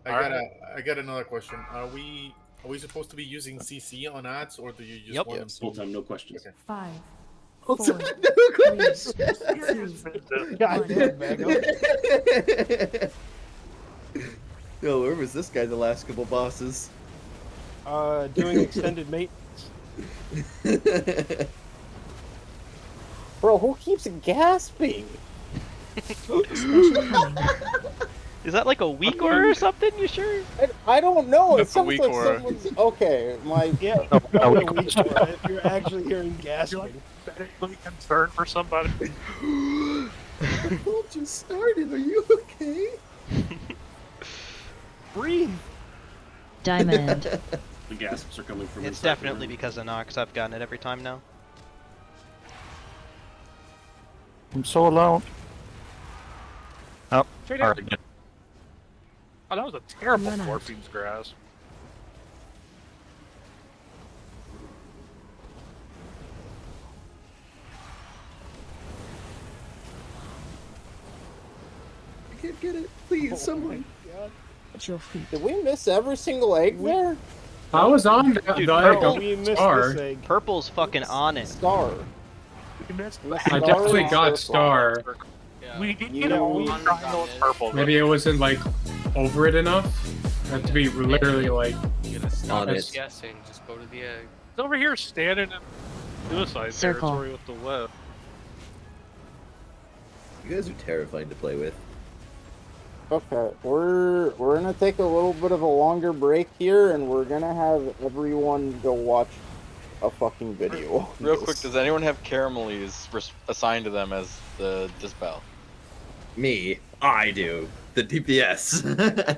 I got another question. Are we supposed to be using CC on ads, or do you just want them Full time, no questions. Okay. 5, Full 4, time, no questions. 3, Goddamn, man. Yo, where was this guy the last couple bosses? Doing extended maintenance. Bro, who keeps gasping? Is that like a weak or something? You sure? I don't know. That's It sounds weak like aura. someone's okay. My Yeah, probably a weak aura if you're actually hearing gasping. Medically concerned for somebody. The pull just started. Are you okay? Breathe. Diamond. The gasps are coming from It's inside the definitely room. because of Nox. I've gotten it every time now. I'm so alone. Oh, Straight all out. right. Oh, that was a terrible Run out. Gorfine's grasp. I can't get it. Please, someone. At your feet. Did we miss every single egg there? I was on the Dude, egg purple- on We missed Star. this egg. Purple's fucking on it. Star. We missed I definitely got Star. Star. Yeah. We did You get know, a triangle and purple. Maybe it wasn't like over it enough. I have to be literally like. You're gonna stop On just it. guessing. Just go to the egg. It's over here standing in suicide Circle. territory with the web. You guys are terrifying to play with. Okay, we're gonna take a little bit of a longer break here, and we're gonna have everyone go watch a fucking video. Real quick, does anyone have Caramellies assigned to them as the dispel? Me, I do. The DPS.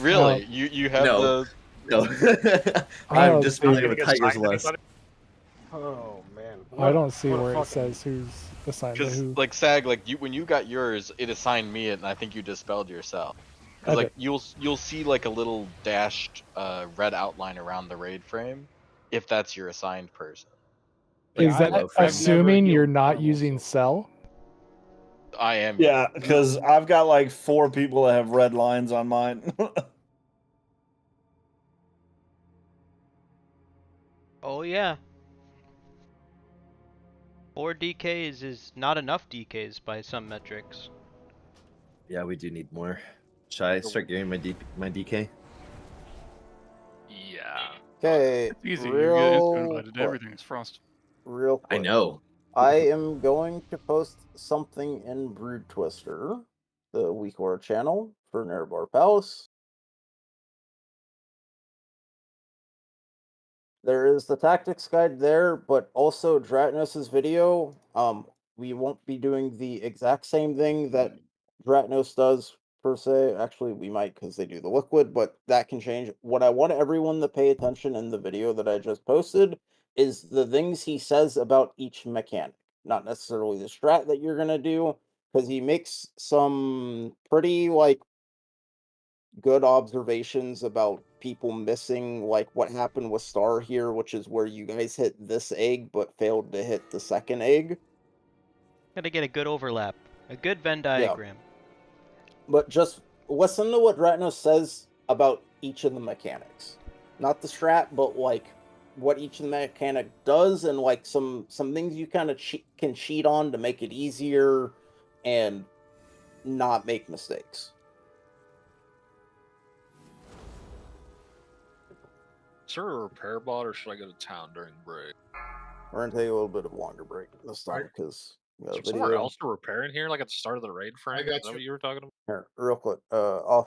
Really? You have No. the No. I I'm don't just see playing it. with Tiger's Lust. Oh man. I don't see What a where it fucking- says who's assigned to because who. like Sag, like when you got yours, it assigned me it, and I think you dispelled yourself. 'Cause, Okay. like you'll see like a little dashed red outline around the raid frame, if that's your assigned person. Is that I've assuming never you're healed not animals, using so- cell? I am. Yeah, because I've got like 4 people that have red lines on mine. Oh yeah. 4 DKs is not enough DKs by some metrics. Yeah, we do need more. Should I start getting my DK? Yeah. Okay, It's easy. You get instant real invited to quick. everything. It's Frost. Real I quick. know. I am going to post something in Brood Twister, the WeakAura channel for Nerb-ar Palace. There is the tactics guide there, but also Dratnos' video. We won't be doing the exact same thing that Dratnos does per se. Actually, we might because they do the liquid, but that can change. What I want everyone to pay attention in the video that I just posted is the things he says about each mechanic, not necessarily the strat that you're gonna do, because he makes some pretty good observations about people missing, like what happened with Star here, which is where you guys hit this egg but failed to hit the second egg. Gotta get a good overlap, a good Venn Yeah. diagram. But just listen to what Dratnos says about each of the mechanics. Not the strat, but like what each of the mechanic does, and like some things you kind of can cheat on to make it easier and not make mistakes. Is there a repair bot, or should I go to town during break? We're gonna take a little bit of a longer break this time because we got a Is there somewhere video. else to repair in here, like at the start of the raid, Frank? got Is that you. what you were talking about? Here, real quick. Off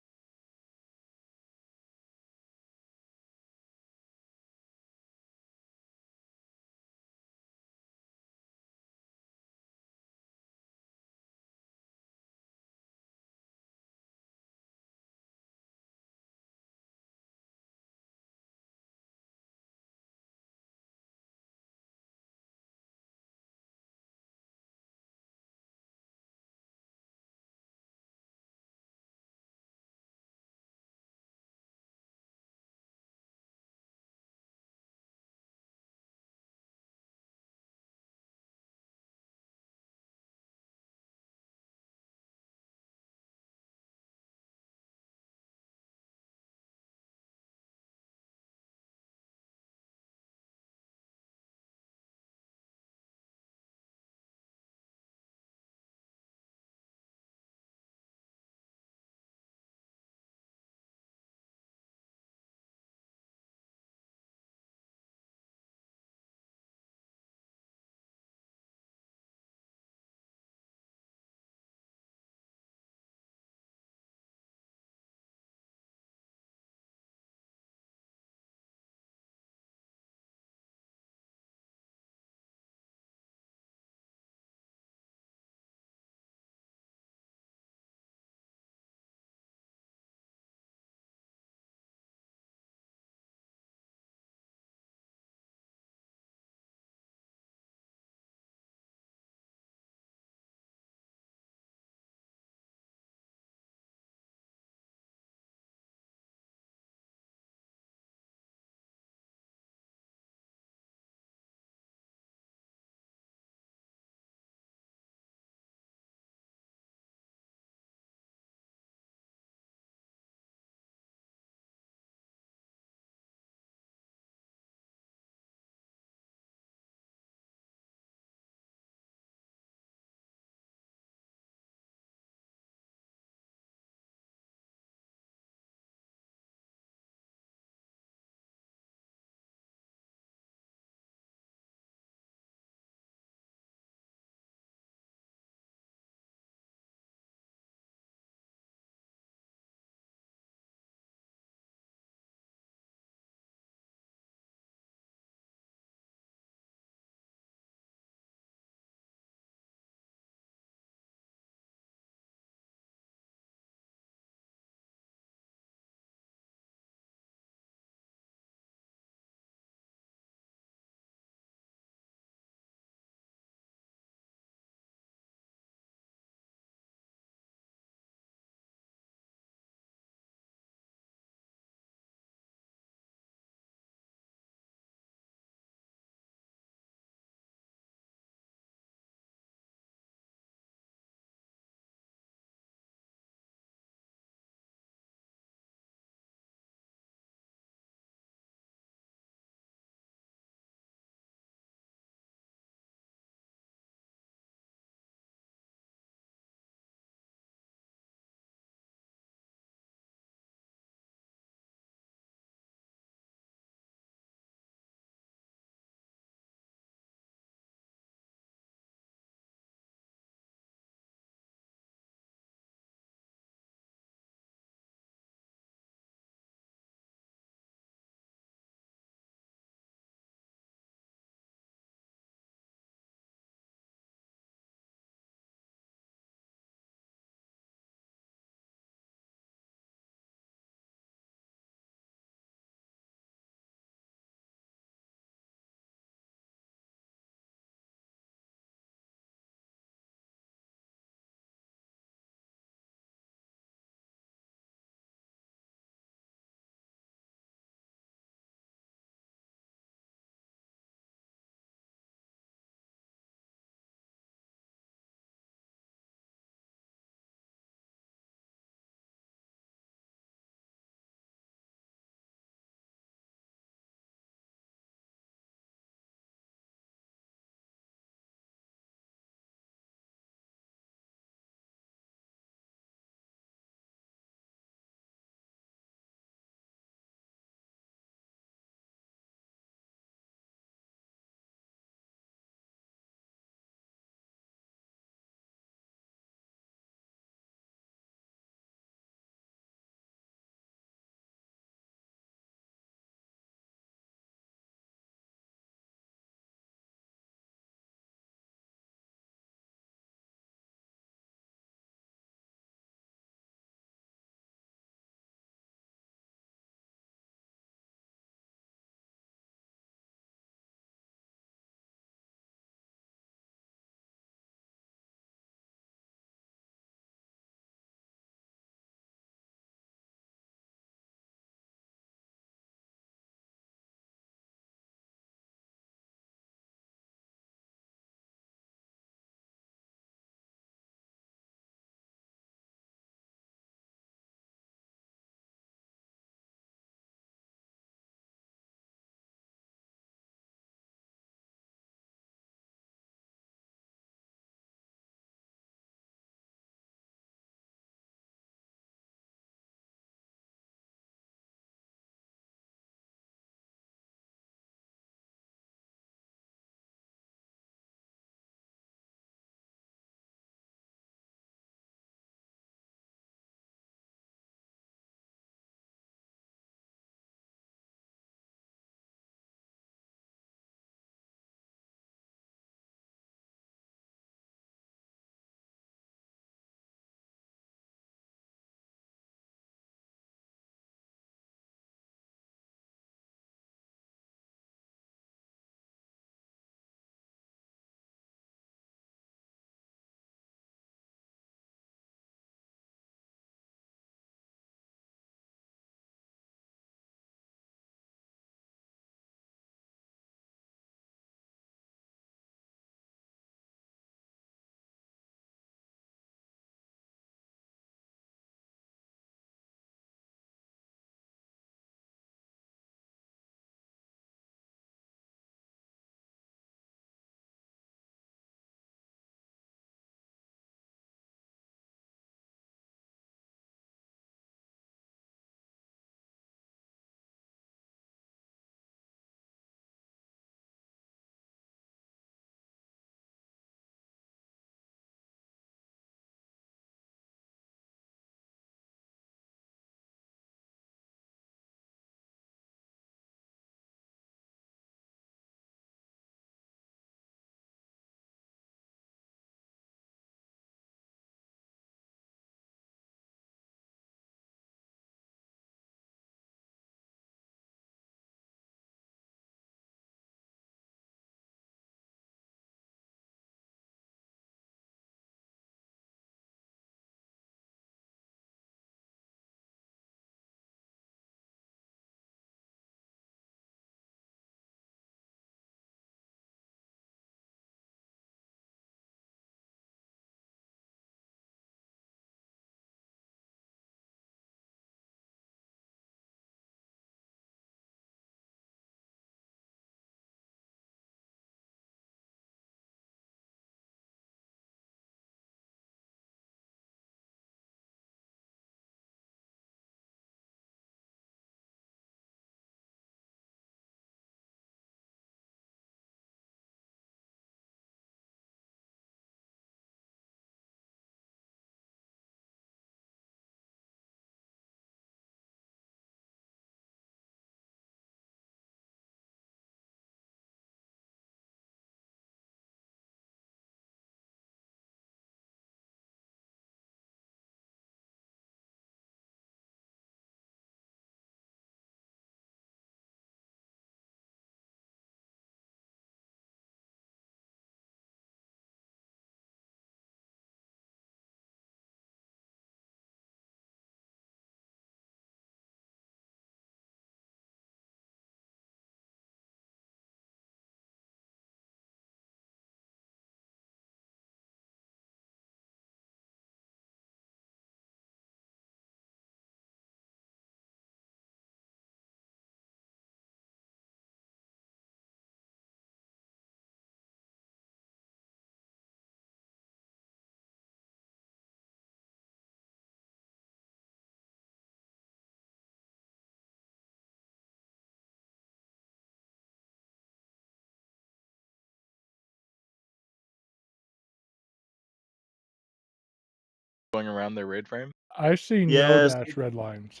going around their raid frame? I see no Yes. dash red lines.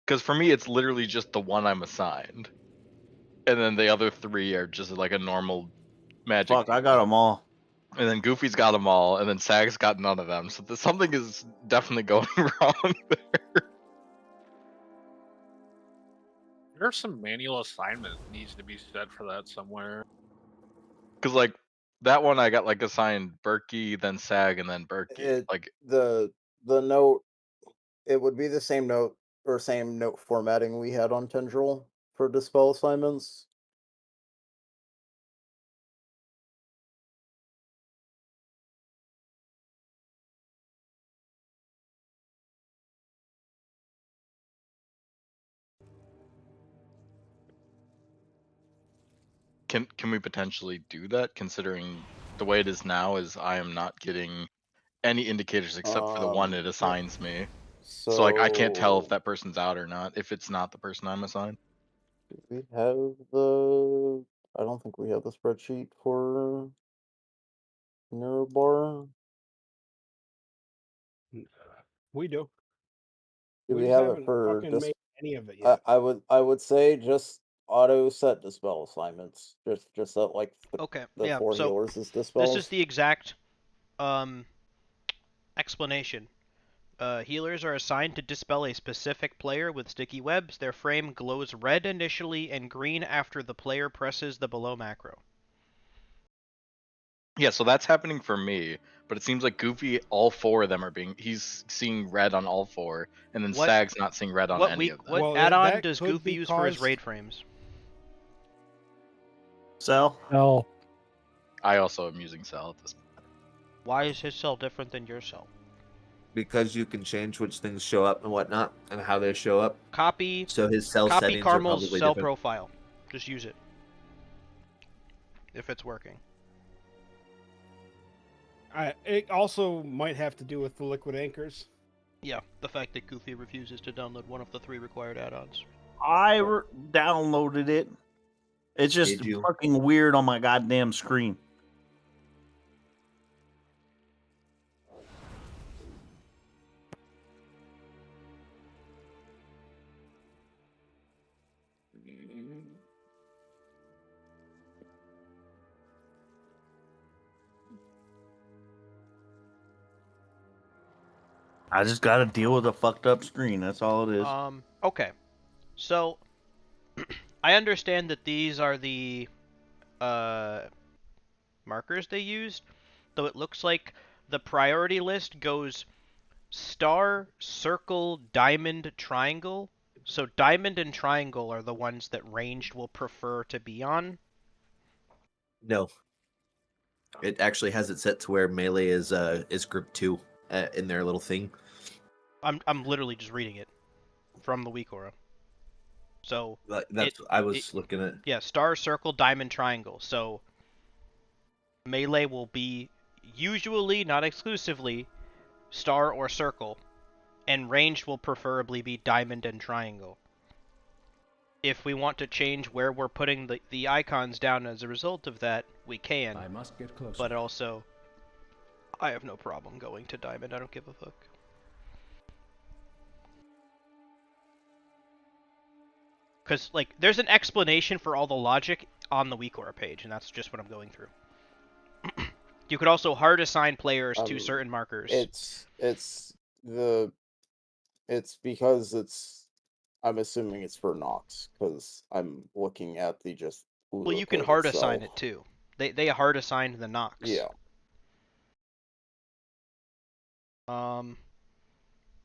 Because for me, it's literally just the one I'm assigned, and then the other 3 are just like a normal magic. Fuck, I got them all. And then Goofy's got them all, and then Sag's got none of them. So something is definitely going wrong there. There's some manual assignment needs to be set for that somewhere. Because like that one, I got like assigned Berkey, then Sag, and then Berkey. Like the note, it would be the same note or same note formatting we had on Tendril for dispel assignments. Can we potentially do that? Considering the way it is now, is I am not getting any indicators except for the one it assigns me. So like I can't tell if that person's out or not if it's not the person I'm assigned. Do we have the? I don't think we have the spreadsheet for Nerb-ar. We do. Do we just have it haven't for fucking just? made any of it yet. I would say just auto set dispel assignments. Just set like Okay, the yeah. 4 So healers as dispels. this is the exact explanation. Healers are assigned to dispel a specific player with sticky webs. Their frame glows red initially and green after the player presses the below macro. Yeah, so that's happening for me, but it seems like Goofy, all 4 of them are he's seeing red on all 4, and then Sag's not seeing red on any of them. What add-on does Goofy use for his raid frames? Cell. Cell. I also am using Cell at this point. Why is his cell different than your cell? Because you can change which things show up and whatnot, and how they show up. Copy. So his cell Copy settings Carmel's are probably cell different. profile. Just use it. If it's working. It also might have to do with the liquid anchors. Yeah, the fact that Goofy refuses to download one of the 3 required add-ons. I downloaded it. It's just fucking weird on my goddamn screen. I just got to deal with a fucked up screen. That's all it is. Okay. So, I understand that these are the markers they used, though it looks like the priority list goes star, circle, diamond, triangle. So diamond and triangle are the ones that ranged will prefer to be on. No. It actually has it set to where melee is group 2 in their little thing. I'm literally just reading it from the Wikora. So I was looking at. Yeah, star, circle, diamond, triangle. So melee will be usually, not exclusively, star or circle, and ranged will preferably be diamond and triangle. If we want to change where we're putting the icons down as a result of that, we can. I must get closer. But also, I have no problem going to diamond. I don't give a fuck. Because, like, there's an explanation for all the logic on the Wikora page, and that's just what I'm going through. You could also hard assign players to certain markers. It's because I'm assuming it's for Nox, because I'm looking at the just. Well, you can hard assign it too. They hard assigned the Nox. Yeah.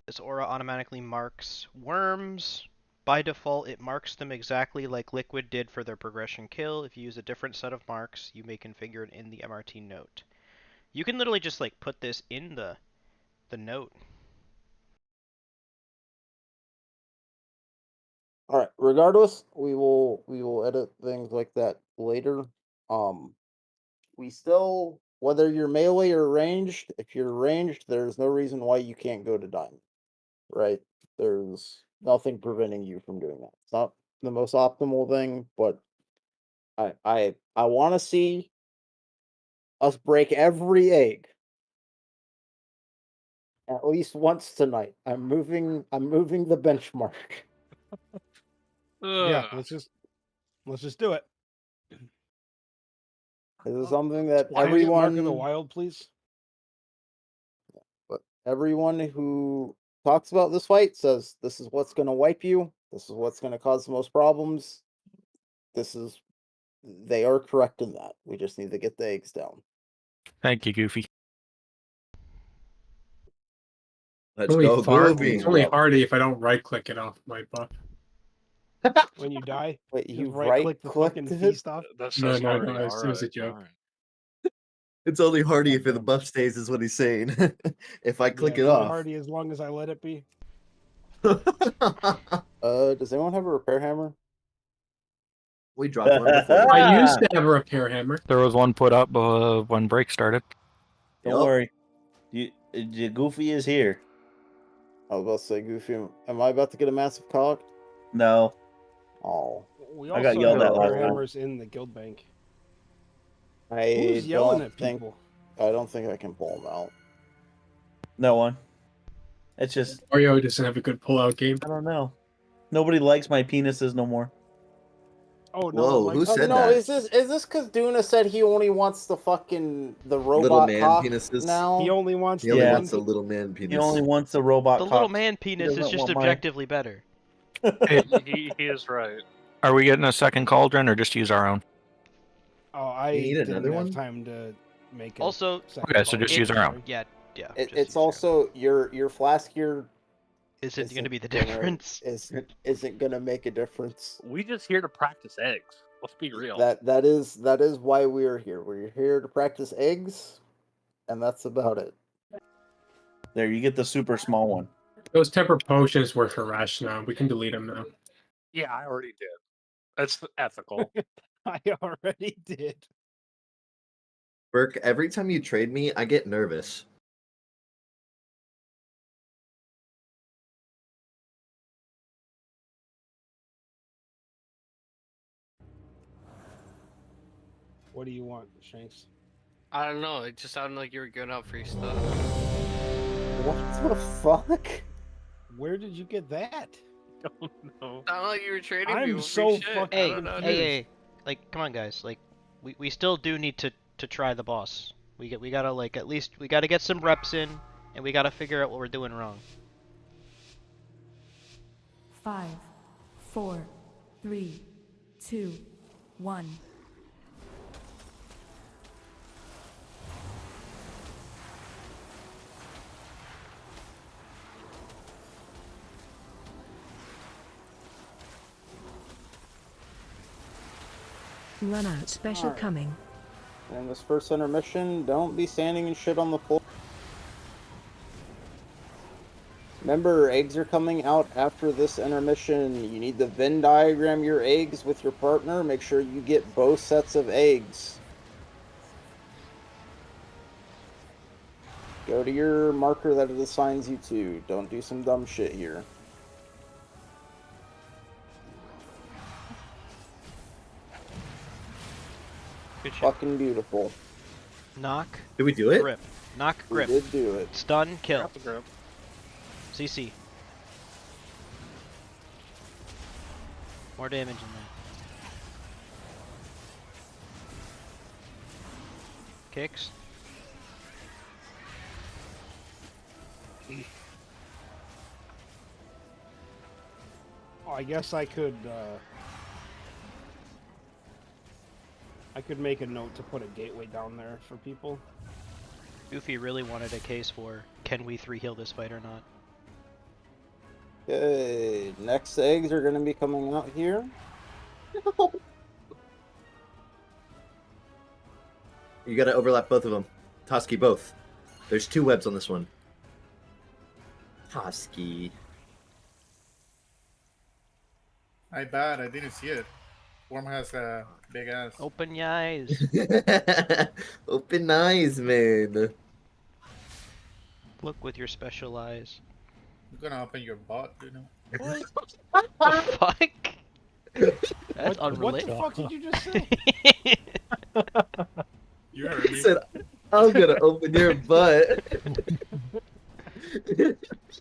This aura automatically marks worms. By default, it marks them exactly like Liquid did for their progression kill. If you use a different set of marks, you may configure it in the MRT note. You can literally just like put this in the note. All right. Regardless, we will edit things like that later. We still, whether you're melee or ranged, if you're ranged, there's no reason why you can't go to diamond. Right? There's nothing preventing you from doing that. It's not the most optimal thing, but I want to see us break every egg At least once tonight. I'm moving the benchmark. Yeah, let's just do it. This is something that Mark of the everyone, Wild, please. but everyone who talks about this fight says this is what's going to wipe you. This is what's going to cause the most problems. They are correct in that. We just need to get the eggs down. Thank you, Goofy. Let's go, Goofy. It's only hardy if I don't right click it off my buff. When you die, wait, just you right-click the fucking feast off. No, it was a joke. It's only hardy if the buff stays, is what he's saying. If I click it off. Hardy as long as I let it be. Does anyone have a repair hammer? We dropped one before. I used to have a repair hammer. There was one put up when break started. Don't worry. The Goofy is here. I was about to say, Goofy, am I about to get a massive cock? No. Oh. We I also got yelled have at last repair time. hammers in the guild bank. I Who's yelling don't at think people? I don't think I can pull them out. No one. It's just Mario doesn't have a good pull-out game. I don't know. Nobody likes my penises no more. Oh no! Whoa, who said no, that? is this because Duna said he only wants the robot Little man cock penises. now? He only wants He only the wants a one. little man penis. He only wants a robot. The cock. little man penis He is doesn't just want my- objectively better. He is right. Are we getting a second cauldron or just use our own? Oh, I You need didn't another have one? time to make a Also, second Okay, so just cauldron. use our own. Yeah. It's also your flask here Isn't going to be the gonna- difference. Isn't gonna make a difference. We just here to practice eggs. Let's be real. That is why we're here. We're here to practice eggs, and that's about it. There, you get the super small one. Those temper potions were for Rash now. We can delete them now. Yeah, I already did. That's ethical. I already did. Burke, every time you trade me, I get nervous. What do you want, Shanks? I don't know. It just sounded like you were giving out free stuff. What the fuck? Where did you get that? Don't know. Sounded like you were trading I'm people so free shit. fucking I Hey, don't know, hey, dude. hey, like, come on, guys. Like, we still do need to try the boss. We gotta like at least we gotta get some reps in, and we gotta figure out what we're doing wrong. 5, 4, 3, 2, 1. Run out. Special Alright. coming. And this first intermission, don't be standing and shit on the floor. Remember, eggs are coming out after this intermission. You need to Venn diagram your eggs with your partner. Make sure you get both sets of eggs. Go to your marker that it assigns you to. Don't do some dumb shit here. Good shit. Fucking beautiful. Knock. Did we do it? Grip. Knock. We Grip. did do it. Stun. Kill. Got the grip. CC. More damage in there. Kicks. Oh, I guess I could make a note to put a gateway down there for people. Goofy really wanted a case for can we 3-heal this fight or not. Okay, next eggs are going to be coming out here. You gotta overlap both of them. Toski, both. There's 2 webs on this one. Toski. I bet I didn't see it. Worm has a big ass. Open your eyes. Open eyes, man. Look with your special eyes. You're gonna open your butt, you know. What the fuck? That's What unrelated. the fuck did you just say? You heard He me. said, I'm gonna open your butt.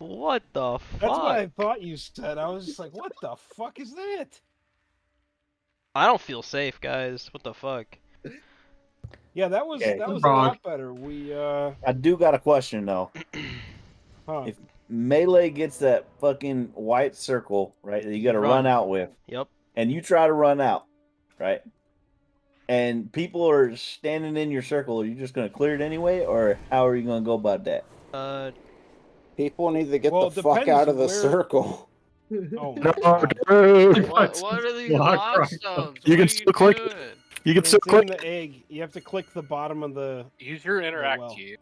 What the fuck? That's what I thought you said. I was just like, what the fuck is that? I don't feel safe, guys. What the fuck? Yeah, that was Okay. that was Wrong. a lot better. We I do got a question though. huh. If melee gets that fucking white circle, right, that you got to run out with, Yep. and you try to run out, right, and people are standing in your circle, are you just going to clear it anyway, or how are you going to go about that? People need to get Well, the it fuck depends out of the where- circle. Oh my No, God. dude. What are these log stones? You What can are still click. doing? You can It's still click. in the egg. You have to click the bottom of the. Use your interact well. key.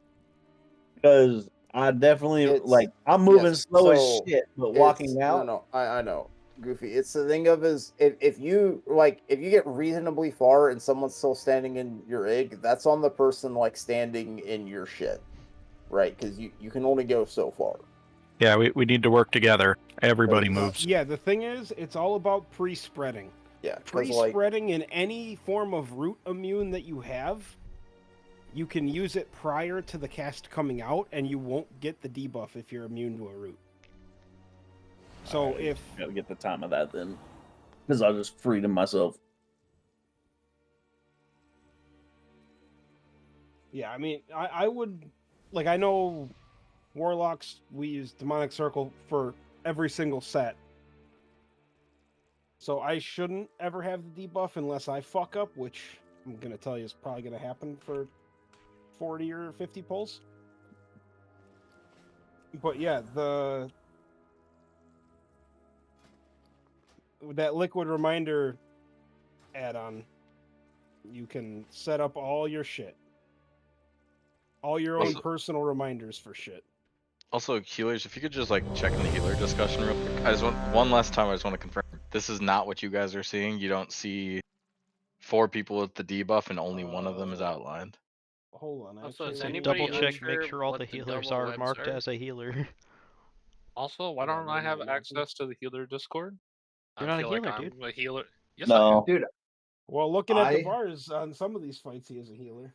Because I definitely It's- I'm moving yes, slow as so shit, but it's- walking out. No, I know, Goofy. It's the thing of is if you get reasonably far and someone's still standing in your egg, that's on the person like standing in your shit, right? Because you can only go so far. Yeah, we need to work together. Everybody moves. Yeah, the thing is, it's all about pre-spreading. Yeah, 'cause, Pre-spreading in any form of root immune that you have, you can use it prior to the cast coming out, and you won't get the debuff if you're immune to a root. So Alright, if gotta get the time of that then, because I just freedom myself. yeah, I mean, I would like I know warlocks we use demonic circle for every single set. So I shouldn't ever have the debuff unless I fuck up, which I'm gonna tell you is probably gonna happen for 40 or 50 pulls. But yeah, that liquid reminder add-on, you can set up all your shit. All your own Also- personal reminders for shit. Also, healers, if you could just like check in the healer discussion real quick. I just want one last time. I just want to confirm this is not what you guys are seeing. You don't see 4 people with the debuff and only one of them is outlined. Hold on. Also, is So anybody double check, unsure make sure all what the healers double are webs marked are? as a healer. Also, why don't I have access to the healer Discord? You're I not a feel like healer, I'm dude. a healer. Yes, No. I am. Dude, Well, looking at the I- bars on some of these fights, he is a healer.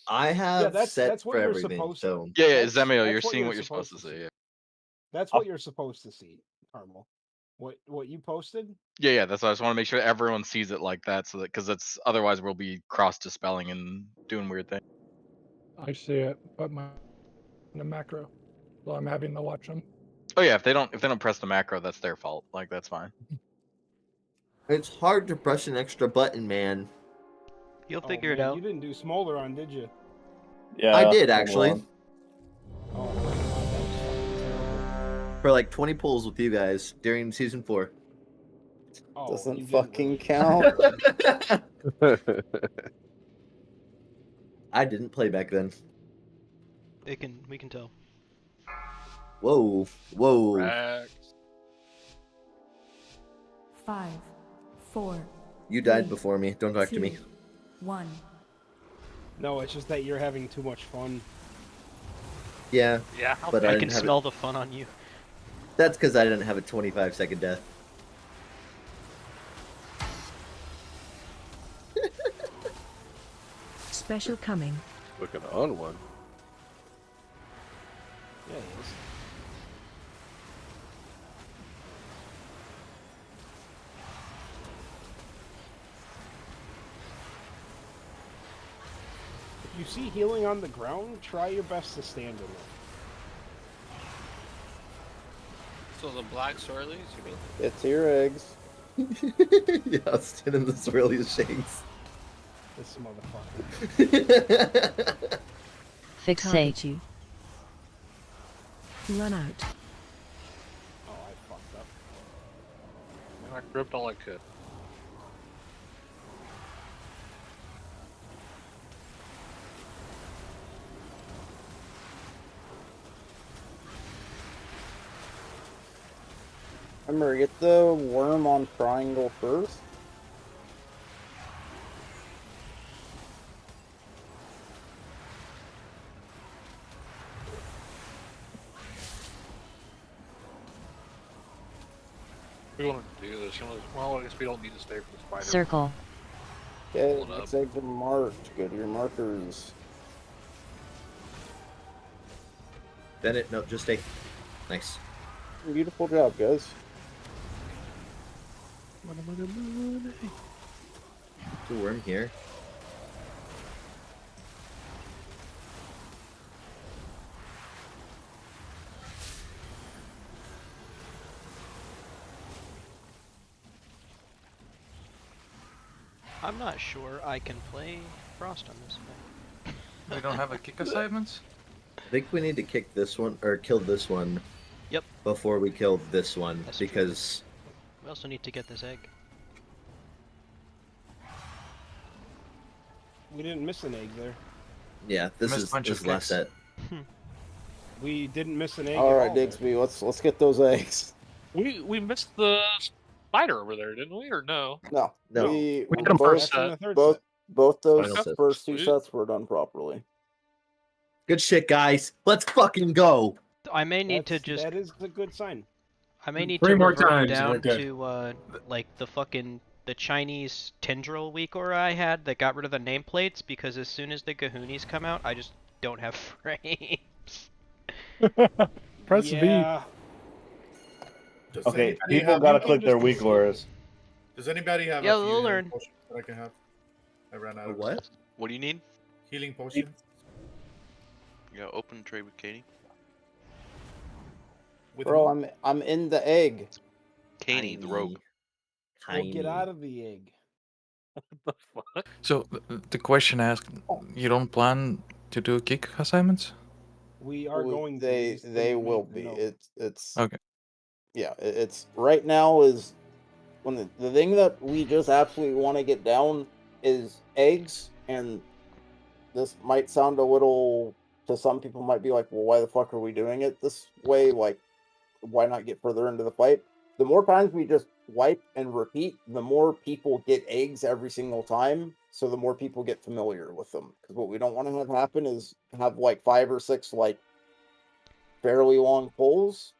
I have that's sets what for you're everything. supposed So to. Yeah, yeah, That's- Zemio, that's you're seeing what you're supposed to see. see. Yeah. That's what you're supposed to see, Carmel. What you posted? Yeah, yeah. That's why I just want to make sure everyone sees it like that, so that because that's otherwise we'll be cross dispelling and doing weird things. I see it, but in a macro, so I'm having to watch them. Oh yeah, if they don't press the macro, that's their fault. Like that's fine. it's hard to press an extra button, man. You'll Oh, figure it man, out. You didn't do Smolder on, did you? Yeah, I did hold actually. on. Oh my god, that was fucking terrible. For like 20 pulls with you guys during season 4. Oh, you Doesn't didn't fucking really- count. I didn't play back then. We can tell. Whoa, whoa. Rex. 5, 4, You died 3, before me. Don't talk to 2, me. 1. No, it's just that you're having too much fun. Yeah. Yeah. But I I can didn't have smell it. the fun on you. That's because I didn't have a 25-second death. Special coming. Looking on one. Yeah, he is. If you see healing on the ground, try your best to stand in it. So the black swirlies, you mean? It's your eggs. Yeah, I'll stand in the swirliest shakes. This motherfucker. Fixate. Target you. Run out. Oh, I fucked up. And I gripped all I could. Remember, get the worm on triangle first. We want to do this. Well, I guess we don't need to stay for the spider. Circle. Okay, Hold up. next eggs are marked. Go to your markers. Bennett, no, just stay. Nice. Beautiful job, guys. The worm here. I'm not sure I can play Frost on this thing. We don't have a kick assignments? I think we need to kick this one or kill this one. Yep. Before we kill this one, That's because we also need to get this egg. We didn't miss an egg there. yeah, this Missed is a bunch this of is last kicks. set. We didn't miss an egg. All at right, all there. Digsby, let's get those eggs. We missed the spider over there, didn't we? Or no? No, No. we We got 'em both first in the third both set. both those Final set. first two Sweet. sets were done properly. Good shit, guys. Let's fucking go. I may need to just. That is a good sign. I may need 3 to more revert times, and we're down good. to like the Chinese tendril weak aura I had that got rid of the nameplates because as soon as the Gahoonies come out, I just don't have frames. Press Yeah. Does Okay, anybody people have- gotta you can click their just weak do- auras. Does anybody have Yeah, a few we'll healing learn. potions that I can have? I ran out A of what? What do you need? healing potions. Yeah, open trade with Katie. With Bro, who? I'm in the egg. Katie, the rogue. Well, get out of the egg. What the fuck? So the question asked, you don't plan to do kick assignments? We are going to. They just they didn't will make the be. note. It's Okay. yeah. It's right now is when the thing that we just absolutely want to get down is eggs, and this might sound a little to some people might be like, well, why the fuck are we doing it this way? Like, why not get further into the fight? The more times we just wipe and repeat, the more people get eggs every single time. So the more people get familiar with them. Because what we don't want to have happen is have like 5 or 6 like fairly long pulls,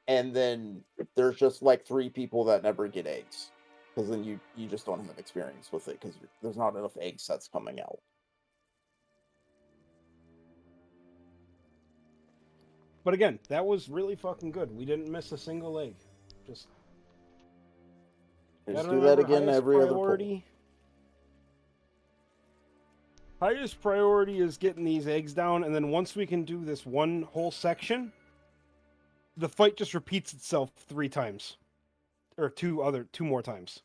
and then there's just like 3 people that never get eggs. Because then you just don't have experience with it because there's not enough egg sets coming out. But again, that was really fucking good. We didn't miss a single egg. Just Just gotta do that remember again highest every other pull. priority. Highest priority is getting these eggs down, and then once we can do this one whole section, the fight just repeats itself 3 times. Or 2 more times.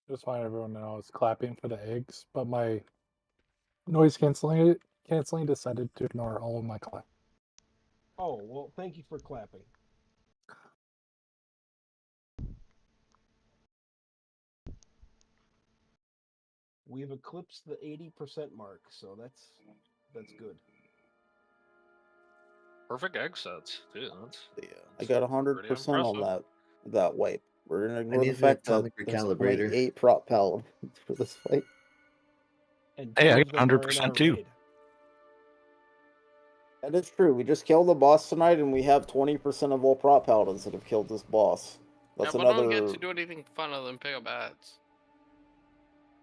Just want everyone to know I was clapping for the eggs, but my noise canceling decided to ignore all of my clap. Oh, well, thank you for clapping. We've eclipsed the 80% mark, so that's good. Perfect egg sets, too. That's Yeah, I got 100% on impressive. that wipe. We're gonna ignore need the an fact that atomic there's only recalibrator. 8 prop paladins for this fight. And Hey, 2 I of got them are in our 100% too. raid. That is true. We just killed the boss tonight, and we have 20% of all prop paladins that have killed this boss. That's yeah, but I don't another. get to do anything fun other than pick up ads.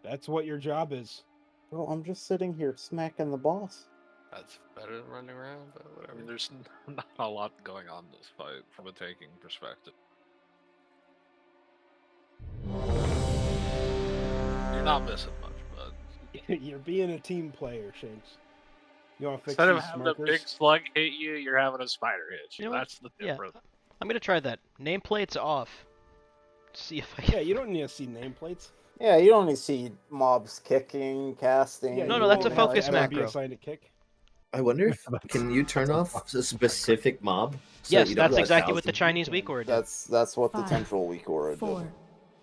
That's what your job is. Bro, I'm just sitting here smacking the boss. That's better than running around, but I whatever. mean, there's not a lot going on in this fight from a taking perspective. You're not missing much, but You're being a team player, Shanks. You want to fix instead of these having a smirkers? big slug hit you, you're having a spider hit you. You know what? That's the Yeah, difference. I'm gonna try that. Nameplates off. See if I Yeah, can. you don't need to see nameplates. Yeah, you don't need to see mobs kicking, casting. Yeah, No, you no, that's a won't have to focus ever be macro. assigned a kick. I wonder if can you turn off a specific mob? So Yes, you don't that's have exactly what the 1,000? Chinese weak aura did. That's what the 5, tendril weak aura did. 4,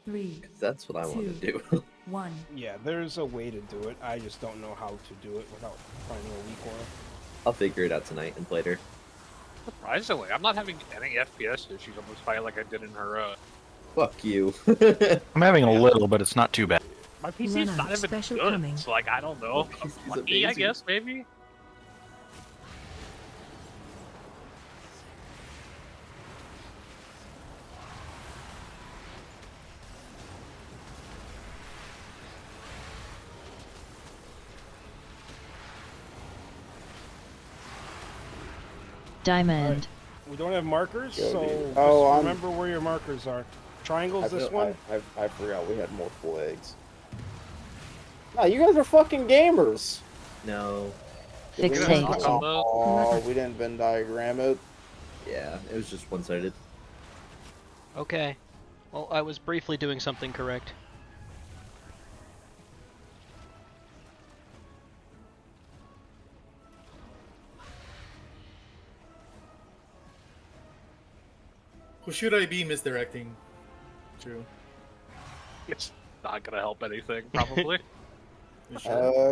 3, That's what I want to 2, do. 1. Yeah, there's a way to do it. I just don't know how to do it without finding a weak aura. I'll figure it out tonight and later. Surprisingly, I'm not having any FPS issues on this fight like I did in her. Fuck you. I'm having a little, but it's not too bad. My PC's Run not out, even special good. coming. So like, I don't know. My PC's Lucky, I amazing. guess maybe. Diamond. We don't have markers, Go, so dude. just remember where your markers are. Triangle's this one? I forgot we had multiple eggs. No, you guys are fucking gamers. No. Fixate. Oh, we didn't Venn diagram it. Yeah, it was just one-sided. Okay. Well, I was briefly doing something correct. Who should I be misdirecting to? It's not gonna help anything, probably.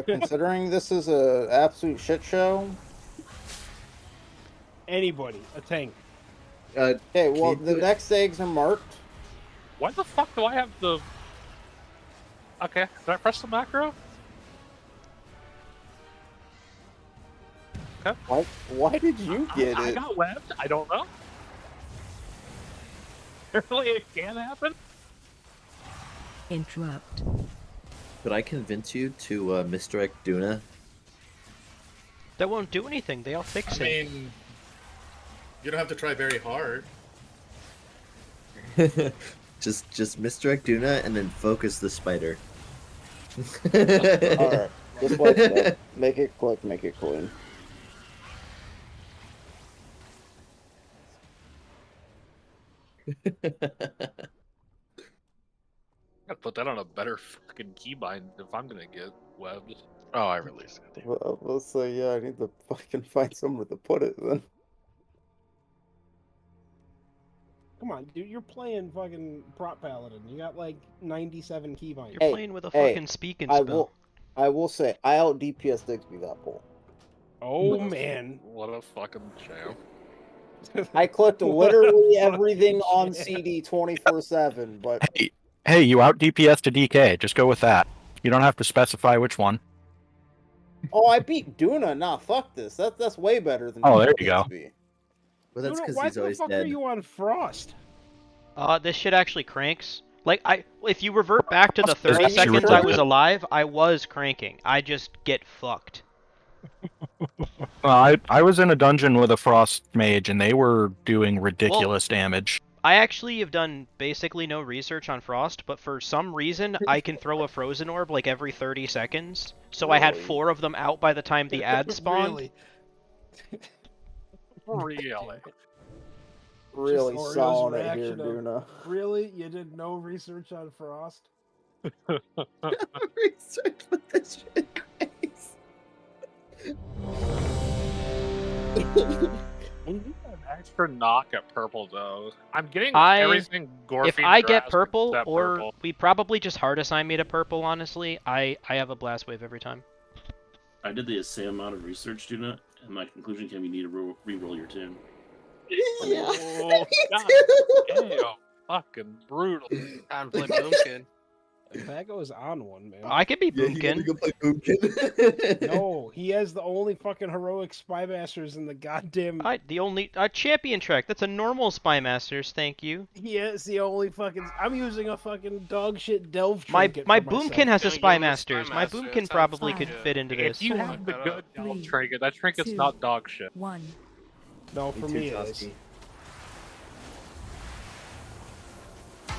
Considering this is a absolute shit show. Anybody. A tank. Okay, well, the next eggs are marked. Why the fuck do I have the... Okay, did I press the macro? Okay. Why did you get I it? got webbed. I don't know. Apparently it can happen. Interrupt. Could I convince you to misdirect Duna? That won't do anything. They all fix I it. mean, you don't have to try very hard. just misdirect Duna and then focus the spider. Alright, just like that. Make it quick, make it clean. I gotta put that on a better fucking keybind if I'm gonna get webbed. Oh, I released it. Well, let's say, yeah, I need to fucking find somewhere to put it then. Come on, dude, you're playing fucking Prop Paladin. You got like 97 keybinds. You're playing with a fucking speak and spell. I will say, I out DPS Digsby that pull. Oh, man. What a fucking champ. I clicked literally everything on CD 24/7, but Hey, you out DPS to DK. Just go with that. You don't have to specify which one. oh, I beat Duna. Nah, fuck this. That's way better than. Oh, there you go. Digsby. Well, that's Dude, because why he's the always fuck dead. are you on Frost? This shit actually cranks. Like, if you revert back to the It's 30 actually seconds really I was good. alive, I was cranking. I just get fucked. I was in a dungeon with a frost mage, and they were doing ridiculous damage. I actually have done basically no research on Frost, but for some reason, I can throw a frozen orb like every 30 seconds. So I had 4 of them out by the time the ad spawned. Really? Really Just Oreo's solid it here, reaction of, Duna. Really? You did no research on Frost? Research with this shit, We need an extra knock at purple though. I'm getting I- everything Gorfy. If I get Drask purple, except or purple. we probably just hard assign me to purple, honestly, I have a blast wave every time. I did the same amount of research, Duna, and my conclusion came: you need to re-roll your tune. Oh, God damn, fucking brutal. Time to play Boomkin. Pago is on one, man. I could be Boomkin. play Boomkin. No, he has the only fucking heroic spy masters in the goddamn. The only champion track. That's a normal spy masters. Thank you. He is the only fucking. I'm using a fucking dog shit delve. My trinket my for Boomkin myself. has a Gonna spy give him a masters. spy My master, Boomkin that probably sounds could good. fit into If this. you Four, have the cut good up. delve 3, trinket, that trinket's 2, not dog shit. 1. No, for me it is.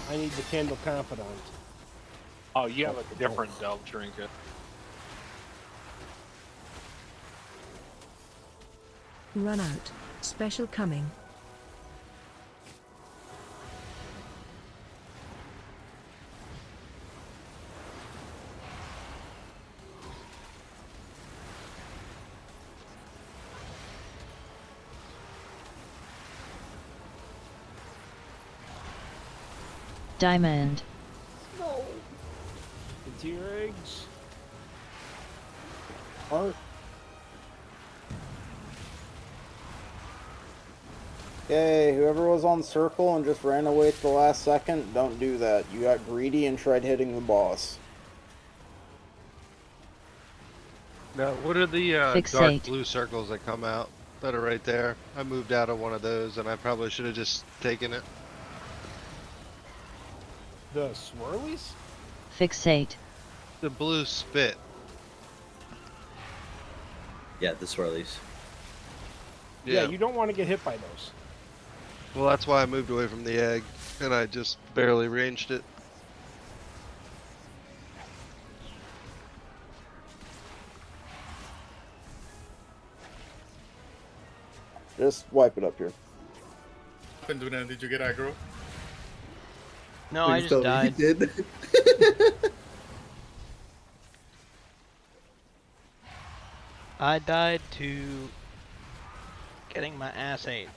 I need the Candle Confidant. Oh, you have a different delve trinket. Run out. Special coming. Diamond. No. Into your eggs. Art. Okay, whoever was on circle and just ran away at the last second, don't do that. You got greedy and tried hitting the boss. Now, what are the dark Fixate. blue circles that come out that are right there? I moved out of one of those, and I probably should have just taken it. The swirlies? Fixate. The blue spit. Yeah, the swirlies. Yeah, you don't want to get hit by those. Well, that's why I moved away from the egg, and I just barely ranged it. Just wipe it up here. What happened, Duna? Did you get aggro? No, I just died. He did. I died to getting my ass ate.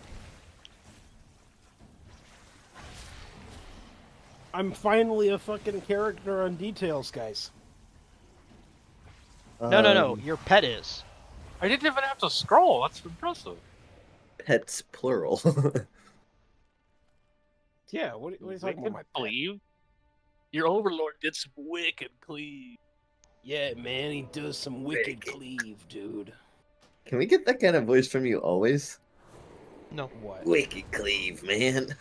I'm finally a fucking character on details, guys. No. Your pet is. I didn't even have to scroll. That's impressive. Pets plural. Yeah, what are you I talking can about? My believe your overlord did some wicked cleave. Yeah, man, he does some wicked cleave, dude. Can we get that kind of voice from you always? No. What? Wicked cleave, man.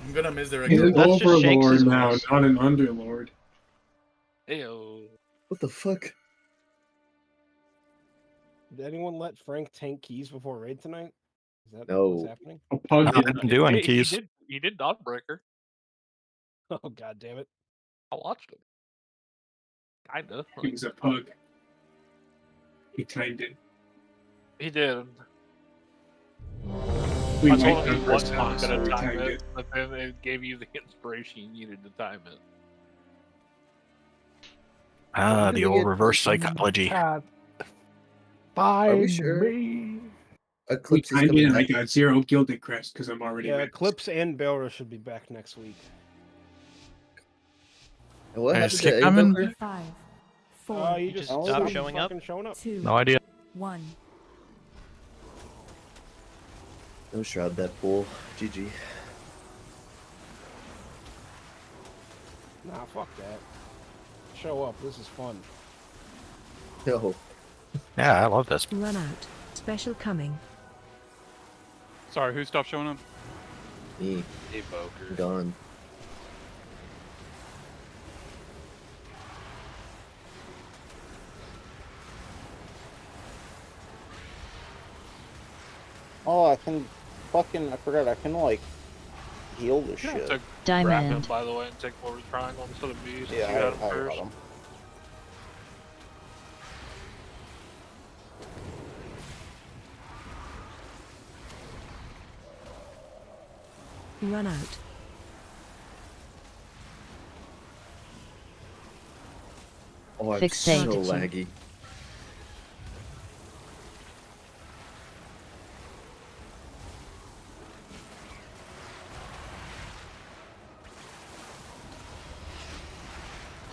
I'm gonna miss their He's an That's just Shanks' overlord now, voice. not an underlord. Heyo. What the fuck? Did anyone let Frank tank keys before raid tonight? Is that No. what's happening? A pug I did. didn't do any keys. He did Dawnbreaker. Oh god damn it! I watched him. Kinda. He was a pug. He timed it. He did. We I might told him have he first wasn't time, so gonna we time timed it, it. but then it gave you the inspiration you needed to time it. Ah, the old reverse psychology. Are we sure? Me. Eclipse is We timed coming it and I back. got 0 gilded crest because I'm already Yeah, maxed. Eclipse and Belra should be back next week. And what Is happened Kick to coming? Invoker? 5, Oh, 4, you He just just stopped stopped showing up? showing up. 2, No idea. 1. No shroud that fool. GG. Nah, fuck that. Show up. This is fun. No. Yeah, I love this. Run out. Special coming. Sorry, who stopped showing up? Me. Evoker. Gone. Oh, I can fucking, I forgot, I can like heal this You have shit. to grab him, Diamond. by the way, and take over the triangle instead of me. Since Yeah, you got him I first. got him. Run out. Oh, I'm Fixate. so laggy.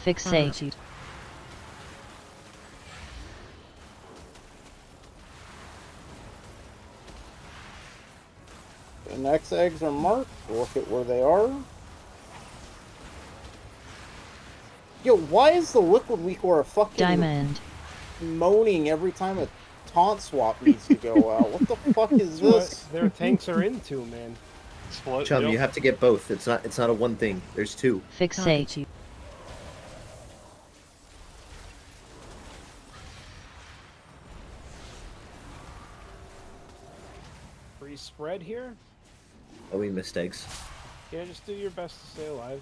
Fixate. The next eggs are marked. Look at where they are. Yo, why is the Liquid Weak or a fucking Diamond. moaning every time a taunt swap needs to go out? What the fuck is That's what this? their tanks are into, man. Chum, you have to get both. It's not a one thing. There's two. Fixate. Free spread here. Oh, we missed eggs. Yeah, just do your best to stay alive.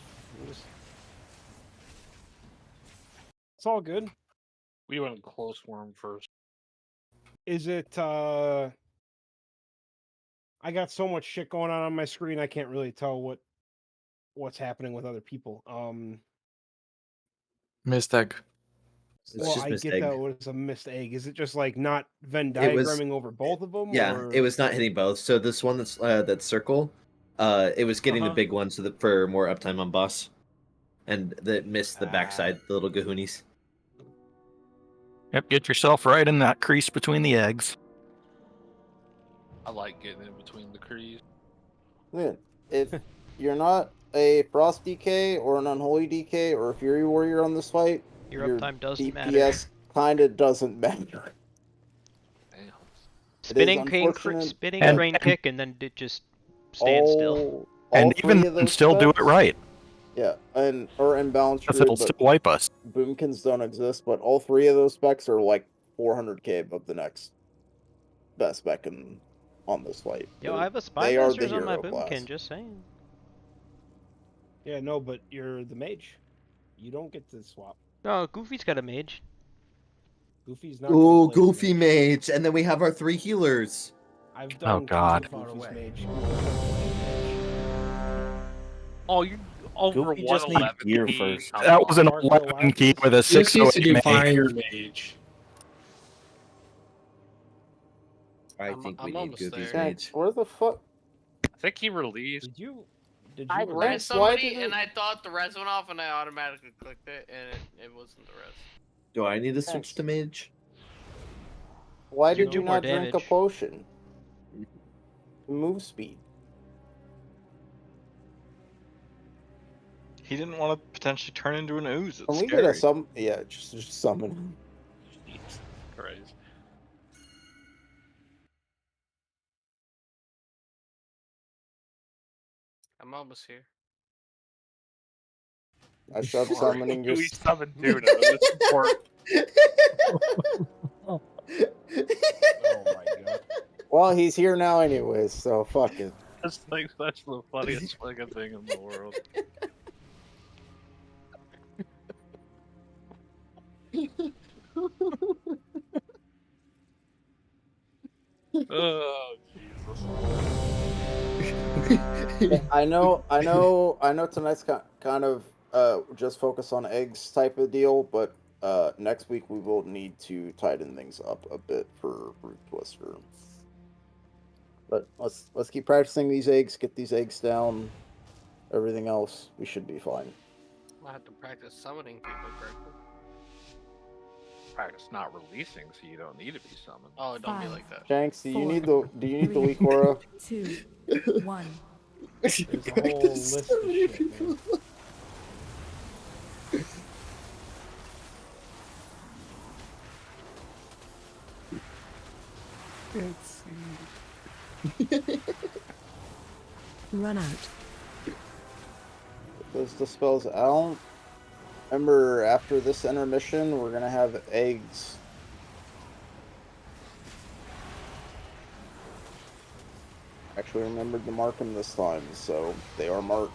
It's all good. We went close for him first. Is it, I got so much shit going on my screen, I can't really tell what's happening with other people. Missed egg. Well, I missed get egg. that it was a missed egg. Is it just like not Venn It was- diagramming over both of them? Yeah, or... it was not hitting both. So this one that's circle, it was getting the big one for more uptime on boss, and that missed the backside, the little gahoonies. Yep, get yourself right in that crease between the eggs. I like getting in between the crease. Man, if you're not a Frost DK or an Unholy DK or a Fury Warrior on this fight, Your uptime does matter. DPS kind of doesn't matter. Damn. Spinning crane, unfortunate, spinning but crane kick, and then it just stands still. And three even of then, those still do it specs- right. Yeah, or imbalance Because druid, it'll but still wipe us. boomkins don't exist, but all three of those specs are like 400k above the next. best back on this fight. Yo, I have a They are the Spymasters on my hero class. boomkin, just saying. Yeah, no, but you're the mage. You don't get to swap. No, Goofy's got a mage. Goofy's not. Ooh, gonna play Goofy mage, and then we have our 3 healers. I've Oh, done God. Goofy's mage. Oh, you over Goofy just needs 111 gear key. first. Come That was an on. 11 key with a This needs to 608 do mage. fire mage. I think we need almost Goofy's there. mage. Where the fuck? I think he released. Did you I release? res somebody did and I thought the res went off and I automatically clicked it and it wasn't the res. Do I need to switch to mage? Why You did do you more not drink a damage. potion? Move speed. He didn't want to potentially turn into an ooze. It's Can we scary. get a sum? Yeah, just summon him. Jesus Christ. I'm almost here. I start summoning your. We summoned Tuna. That's important. Oh my god. Well, he's here now anyways, so fuck it. That's like that's the funniest fucking thing in the world. Oh Jesus! I know. Tonight's kind of just focus on eggs type of deal, but next week we will need to tighten things up a bit for Root Twister. But let's keep practicing these eggs, get these eggs down. Everything else, we should be fine. I have to practice summoning people correctly. Practice not releasing, so you don't need to be summoned. Oh, don't be like that. Shanks, do you need the weak aura? 2, 1. There's a whole list of shit, man. Let's see. Run out. Those dispels. I don't remember after this intermission we're gonna have eggs. Actually remembered to mark them this time, so they are marked.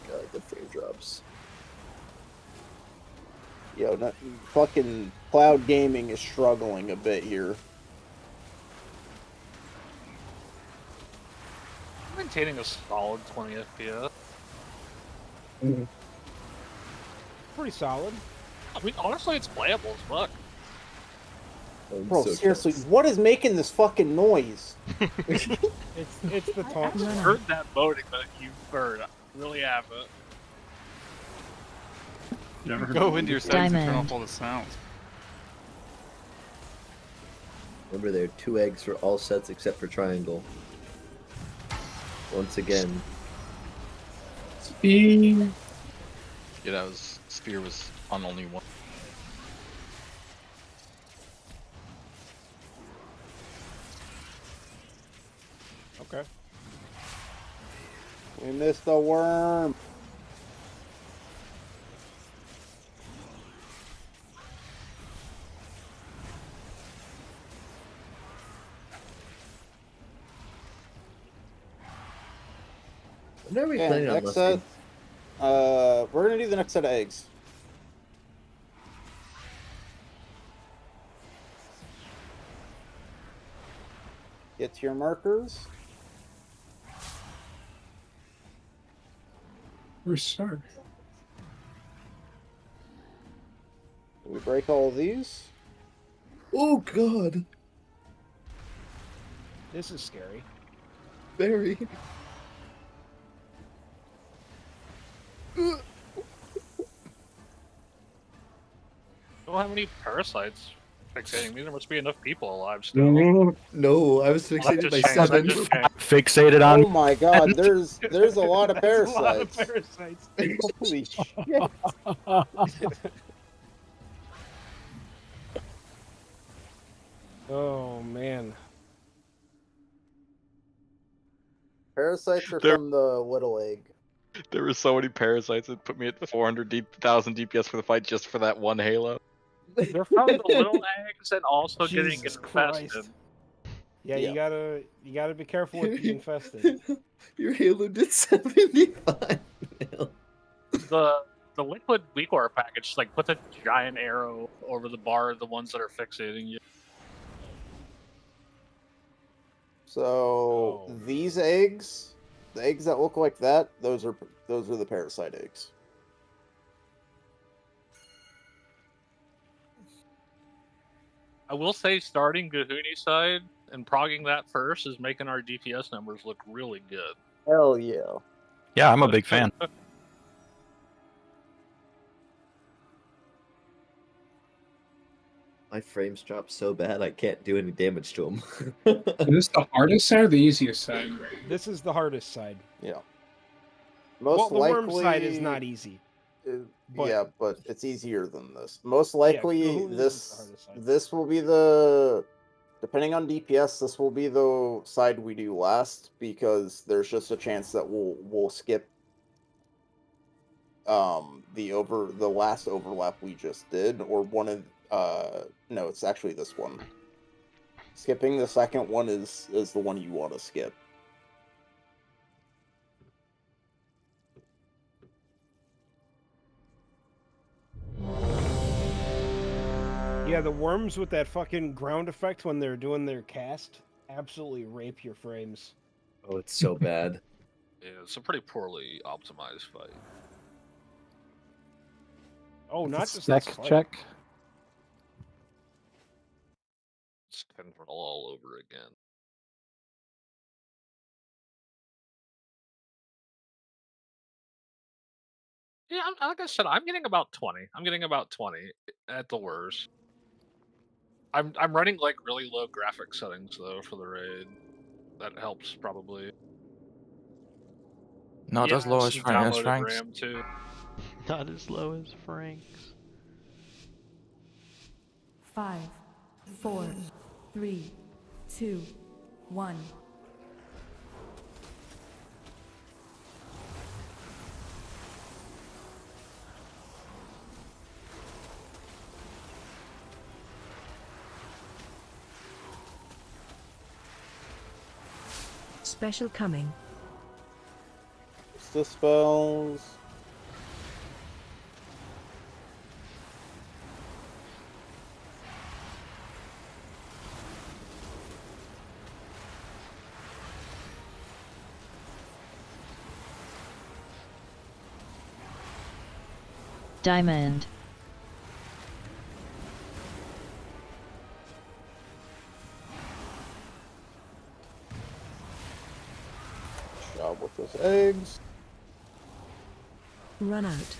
God, the frame drops. Yo, fucking cloud gaming is struggling a bit here. Maintaining a solid 20 FPS. Pretty solid. I mean, honestly, it's playable as fuck. Bro, seriously, what is making this fucking noise? It's the taunt. I've heard that moaning that you've heard. I really haven't. Never go into your settings and turn off all the sounds. Remember, there are 2 eggs for all sets except for triangle. Once again. Speed. Yeah, that was Spear was on only one. Okay. We missed the worm. When are we Okay, planning on next set. lusting? We're gonna do the next set of eggs. Get to your markers. Restart. We break all of these. Oh god! This is scary. Very. Don't have any parasites. Fixating me. There must be enough people alive still. No, I was That fixated by just changed. That 7. just changed. Fixated on. Oh my god, there's a lot of That's a lot of parasites. parasites. Holy shit. Oh man. Parasites are There- from the little egg. There were so many parasites that put me at 400,000 DPS for the fight just for that one Halo. They're from the little eggs and also getting Jesus infested. Christ. Yeah, Yeah. you gotta be careful with the infested. Your Halo did 75 mil. The liquid weakcore package, like put a giant arrow over the bar of the ones that are fixating you. So these eggs, the eggs that look like that, those are the parasite eggs. I will say, starting Gahuni side and progging that first is making our DPS numbers look really good. Hell yeah. Yeah, I'm a big fan. My frames drop so bad I can't do any damage to them. Is this the hardest side or the easiest side? This is the hardest side. Yeah. Well, Most the worm likely, side is not easy. but- yeah, but it's easier than this. Most likely, Gahuni is the hardest side. this will be the, depending on DPS, this will be the side we do last, because there's just a chance that we'll skip the last overlap we just did, or one of no, it's actually this one. Skipping the second one is the one you want to skip. Yeah, the worms with that fucking ground effect when they're doing their cast absolutely rape your frames. Oh, it's so bad. Yeah, it's a pretty poorly optimized fight. Oh, not It's a just spec this fight. check. It's kind of all over again. Yeah, like I said, I'm getting about 20. I'm getting about 20 at the worst. I'm running like really low graphic settings though for the raid. That helps probably. Not as low as some Frank's. downloaded RAM too. Not as low as Frank's. 5, 4, 3, 2, 1. Special coming. It's the spells. Diamond. Job with those eggs. Run out.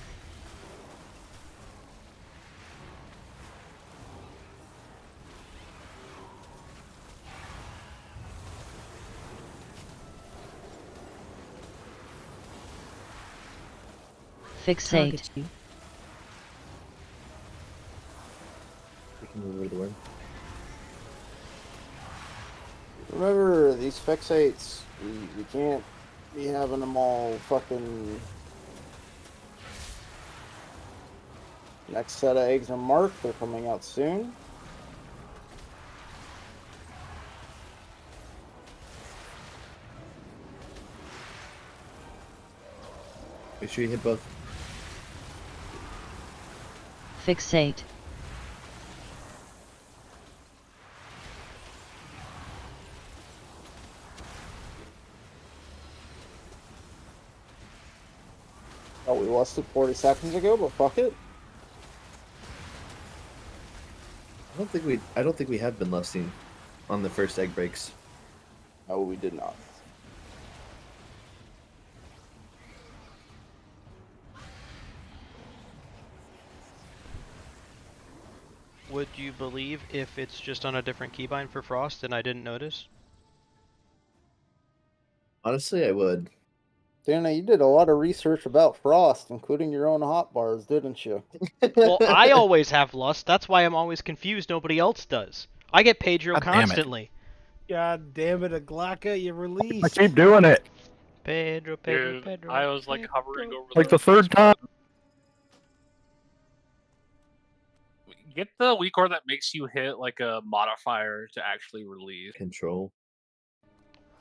Fixate. Target you. We can move over the worm. Remember, these fixates, we can't be having them all fucking... Next set of eggs are marked, they're coming out soon. Make sure you hit both. Fixate. Oh, we lost it 40 seconds ago, but fuck it. I don't think we have been lusting on the first egg breaks. No, we did not. would you believe if it's just on a different keybind for Frost and I didn't notice? Honestly, I would. Dana, you did a lot of research about Frost, including your own hotbars, didn't you? Well, I always have lust. That's why I'm always confused. Nobody else does. I get Pedro God damn it. constantly. God damn it, Aglaka, you released. I keep doing it. Pedro, Dude, Pedro. I was like hovering over Like the third time. Get the weak core that makes you hit like a modifier to actually release. Control.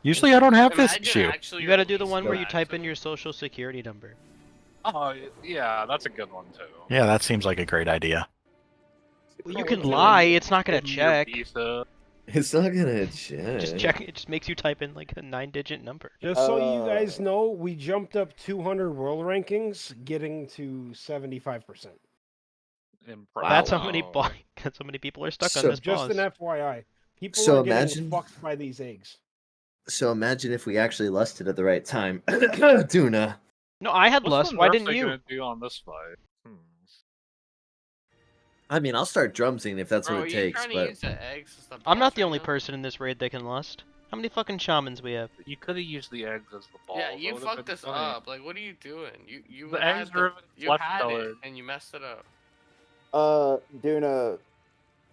Usually I don't have this Imagine issue. actually You gotta do the one releasing where you that. type in your social security number. Oh, yeah, that's a good one too. Yeah, that seems like a great idea. Well, you can lie. It's not gonna Give me your check. visa. It's not gonna check. Just check. It just makes you type in like a 9-digit number. Just so you guys know, we jumped up 200 world rankings, getting to 75%. That's how many that's how many people are stuck on this Just boss. an FYI. People So are getting imagine- fucked by these eggs. So imagine if we actually lusted at the right time. Tuna. No, I had What's lust. the Why nerfs didn't they you? gonna do on this fight? I mean, I'll start drumsing if that's Bro, what are it you takes, trying to but use the eggs as the I'm not boss the right only now? person in this raid that can lust. How many fucking shamans we have? You could have used the eggs as the ball. Yeah, you fucked this up. Like, what are you doing? You The had eggs are you flesh had it colored. and you messed it up. Duna,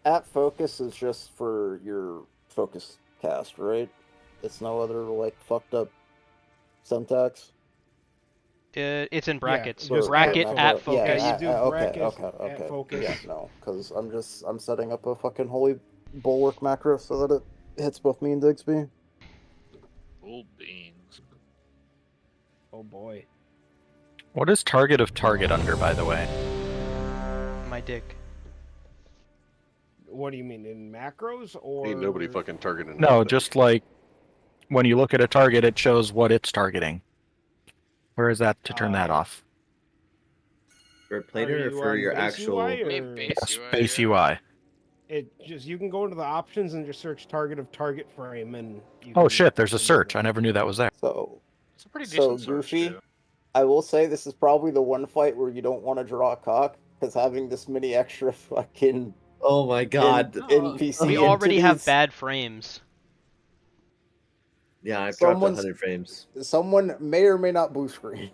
at focus is just for your focus cast, right? It's no other, like, fucked up syntax? It's in brackets. Just Bracket at focus. Yeah, you do okay, brackets okay. at focus. Yeah, no, because I'm setting up a fucking holy bulwark macro so that it hits both me and Digsby. Cool beans. Oh boy. What is target of target under, by the way? My dick. What do you mean, in macros or? Ain't nobody fucking targeting. No, nothing. just like when you look at a target, it shows what it's targeting. Where is that to turn that off? for Plater or for your actual Base UI? It just you can go into the options and just search target of target frame and. Oh shit! There's a search. I never knew that was there. So it's a pretty so Goofy. I will say this is probably the one fight where you don't want to draw a cock because having this many extra fucking. Oh my god! NPC We already have entities. bad frames. Yeah, I dropped Someone's- 100 frames. Someone may or may not blue screen.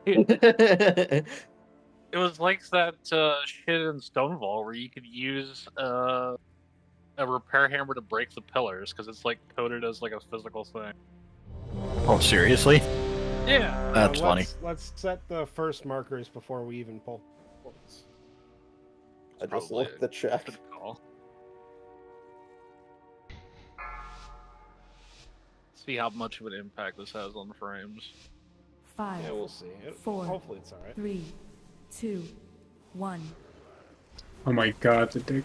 It was like that shit in Stonewall where you could use a repair hammer to break the pillars because it's like coded as like a physical thing. Oh seriously? Yeah. That's funny. Let's set the first markers before we even pull. I just looked the check. See how much of an impact this has on the frames. 5, Yeah, we'll see. 4, Hopefully it's alright. 3, 2, 1. Oh my god, the dick.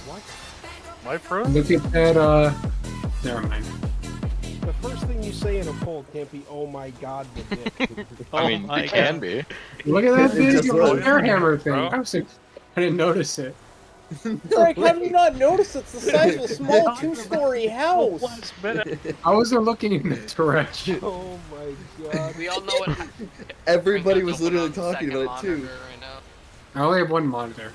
What? My pro? Look at that, never mind. The first thing you say in a poll can't be, "Oh my god, the dick." I mean, it can be. Look at that It big just was. repair hammer thing. Bro. I didn't notice it. Frank, how do you not notice it's the size of a small two-story house? I wasn't looking in that direction. Oh my god. We all know what happened. Everybody was literally talking about it too. Right now. I only have one monitor.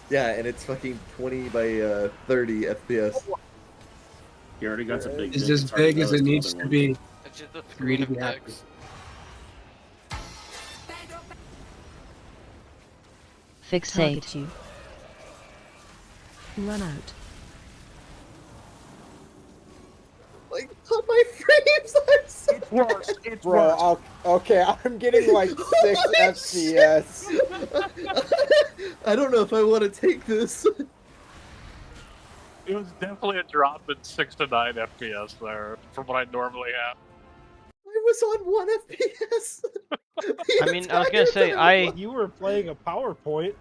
Yeah, and it's fucking 20 by 30 FPS. You already got some big. It's dick. as big as hard it to needs notice to another be. It's just the For me screen to of be happy. dicks. Fixate. Target you. Run out. Like, my frames are so... It's worse. It's Bro, worse. okay, I'm getting like 6 FPS. I don't know if I want to take this. It was definitely a drop in 6 to 9 FPS there from what I normally have. I was on 1 FPS. I mean, I was gonna say You were playing a PowerPoint.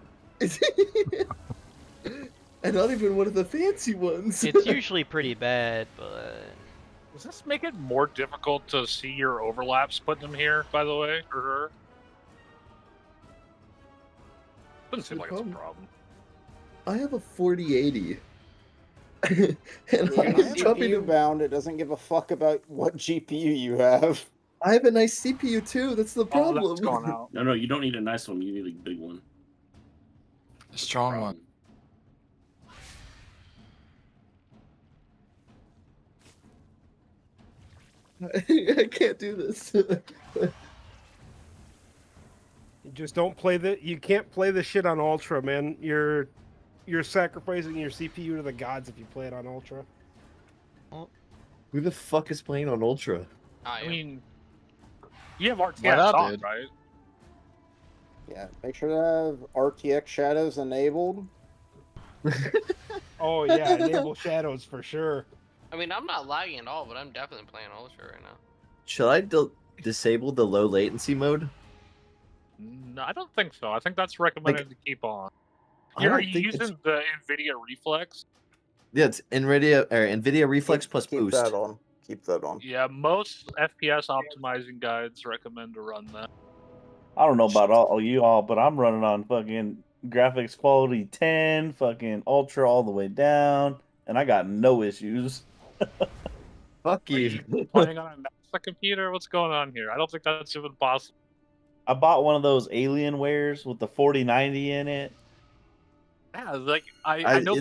And not even one of the fancy ones. It's usually pretty bad, but Does this make it more difficult to see your overlaps putting them here, by the way, for her? Doesn't seem like it's a problem. I have a 4080. and Yeah, I'm jumping CPU bound, it doesn't give a fuck about what GPU you have. I have a nice CPU too. That's the problem. Oh, that's going out. No, you don't need a nice one. You need a big one. Strong one. I can't do this. You just don't play you can't play the shit on Ultra, man. You're sacrificing your CPU to the gods if you play it on Ultra. Who the fuck is playing on Ultra? I mean, you have Why RTX not, on, dude? right? Yeah, make sure to have RTX shadows enabled. Oh yeah, enable shadows for sure. I mean, I'm not lagging at all, but I'm definitely playing Ultra right now. Shall I disable the low latency mode? No, I don't think so. I think that's recommended to keep on. I Are don't you think using the NVIDIA Reflex? Yeah, it's NVIDIA Reflex plus keep Boost. that on. Keep that on. Yeah, most FPS optimizing guides recommend to run that. I don't know about all you all, but I'm running on fucking graphics quality 10, fucking ultra all the way down, and I got no issues. Fuck Are you playing on a NASA computer? What's going on here? I don't think that's even possible. I bought one of those Alienwares with the 4090 in it. Yeah, like I know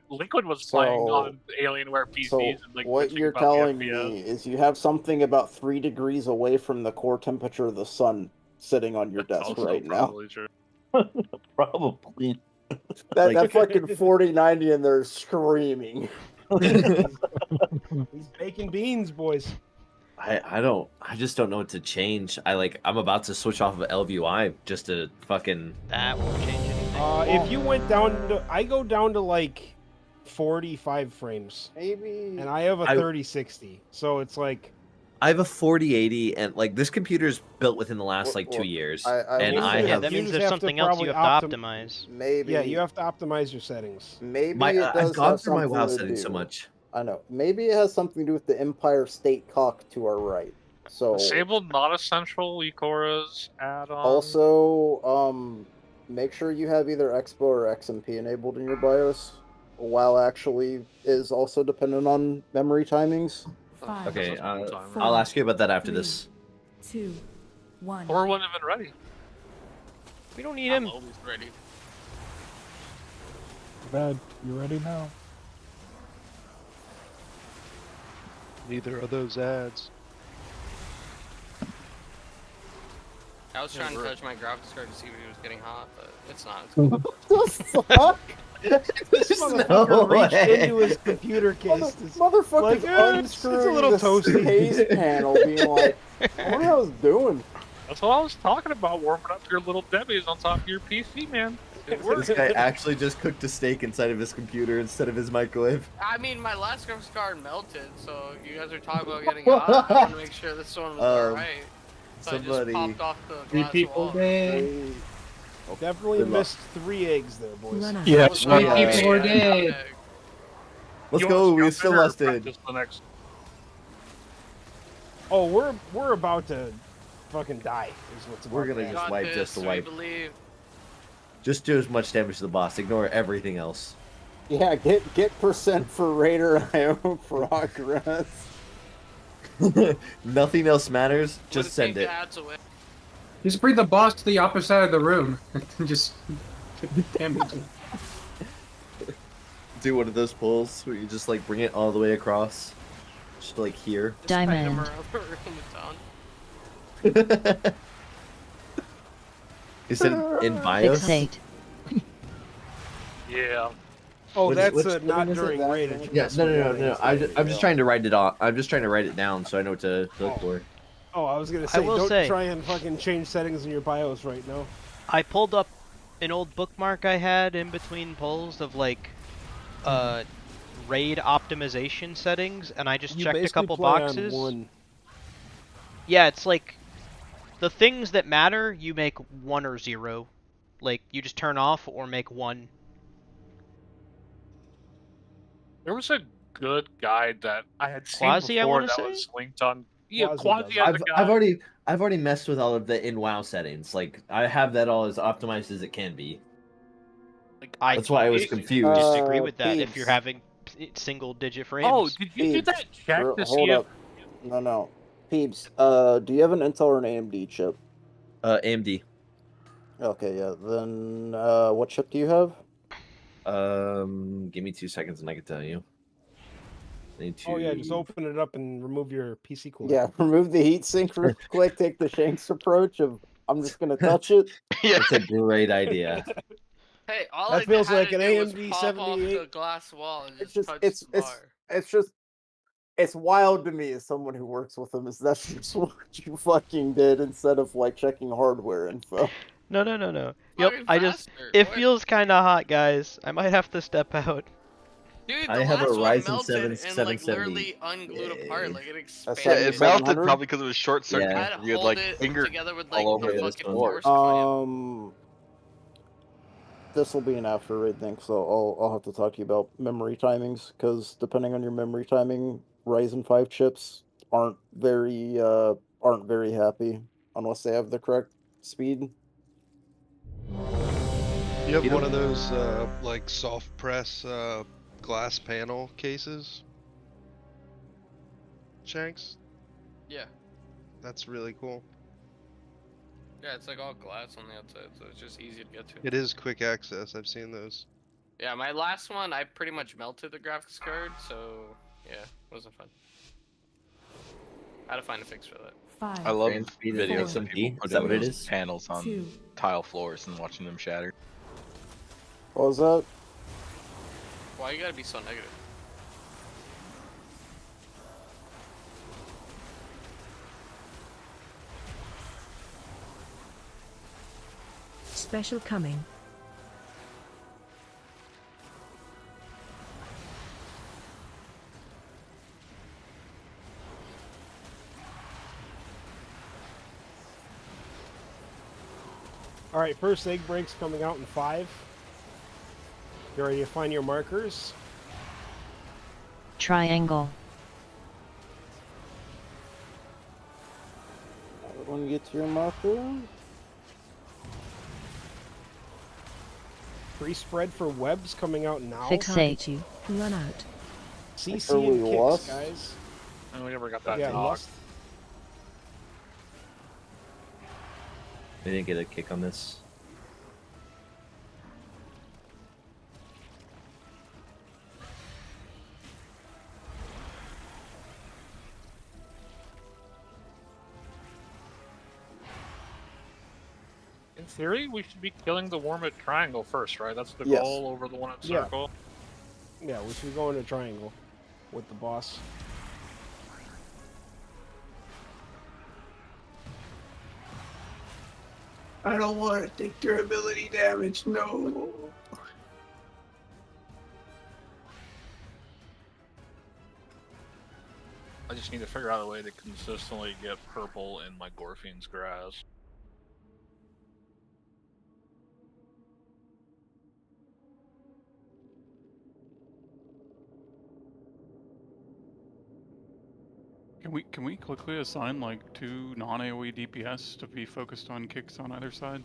Liquid was playing on Alienware PCs So and like what bitching you're about the telling FPS. me is you have something about 3 degrees away from the core temperature of the sun sitting on your desk Also right now. probably true. Probably. That fucking 4090 in there is screaming. He's baking beans, boys. I just don't know what to change. I'm about to switch off of LVI just to fucking. That won't change anything. If you went down to, I go down to like 45 frames. Maybe. And I have a 3060, so it's like. I have a 4080, and like this computer's built within the last 2 years, and I have. That means there's something else you have to optimize. Maybe. Yeah, you have to optimize your settings. Maybe it does I've gone have through my something WoW to settings so do. much. I know. Maybe it has something to do with the Empire State Cock to our right. So Disabled not-essential Ikora's add-on. also, make sure you have either Expo or XMP enabled in your BIOS. WoW actually is also dependent on memory timings. Okay, I'll ask you about that after this. 2, 1. Or wasn't even ready. We don't need him. Always ready. Bad. You ready now? Neither of those ads. I was trying to touch my graphics card to see if it was getting hot, but it's not. What the fuck? This motherfucker reached into his computer case. Motherfucker's it's unscrewing a little the toasty. case panel, being like, I wonder how it's doing. That's what I was talking about, warming up your little Debbie's on top of your PC, man. It works. This guy actually just cooked a steak inside of his computer instead of his microwave. I mean, my last graphics card melted, so you guys are talking about getting hot. I want to make sure this one was alright. So I just popped off the glass wall. dead. Definitely missed 3 eggs there, boys. Yeah, people are dead. Let's go. We still lusted. Oh, we're about to fucking die. Is what's about We're gonna to just happen. wipe just to We wipe. believe. Just do as much damage to the boss. Ignore everything else. Yeah, get percent for Raider IO progress. Nothing else matters. Just send it. Just bring the boss to the opposite side of the room. And just damage him. Do one of those pulls where you just like bring it all the way across, just like here. Diamond. Is it in BIOS? Fixate. Yeah. Oh, Which- that's which- not during raid. Yeah, no. I'm just trying to write it off. I'm just trying to write it down so I know what to look for. Oh, I was gonna I say, will don't say- try and fucking change settings in your BIOS right now. I pulled up an old bookmark I had in between pulls of like raid optimization settings, and I just You checked a basically couple play on boxes. one. Yeah, it's like the things that matter you make 1 or 0. Like you just turn off or make 1. There was a good guide that I had seen Quasi, I before wanna that say? was linked on. Yeah, Quasi Quasi has a guide. I've already messed with all of the in WoW settings. Like I have that all as optimized as it can be. That's why I was confused. Disagree with that if Peeps. you're having single-digit frames. Oh, did you do that check to Hold see if up. No. Peeps, do you have an Intel or an AMD chip? AMD. Okay, yeah. Then what chip do you have? Give me 2 seconds and I can tell you. I need to... Oh yeah, just open it up and remove your PC cooler. Yeah, remove the heatsink real quick. Take the Shanks approach of I'm just gonna touch it. That's a great idea. Hey, all That I feels had like to an do was AMD pop off 78. the glass wall and It's just just touch the bar. it's wild to me as someone who works with them. Is that's just what you fucking did instead of like checking hardware info. No. Yep, it feels kind of hot, guys. I might have to step out. Dude, I the have a last one Ryzen melted 7 and like 770. literally unglued apart, like it expanded. Yeah, it melted 7700? probably because it was short circuit. Yeah. I had to You had hold like it finger together with like all over the this fucking floor. force clamp. This will be an after raid thing, so I'll have to talk to you about memory timings because depending on your memory timing, Ryzen 5 chips aren't very happy unless they have the correct speed. You have one of those like soft press glass panel cases, Shanks? Yeah. That's really cool. Yeah, it's like all glass on the outside, so it's just easy to get to. It is quick access. I've seen those. Yeah, my last one, I pretty much melted the graphics card, so yeah, it wasn't fun. I had to find a fix for that. I love Grand speed videos of SMD? people Is that putting what it those is? panels on 2. tile floors and watching them shatter. What was that? Why you gotta be so negative? Special coming. All right, first egg break's coming out in 5. You ready to find your markers? Triangle. When you get to your marker. Free spread for webs coming out now. Fixate. You. Run out. CC Early and kicks, loss. guys. And we never got that Yeah, knock. lost. We didn't get a kick on this. In theory, we should be killing the worm at triangle first, right? That's the Yes. goal over the one at Yeah. circle. Yeah, we should go into triangle with the boss. I don't want to take durability damage. No. I just need to figure out a way to consistently get purple in my Gorfine's grass. Can we quickly assign like 2 non-AoE DPS to be focused on kicks on either side?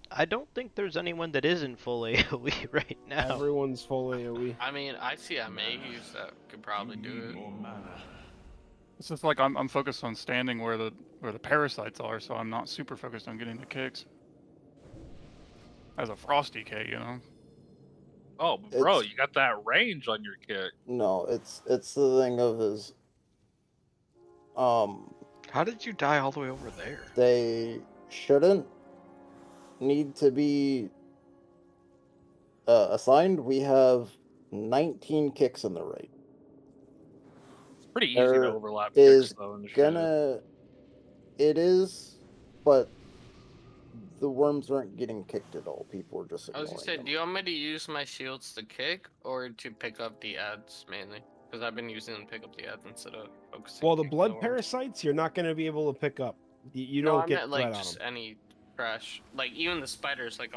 I don't think there's anyone that isn't full AoE right now. Everyone's full AoE. I mean, I see a Mayhews that could probably do it. It's just like I'm focused on standing where the parasites are, so I'm not super focused on getting the kicks. As a Frosty K, you know. Oh, bro, It's- you got that range on your kick. No, it's the thing of is How did you die all the way over there? they shouldn't need to be assigned. We have 19 kicks in the raid. It's pretty easy to There overlap is kicks though in the shit. it is, but the worms aren't getting kicked at all. People are just I was ignoring gonna say, them. do you want me to use my shields to kick or to pick up the ads mainly? Because I've been using them to pick up the ads instead of focusing. Well, the kicking blood worms. parasites, you're not going to be able to pick up. You No, don't I get meant threat like on just them. any trash. Like even the spiders, like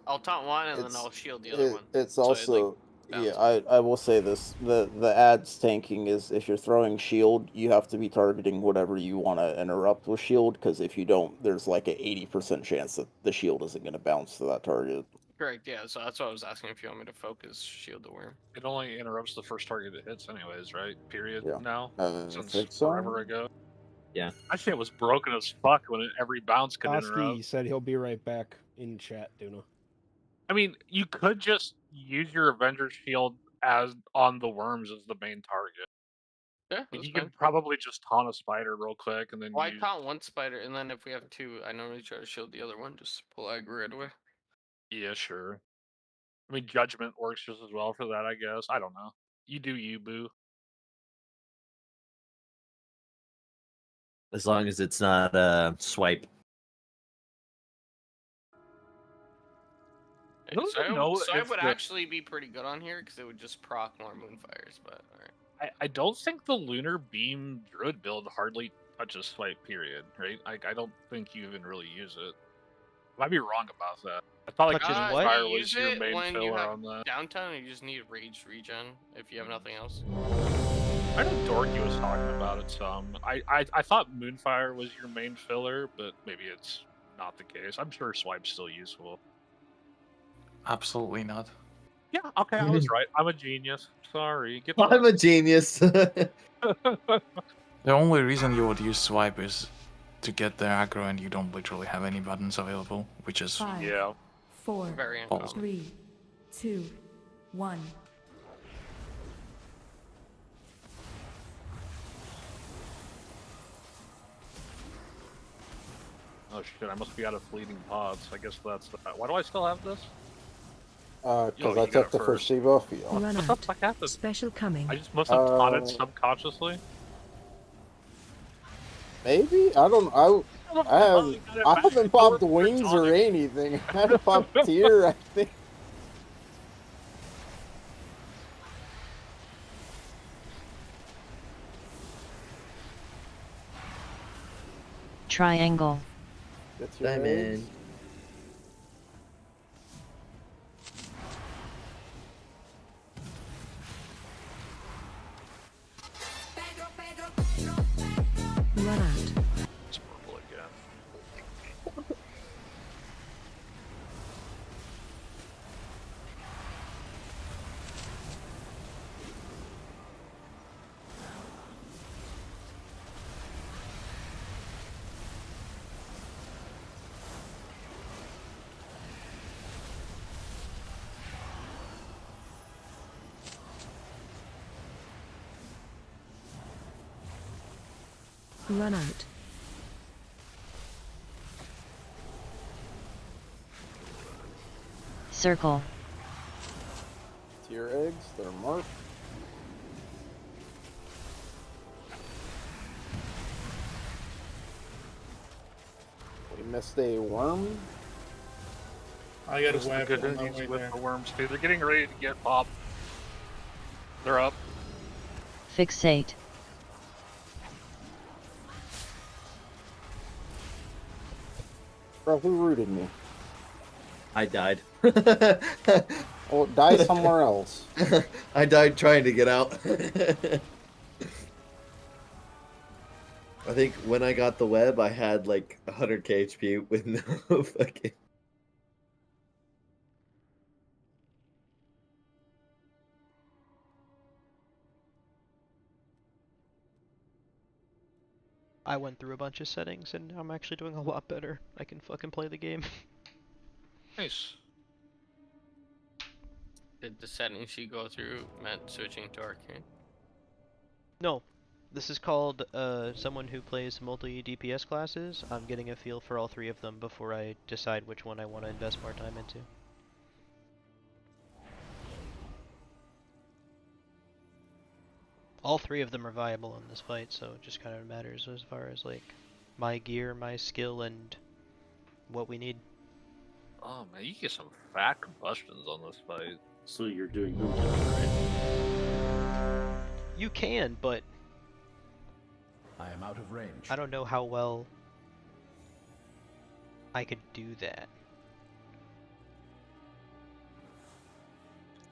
I'll taunt one and then It's- I'll shield the other one. It's So it, also like, yeah. I will say this: the ads tanking is if you're throwing shield, you have to be targeting whatever you want to interrupt with shield. Because if you don't, there's like an 80% chance that the shield isn't going to bounce to that target. Correct, yeah. So that's what I was asking if you want me to focus shield the worm. It only interrupts the first target it hits, anyways, right? Period. Yeah. Now, I since think so. forever ago. Yeah. That shit was broken as fuck when every bounce could Oski interrupt. said he'll be right back in chat, Duna. I mean, you could just use your Avenger's Shield as on the worms as the main target. Yeah, Like, you could probably just taunt a spider real quick and then Why use... taunt one spider, and then if we have two, I normally try to shield the other one, just pull aggro right away. Yeah, sure. I mean, Judgment works just as well for that, I guess. I don't know. You do you, boo. As long as it's not swipe. Swipe would actually be pretty good on here because it would just proc more Moonfires, but alright. I don't think the Lunar Beam Druid build hardly touches swipe, period, right? I don't think you even really use it. I might be wrong about that. I thought like Fire was your main when you filler have on that. downtime and you just need rage regen if you have nothing else. I know Dorky was talking about it some. I thought Moonfire was your main filler, but maybe it's not the case. I'm sure swipe's still useful. Absolutely not. Yeah, okay, I was right. I'm a genius. Sorry. I'm a genius. The only reason you would use swipe is to get the aggro and you don't literally have any buttons available, which is 5, 4, Very uncommon. 3, 2, 1. Oh shit, I must be out of fleeting pods. I guess that's that. Why do I still have this? Because I took the first debuff. Run What the out. fuck happened? Special coming. I just must have taught it subconsciously. Maybe? I haven't popped wings or anything. I haven't popped tier, I think. Triangle. That's your Diamond. eggs. Run out. It's purple again. Run out. Circle. Tier eggs, they're marked. We missed a worm. I got There's a some web good on my endings way with there. the worms too. They're getting ready to get popped. They're up. Fixate. Bro, who rooted me? I died. Oh, die somewhere else. I died trying to get out. I think when I got the web, I had like 100k HP with no fucking. I went through a bunch of settings and I'm actually doing a lot better. I can fucking play the game. Nice. Did the settings you go through meant switching to arcane? No, this is called someone who plays multi DPS classes. I'm getting a feel for all three of them before I decide which one I want to invest more time into. All three of them are viable in this fight, so it just kind of matters as far as like my gear, my skill, and what we need. Oh man, you get some fat combustions on this fight. So you're doing boom right? You can, but I am out of range. I don't know how well I could do that.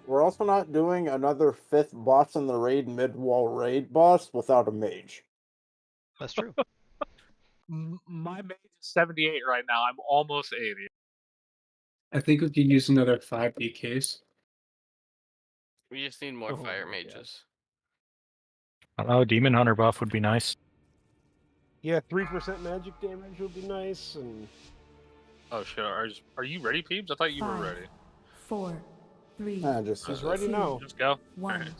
We're also not doing another 5th boss in the raid mid-wall raid boss without a mage. That's true. My mage is 78 right now. I'm almost 80. I think we could use another 5 DKs. We just need more fire mages. I don't know, Demon Hunter buff would be nice. Yeah, 3% magic damage would be nice, and Oh shit, are you ready, Peebs? I thought you were ready. 4, 3, Just He's ready now. Just go. 1.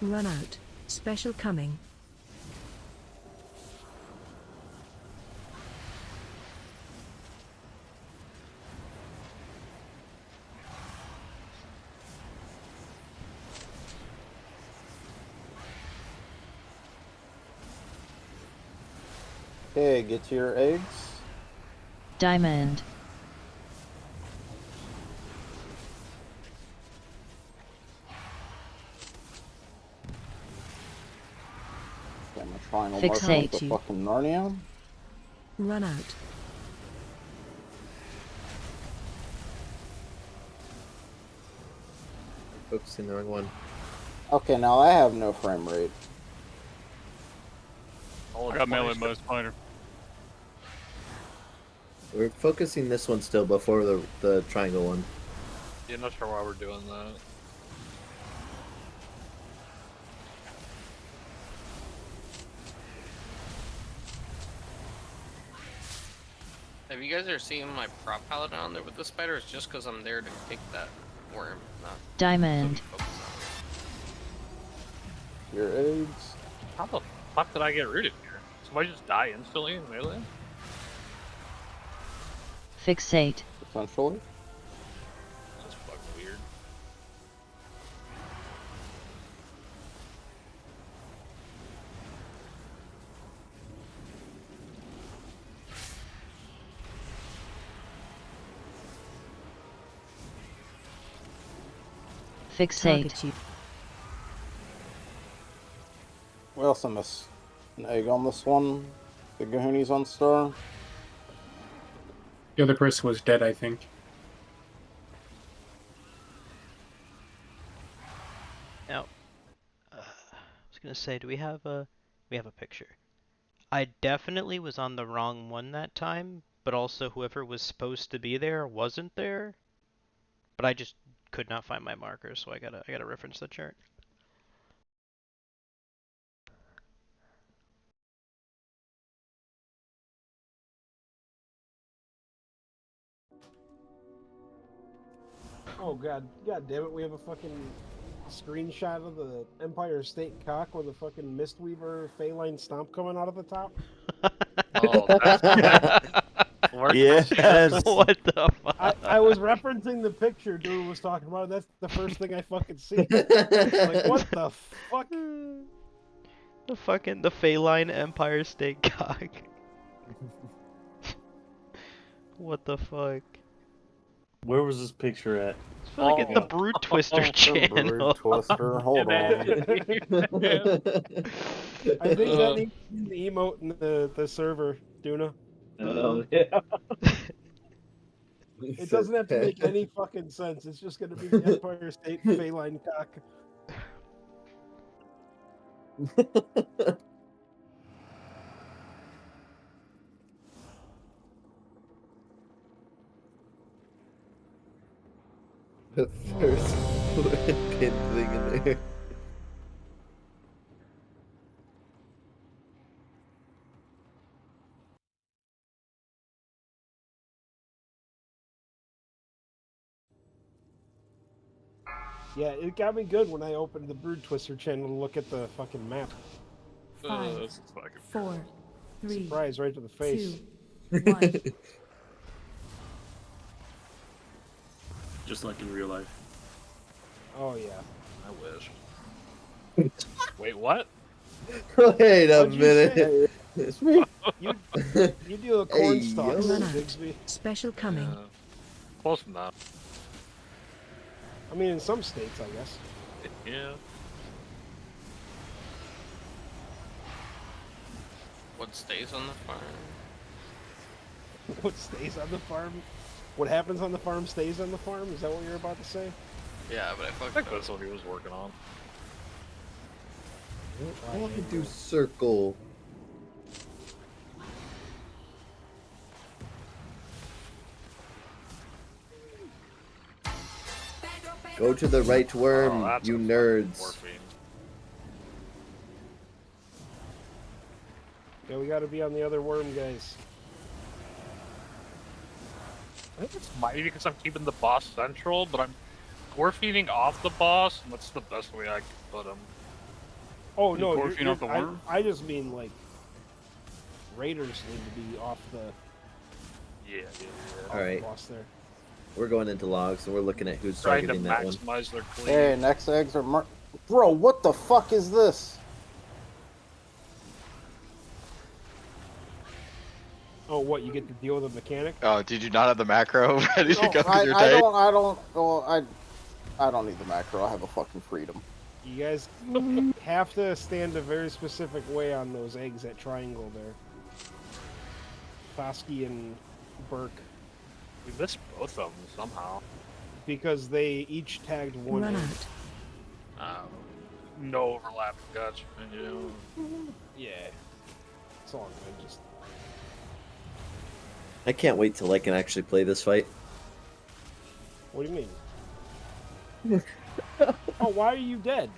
Run out. Special coming. Okay, get to your eggs. Diamond. Okay, I'm a triangle Fixate. marker with the fucking Narnia. Run out. Focusing the wrong one. Okay, now I have no frame rate. I got melee most fighter. We're focusing this one still before the triangle one. Yeah, not sure why we're doing that. Have you guys ever seen my prop paladin on there with the spider? It's just because I'm there to pick that worm, not Diamond. Your eggs. How the fuck did I get rooted here? Somebody just die instantly in melee? Fixate. Essentially. That's fucking weird. Fixate. We also miss an egg on this one. The Gahoonies on star. The other person was dead, I think. Now, I was gonna say, do we have a picture? I definitely was on the wrong one that time, but also whoever was supposed to be there wasn't there. But I just could not find my marker, so I gotta reference the chart. Oh god damn it, we have a fucking screenshot of the Empire State Cock with a fucking Mistweaver Phaline stomp coming out of the top. Oh, that's good. Yes. What the fuck? I was referencing the picture dude was talking about. That's the first thing I fucking see. Like, what the fuck? The Phaline Empire State Cock. What the fuck? Where was this picture at? It's like in the Brood Twister channel. Brood Twister, hold on. I think that needs to be the emote in the server, Duna. Oh yeah. It doesn't have to make any fucking sense. It's just gonna be the Empire State Phaline Cock. The first pin thing in there. Yeah, it got me good when I opened the Brood Twister channel to look at the fucking map. 5, 4, 3, Surprise right to the face. 2, 1. Just like in real life. Oh yeah. I wish. Wait, what? Wait a What'd you minute. say? It's me. You do a corn Hey, stalk, yo. Run out. Bigsby. Special coming. Close enough. I mean, in some states, I guess. Yeah. What stays on the farm? What stays on the farm? What happens on the farm stays on the farm? Is that what you're about to say? Yeah, but I I fucked think up. that's what he was working on. I want to do circle. Go to the right worm, that's you a fucking nerds. morphine. Yeah, we gotta be on the other worm, guys. I think it's maybe because I'm keeping the boss central, but I'm morphining off the boss, and that's the best way I can put him. Oh You no, morphine off the worm? I just mean like raiders need to be off the Yeah. All right, boss there. we're going into logs, and we're looking at who's Trying to targeting that one. maximize their clean. Hey, next eggs are Bro, what the fuck is this? Oh, what? You get to deal with a mechanic? Oh, did you not have the macro ready to No, go with I your don't. tank? I don't need the macro. I have a fucking freedom. You guys have to stand a very specific way on those eggs at triangle there. Foskey and Burke. We missed both of them somehow. Because they each tagged one Run egg. out. No overlap. Gotcha. Yeah. It's all good. Just I can't wait till I can actually play this fight. what do you mean? Oh, why are you dead?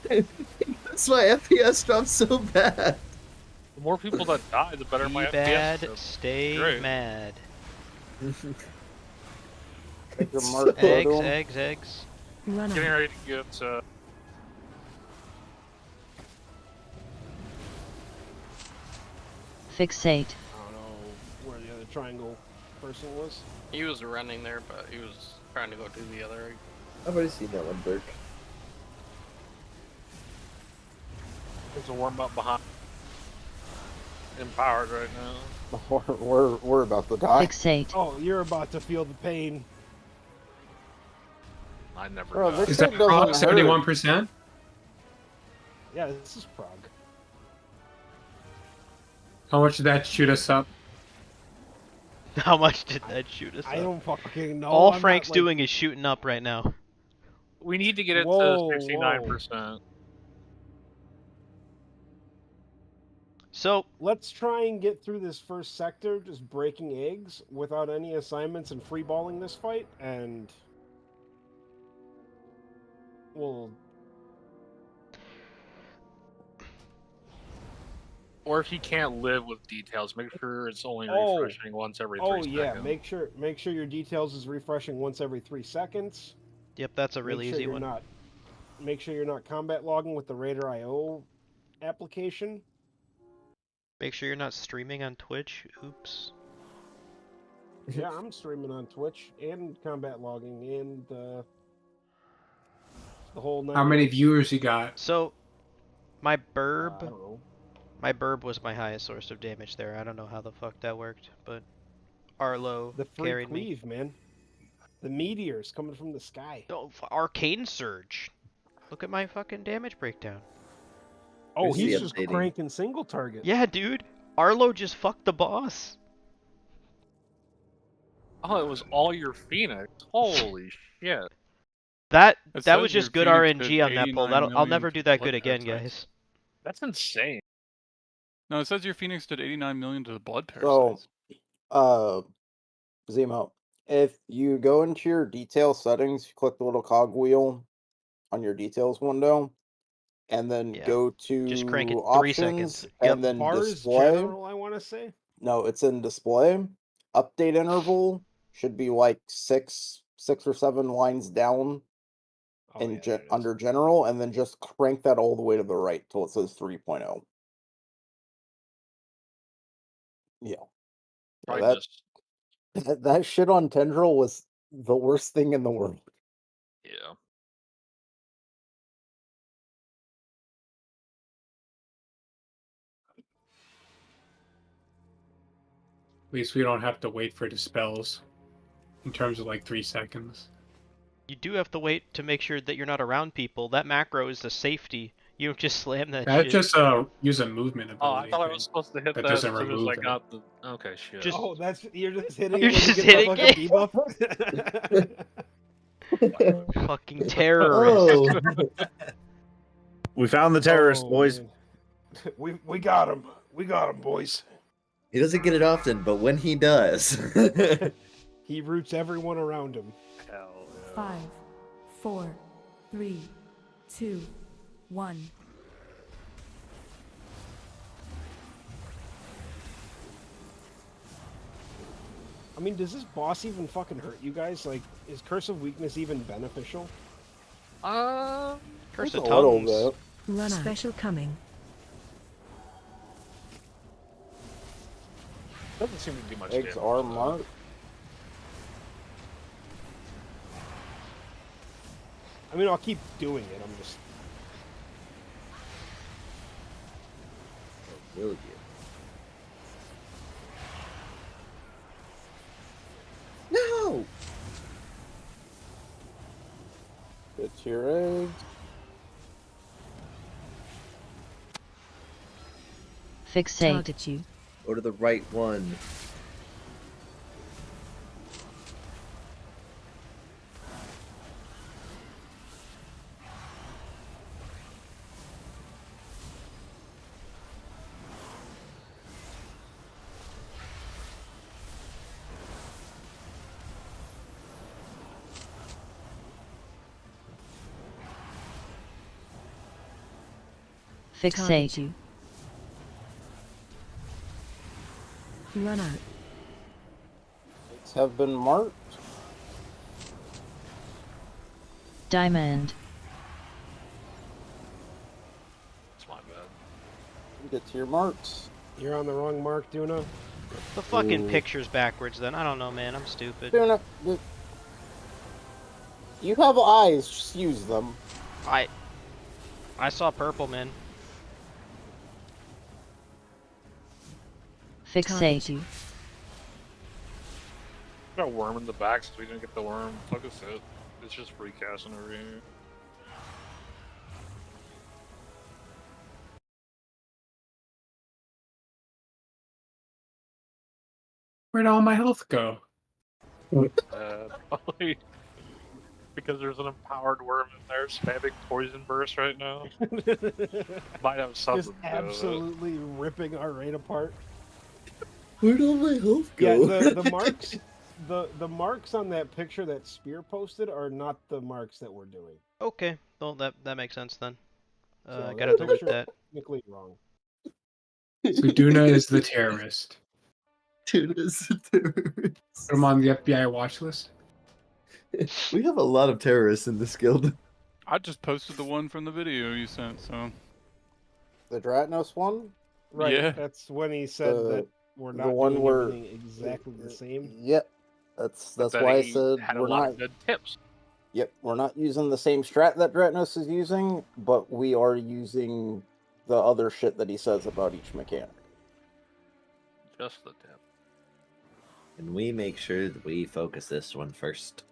That's why FPS drops so bad. The more people that die, the better Be my bad, FPS is. stay Great. mad. Take your mark Eggs, photo. eggs. Run Getting out. ready to get. Fixate. I don't know where the other triangle person was. He was running there, but he was trying to go do the other egg. I've already seen that one, Burke. There's a warm up behind. Empowered right now. We're about to die. Fixate. Oh, you're about to feel the pain. I never. Bro, died. this Is shit that doesn't prog hurt. 71%? Yeah, this is Prague. How much did that shoot us up? How much did that shoot us I up? don't fucking know. All I'm Frank's not, like... doing is shooting up right now. We need to get it Whoa, to 69%. So Let's try and get through this first sector, just breaking eggs without any assignments and freeballing this fight, and we'll. Or if you can't live with details, make sure it's only Oh. refreshing once every 3 Oh seconds. yeah, make sure your details is refreshing once every 3 seconds. Yep, that's a really Make sure easy you're one. not. Make sure you're not combat logging with the Raider IO application. Make sure you're not streaming on Twitch. Oops. Yeah, I'm streaming on Twitch and combat logging and the whole. How many viewers you got? So, my I burb, don't know. my burb was my highest source of damage there. I don't know how the fuck that worked, but Arlo The free carried me. cleave, man. The meteors coming from the sky. Oh, Arcane Surge. Look at my fucking damage breakdown. Oh, Here's he's the just updating. cranking single target. Yeah, dude. Arlo just fucked the boss. Oh, it was all your Phoenix. Holy shit. That It that was says just your good Phoenix RNG did on that pull. 89 That'll I'll million never do that blood good again, parasites. guys. That's insane. No, it says your Phoenix did 89 million to the blood So, parasites. Zemo, if you go into your detail settings, you click the little cogwheel on your details window, and then Yeah. go to Just crank it 3 options, seconds. and Yep. then Bars display. general, I want to say. No, it's in display. Update interval should be like six or 7 lines down Oh, in yeah, there it is. under general, and then just crank that all the way to the right till it says 3.0. Yeah. Probably That, just that shit on Tendril was the worst thing in the world. yeah. At least we don't have to wait for dispels in terms of like 3 seconds. You do have to wait to make sure that you're not around people. That macro is a safety. You don't just slam that That shit. just use a movement ability. Oh, I thought I was supposed to hit that as doesn't soon as remove I it. got the. Okay, shit. Just- Oh, that's you're just hitting. You're it when just you get hitting the fucking debuff. Fucking terrorist. Oh. We found the terrorist, Oh, boys. man. We got him. We got him, boys. He doesn't get it often, but when he does. He roots everyone around him. Hell yeah. 5, 4, 3, 2, 1. I mean, does this boss even fucking hurt you guys? Like, is Curse of Weakness even beneficial? Curse It's a of little Tongues. bit. Run out. Special coming. Doesn't seem to do much Eggs damage. are though. marked. I mean, I'll keep doing it. I'm just. Will you? No! It's your eggs. Fixate. Target you. Go to the right one. Fixate. You. Run out. Eggs have been marked. Diamond. It's my bad. Get to your marks. You're on the wrong mark, Duna. The fucking Ooh. picture's backwards then. I don't know, man. I'm stupid. You have eyes, just use them. I saw purple, man. Fixate. You. Got a worm in the back, so we didn't get the worm. Fuck us it. It's just free casting over here. Where'd all my health go? Probably because there's an empowered worm in there spamming poison burst right now. Might have something Just to do with it. absolutely ripping our raid apart. Where'd all my health go? Yeah, the marks, the marks on that picture that Spear posted are not the marks that we're doing. Okay, well that makes sense then. So I gotta delete picture's that. technically wrong. So Duna is the terrorist. Duna's the terrorist. Put him on the FBI watch list. We have a lot of terrorists in this guild. I just posted the one from the video you sent, so. The Dratnos one? Right. Yeah. That's when he said that we're not one doing where- everything exactly the same. Yep. That's But then why I he said had a we're lot not. of good tips. Yep, we're not using the same strat that Dratnos is using, but we are using the other shit that he says about each mechanic. Just the tip. And we make sure that we focus this one first.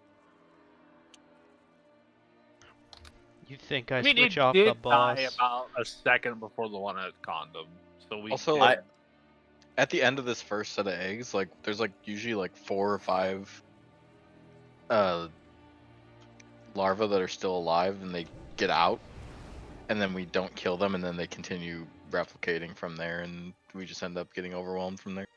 You think I I mean, switch it off did the boss? die about a second before the one at condom. So we Also, did- like, at the end of this first set of eggs, like, there's like usually like 4 or 5 larvae that are still alive, and they get out, and then we don't kill them, and then they continue replicating from there, and we just end up getting overwhelmed from there.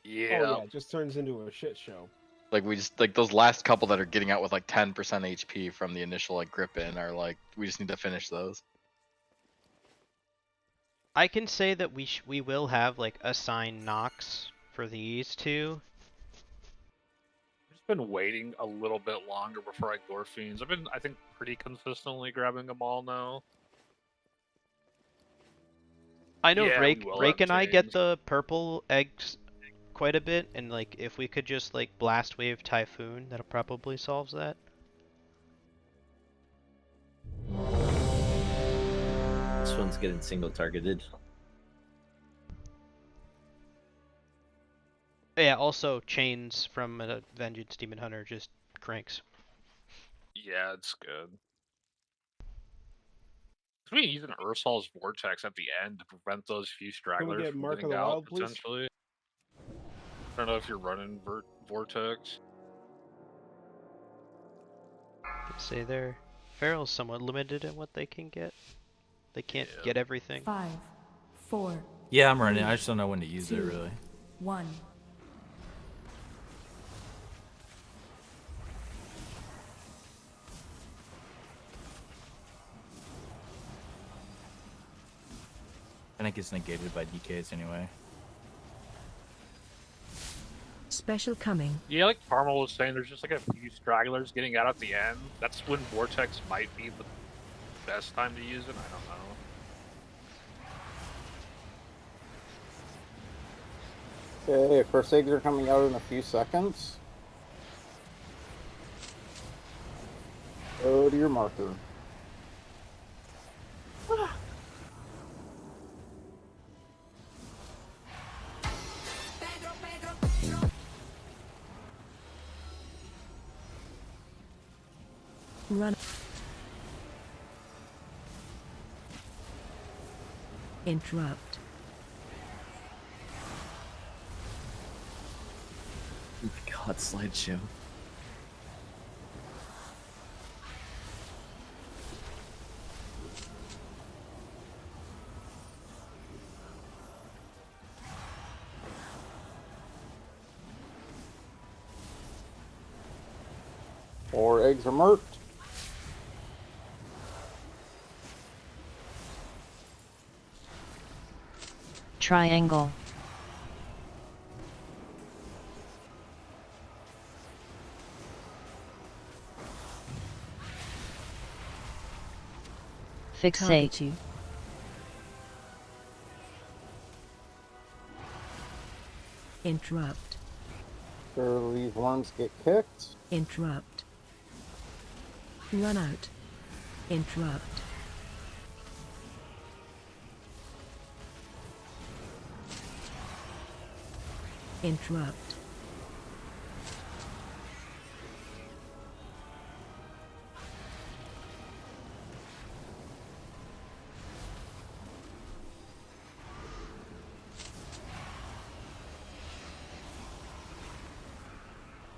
yeah. Oh yeah, it just turns into a shit show. Like, we just, like, those last couple that are getting out with like 10% HP from the initial like grip in are like, we just need to finish those. I can say that we will have like assigned knocks for these two. I've just been waiting a little bit longer before I gore fiends. I've been, I think, pretty consistently grabbing them all now. I know Yeah, Rake we will Rake have and I get changed. the purple eggs quite a bit, and like if we could just like blast wave typhoon, that'll probably solves that. This one's getting single targeted. Yeah, also chains from a Vengeance Demon Hunter just cranks. Yeah, it's good. I mean, using Ursol's Vortex at the end to prevent those few stragglers get from Mark of getting the out, Wild, please? potentially. I don't know if you're running Vortex. I'd say their Feral's somewhat limited in what they can get. They can't get everything. 5, 4. Yeah, I'm running. 3, I just don't know when to use it 2, really. 1. And it gets negated by DKs anyway. Special coming. Yeah, like Carmel was saying, there's just like a few stragglers getting out at the end. That's when Vortex might be the best time to use it. I don't know. Okay, first eggs are coming out in a few seconds. Go to your marker. Run. Interrupt. Oh my god, slideshow. Four eggs are marked. Triangle. Fixate. You. Interrupt. Sure, these worms get kicked. Interrupt. Run out. Interrupt. Interrupt.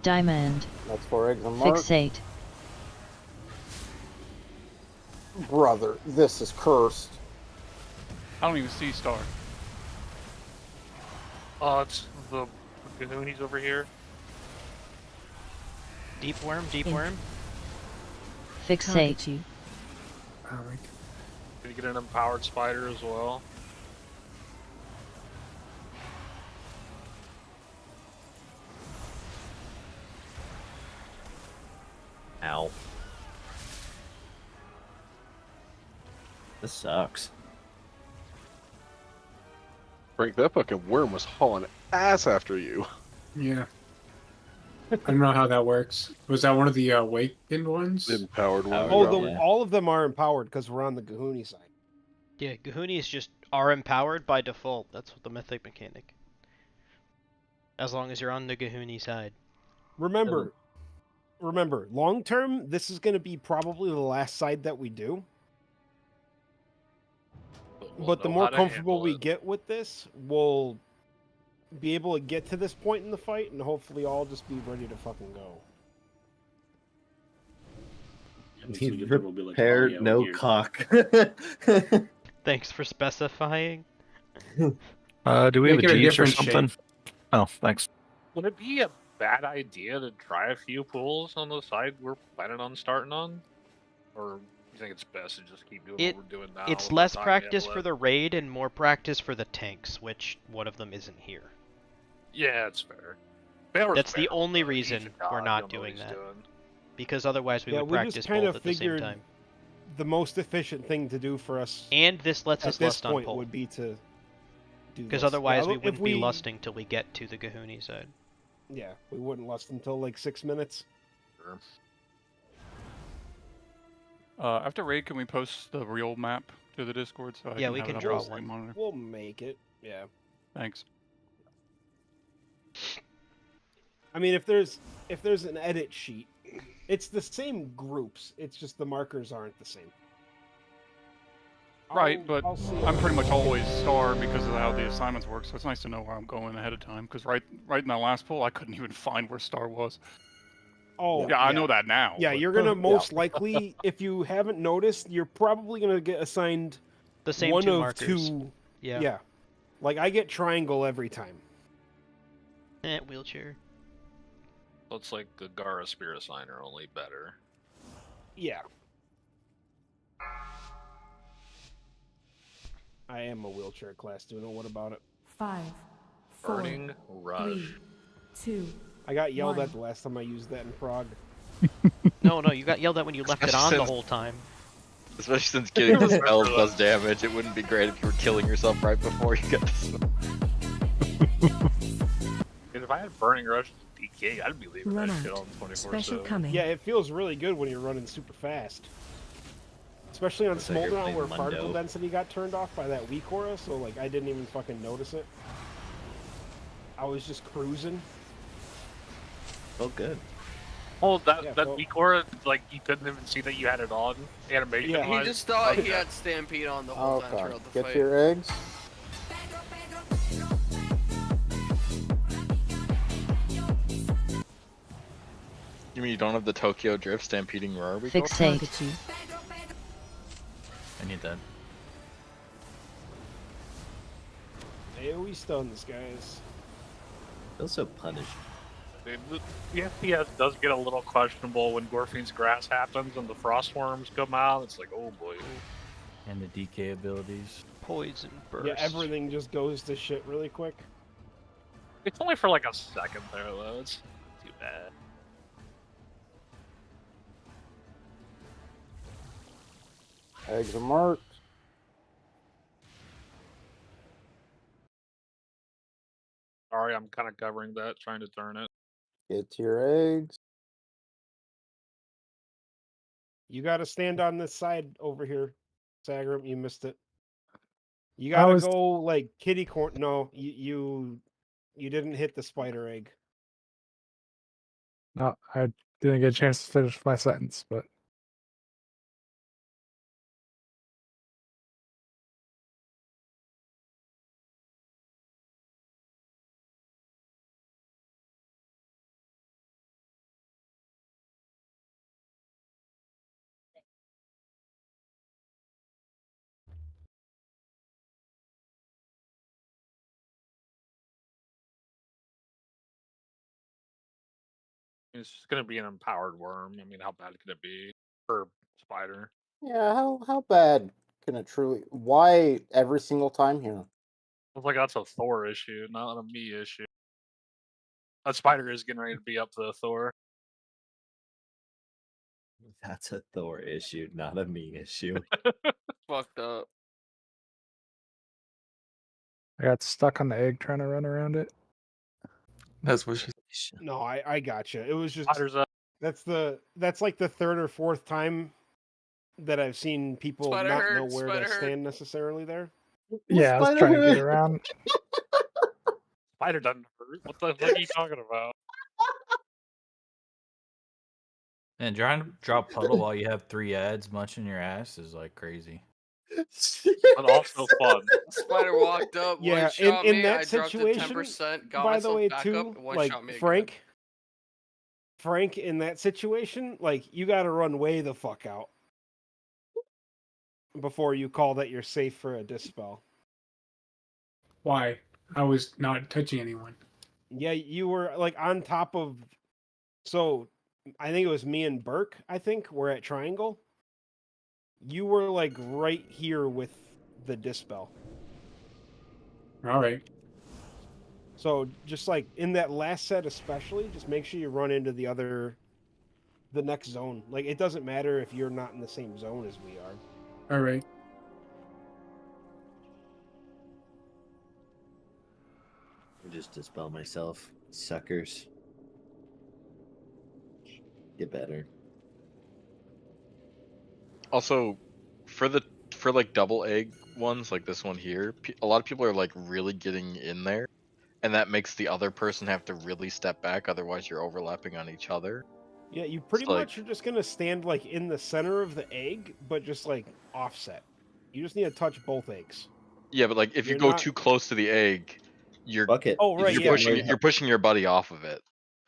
Diamond. That's 4 eggs and mark. Fixate. Brother, this is cursed. I don't even see Star. It's the Gahoonies over here. Deep worm, deep worm. Fixate. Alright. Gonna get an empowered spider as well. Ow. This sucks. Frank, that fucking worm was hauling ass after you. Yeah. I don't know how that works. Was that one of the awakened ones? Empowered one. All of them are empowered because we're on the Gahooni side. Yeah, Gahoonies just are empowered by default. That's what the Mythic mechanic. As long as you're on the Gahooni side. Remember, long term, this is going to be probably the last side that we do. But the more comfortable we get with this, we'll be able to get to this point in the fight, and hopefully all just be ready to fucking go. Repair, no cock. Thanks for specifying. Do we have a Jeeves or something? Oh, thanks. Would it be a bad idea to try a few pools on the side we're planning on starting on? Or you think it's best to just keep doing what we're doing now? It's with the less time we have practice for left? the raid and more practice for the tanks, which one of them isn't here. Yeah, it's fair. Baylor's That's the Baylor, only though. He's reason a we're god, not he'll know what doing he's that. doing. Because otherwise we would we practice just kind both of at the same figured time. the most efficient thing to do for us. And this lets at us this lust on point pole. would be to do Because this. otherwise Yeah, we if wouldn't be lusting till we get to the Gahooni side. Yeah, we wouldn't lust until like 6 minutes. Sure. After raid, can we post the real map to the Discord so I Yeah, can we have can it up draw on the one. monitor? We'll make it. Yeah. Thanks. I mean, if there's an edit sheet, it's the same groups. It's just the markers aren't the same. Right, but I'll see. I'm pretty much always star because of how the assignments work, so it's nice to know where I'm going ahead of time. Because right in that last poll, I couldn't even find where star was. Oh, yeah, I know that now. Yeah, but- you're gonna most likely, if you haven't noticed, you're probably gonna get assigned The same one two of markers. two. Yeah. Yeah, like I get triangle every time. Wheelchair. Looks like the Gara Spirit Signer, only better. Yeah. I am a wheelchair class student. What about it? 5, 4, Burning Rush. 3, 2. I got yelled 1. at the last time I used that in Prague. No, you got yelled at when you left it on the whole time. Especially since getting dispelled does damage, it wouldn't be great if you were killing yourself right before you got dispelled. If I had Burning Rush DK, I'd be leaving Run that shit out. on 24/7. Special coming. Yeah, it feels really good when you're running super fast. Especially on Looks like you're Smolder playing where Mundo. particle density got turned off by that weak aura, so like I didn't even fucking notice it. I was just cruising. Oh, good. Oh, that Yeah, that well- weak aura, like you couldn't even see that you had it on animation. Yeah. He just thought he had Stampede on the whole time Okay, throughout the get fight. your eggs. You mean you don't have the Tokyo Drift stampeding roar? Fixate. I need that. AoE stuns, guys. Feels so punished. The FPS does get a little questionable when Gorfine's Grass happens and the Frost Worms come out. It's like, oh boy. And the DK abilities. Poison burst. Yeah, everything just goes to shit really quick. It's only for like a second there, though. It's not too bad. Eggs are marked. Sorry, I'm kind of covering that, trying to turn it. Get to your eggs. You gotta stand on this side over here, Sagrum. You missed it. You gotta go like kitty corner. No, you didn't hit the spider egg. No, I didn't get a chance to finish my sentence, but It's just gonna be an empowered worm. I mean, how bad could it be? For spider. Yeah, how bad can it truly? Why every single time here? I was like, that's a Thor issue, not a me issue. That spider is getting ready to be up to the Thor. That's a Thor issue, not a me issue. Fucked up. I got stuck on the egg trying to run around it. That's what she. No, I gotcha. It was just Spiders up. that's like the third or fourth time that I've seen people Spider not hurt, know where spider to hurt. stand necessarily there. Yeah, I was trying to get around. Spider doesn't hurt. What the fuck are you talking about? And trying to drop puddle while you have 3 ads munching your ass is like crazy. But also fun. Spider walked up, Yeah, one shot in me, that I dropped to situation, 10%, got by the myself way, back too, up, and one like shot me again. Frank, in that situation, like you got to run way the fuck out before you call that you're safe for a dispel. Why? I was not touching anyone. Yeah, you were like on top of. So, I think it was me and Burke. I think we're at Triangle. You were like right here with the dispel. All right. So just like in that last set, especially, just make sure you run into the next zone. Like it doesn't matter if you're not in the same zone as we are. All right. I just dispel myself. Suckers. Get better. Also, for like double egg ones like this one here, a lot of people are like really getting in there, and that makes the other person have to really step back. Otherwise, you're overlapping on each other. Yeah, you pretty like- much are just gonna stand like in the center of the egg, but just like offset. You just need to touch both eggs. Yeah, but like if you You're go not- too close to the egg, you're Bucket. Oh, right, you're yeah. pushing your buddy off of it.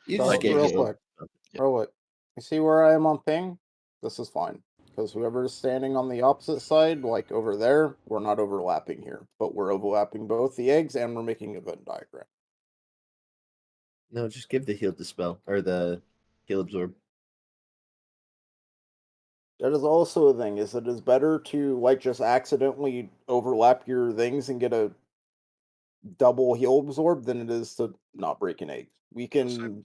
You So, just get real healed. quick. Roll it. You see where I am on ping? This is fine. Because whoever is standing on the opposite side, like over there, we're not overlapping here. But we're overlapping both the eggs and we're making a Venn diagram. No, just give the heal dispel or the heal absorb. That is also a thing. Is it is better to like just accidentally overlap your things and get a double heal absorb than it is to not break an egg. We can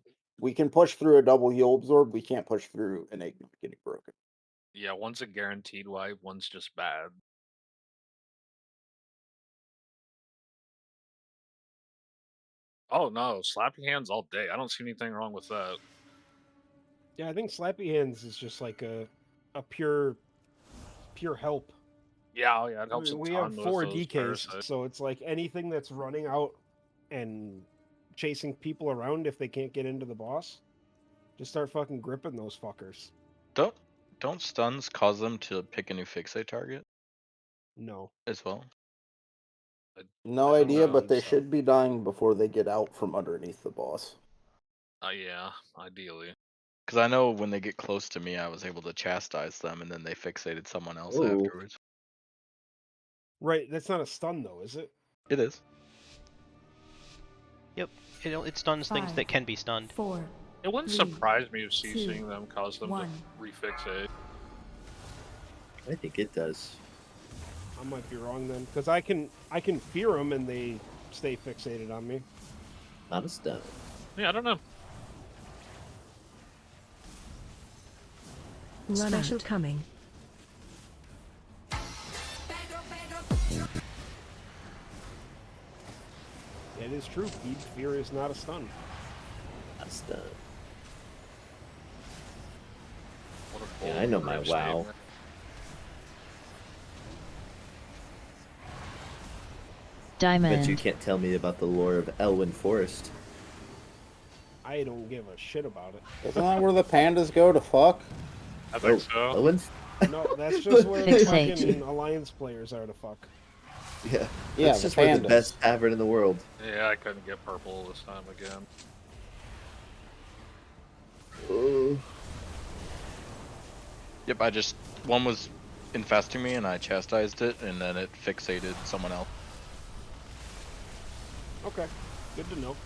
push through a double heal absorb. We can't push through an egg not getting broken. Yeah, one's a guaranteed wipe, one's just bad. Oh no, slappy hands all day. I don't see anything wrong with that. Yeah, I think Slappy Hands is just like a pure help. Yeah, it helps a We ton have with 4 those DKs, parasites. so it's like anything that's running out and chasing people around if they can't get into the boss, just start fucking gripping those fuckers. Don't stuns cause them to pick a new fixate target No. as well? No idea, but they should be dying before they get out from underneath the boss. Yeah, ideally. Because I know when they get close to me, I was able to chastise them, and then they fixated someone else Ooh. afterwards. Right, that's not a stun though, is it? It is. Yep, it stuns things 5, that can be stunned. 4. It wouldn't 3, surprise me if 2, CCing them caused them 1. to refixate. I think it does. I might be wrong then, because I can fear them and they stay fixated on me. Not a stun. Yeah, I don't know. Special coming. It is true. Fear is not a stun. Not a stun. What a Yeah, I know my bold WoW. statement. Diamond. But you can't tell me about the lore of Elwyn Forest. I don't give a shit about it. Isn't that where the pandas go to fuck? I think so. Elwyn? No, that's just where the Fixate. fucking alliance players are to fuck. Yeah. Yeah, That's the just where the pandas. best tavern in the world. Yeah, I couldn't get purple this time again. Oh. Yep, one was infesting me, and I chastised it, and then it fixated someone else. Okay, good to know.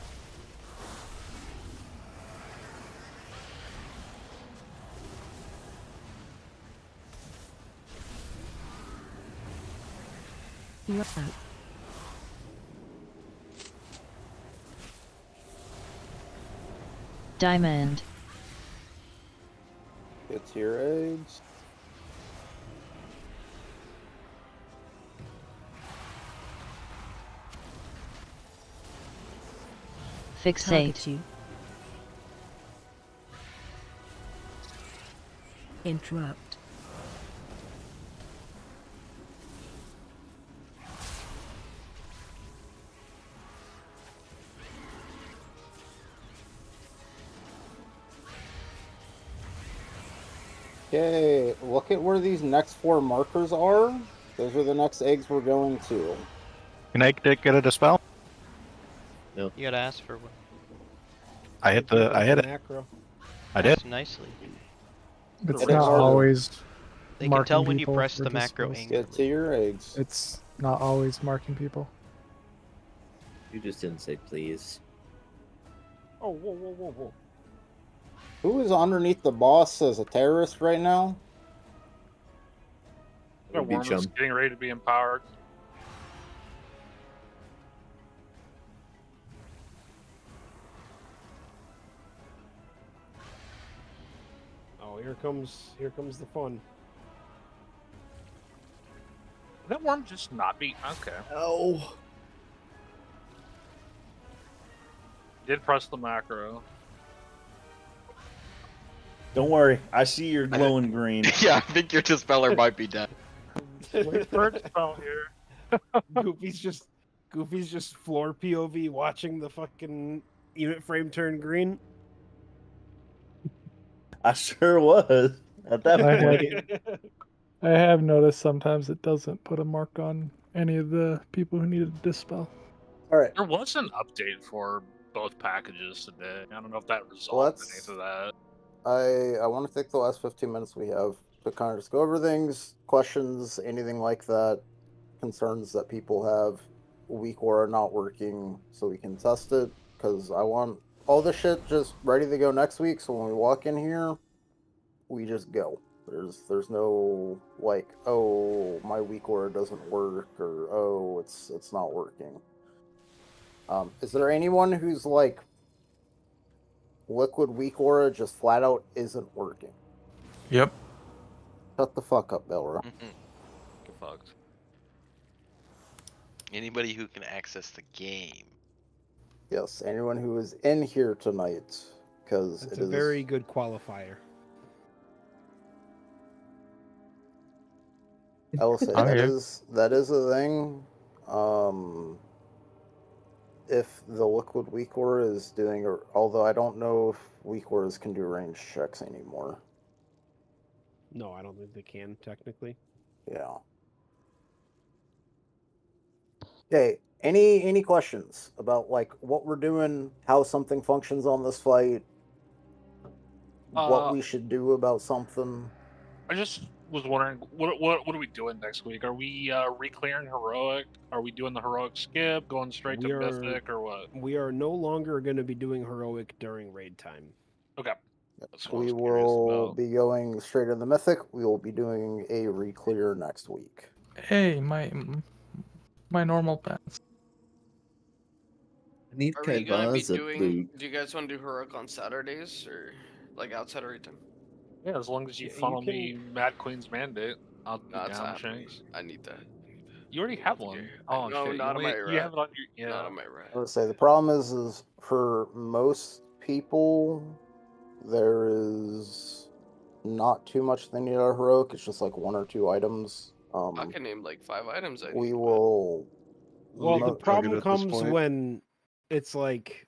Diamond. Get to your eggs. Fixate. You. Interrupt. Okay, look at where these next 4 markers are. Those are the next eggs we're going to. Can I get a dispel? No. You gotta ask for one. I hit it. Macro. I did. Nicely. It's It is not harder. always. They can marking tell when you people press for the macro dispels. angrily. Get to your eggs. It's not always marking people. You just didn't say please. Oh, whoa, whoa, whoa, whoa. Who is underneath the boss as a terrorist right now? The Would be worm is Chum. getting ready to be empowered. Oh, here comes the fun. That worm just not be okay. Oh. Did press the macro. Don't worry, I see your glowing green. Yeah, I think your dispeller might be dead. Wait for it to spell here. Goofy's just floor POV watching the fucking unit frame turn green. I sure was at that I point. I have noticed sometimes it doesn't put a mark on any of the people who needed to dispel. All right. There was an update for both packages today. I don't know if that resolved any of that. I want to take the last 15 minutes we have to kind of just go over things, questions, anything like that, concerns that people have, weak or not working, so we can test it. Because I want all the shit just ready to go next week, so when we walk in here, we just go. There's no like, oh, my weak aura doesn't work, or oh, it's not working. Is there anyone who's like liquid weak aura just flat out isn't working? Yep. Shut the fuck up, Belra. Get fucked. Anybody who can access the game. Yes, anyone who is in here tonight, because That's it a is very good qualifier. I will say I'm that here. that is a thing. If the liquid weak aura is doing, although I don't know if weak auras can do range checks anymore. No, I don't think they can technically. Yeah. Okay. Any questions about like what we're doing, how something functions on this fight, what we should do about something? I just was wondering, what are we doing next week? Are we re-clearing heroic? Are we doing the heroic skip, going straight to mythic, or what? We are no longer going to be doing heroic during raid time. Okay. That's what I We was curious will about. be going straight into mythic. We will be doing a re-clear next week. Hey, my normal pants. I need Are we gonna be Kaiba's a doing? boot. Do you guys want to do heroic on Saturdays or like outside of raid time? Yeah, as long as you Yeah, funnel you can- me Mad Queen's mandate, I'll be Not down, happening. Shanks. I need that. You already have one. Oh No, shit! not on my You have it on your Not on my rat. I would say the problem is for most people, there is not too much they need out of heroic. It's just like 1 or 2 items. I can name like 5 items. I We need, will. Well, the problem at this comes point. when it's like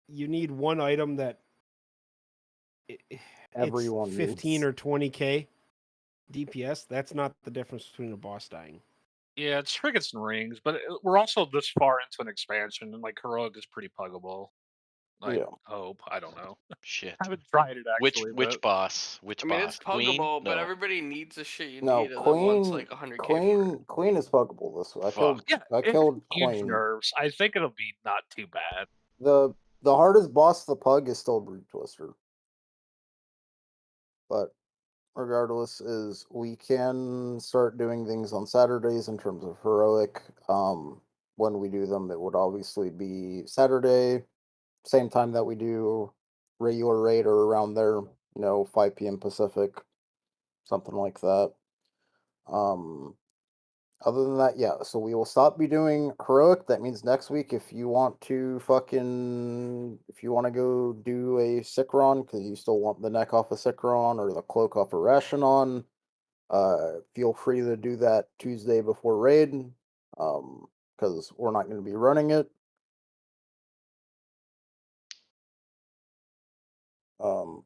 you need one item that Everyone it's 15 needs. or 20k DPS. That's not the difference between a boss dying. Yeah, it's trinkets and rings, but we're also this far into an expansion, and like heroic is pretty puggable. I Yeah. hope. I don't know. Shit. I haven't tried it actually. Which but... boss? Which I mean, boss? it's Queen? puggable, but No. everybody needs the shit you No, need, and then wants Queen. like 100k. Queen is fuckable this way. Yeah, I it killed has huge Queen. nerves. I think it'll be not too bad. The hardest boss of the pug is still Brute Twister. But regardless, is we can start doing things on Saturdays in terms of heroic. When we do them, it would obviously be Saturday, same time that we do regular raid or around there, 5 p.m. Pacific, something like that. Other than that, yeah, so we will stop be doing heroic. That means next week, if you want to go do a Sikron, because you still want the neck off a Sikron or the cloak off a Rashinon, feel free to do that Tuesday before raid, because we're not going to be running it.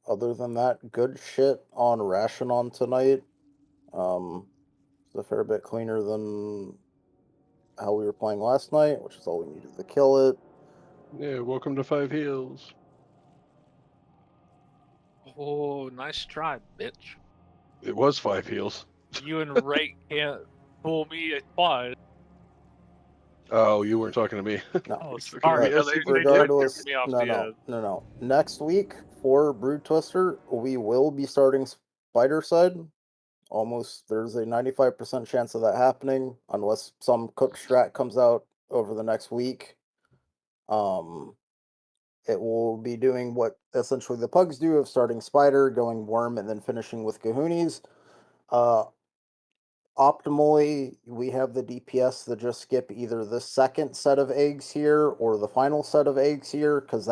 Other than that, good shit on Rashinon tonight. It's a fair bit cleaner than how we were playing last night, which is all we needed to kill it. Yeah, welcome to 5 heals. Oh, nice try, bitch. It was 5 heals. You and Ray can't fool me twice. Oh, you weren't talking to me. No. Oh, sorry. Yes, They Regardless, took me off the edge. no. Next week for Brood Twister, we will be starting Spider Side. There's a 95% chance of that happening, unless some cook strat comes out over the next week. It will be doing what essentially the pugs do of starting Spider, going Worm, and then finishing with Kahoonies. Optimally, we have the DPS to just skip either the second set of eggs here or the final set of eggs here, because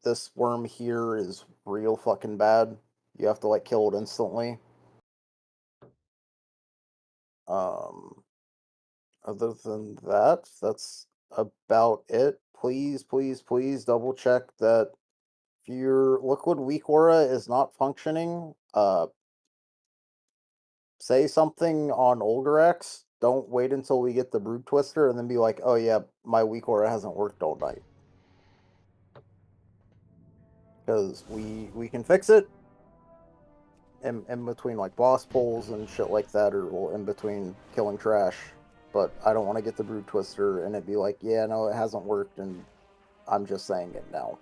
this worm here is real fucking bad. You have to like kill it instantly. Other than that, that's about it. Please double check that if your liquid weak aura is not functioning, say something on Olgarex. Don't wait until we get the Brood Twister and then be like, oh yeah, my weak aura hasn't worked all night. Because we can fix it in between like boss pulls and shit like that, or in between killing trash. But I don't want to get the Brood Twister and it be like, yeah, no, it hasn't worked, and I'm just saying it now.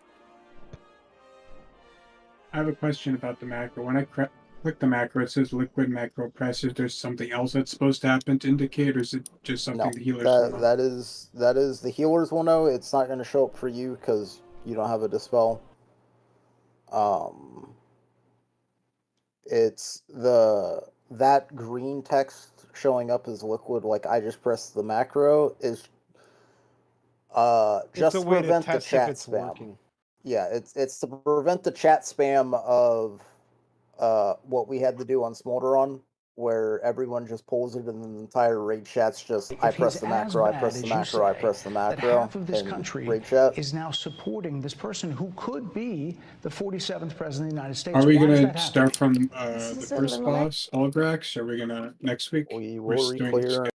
I have a question about the macro. click the macro, it says liquid macro press. Is there something else that's supposed to happen to indicate, or is it just something No, the healers will know? that is the healers will know. It's not going to show up for you because you don't have a dispel. It's that green text showing up as liquid, like I just pressed the macro, is just a to way to prevent the test if chat it's spam. working. Yeah, it's to prevent the chat spam of what we had to do on Smolderon, where everyone just pulls it and the entire raid chat's just I press the macro, I press the macro, I press the macro. Half of this and country raid chat. is now supporting this person who could be the 47th president of the United States. Are we Why is going that to happening? start from the first boss, Algrax? Are we going to next week? We We're will just doing reclear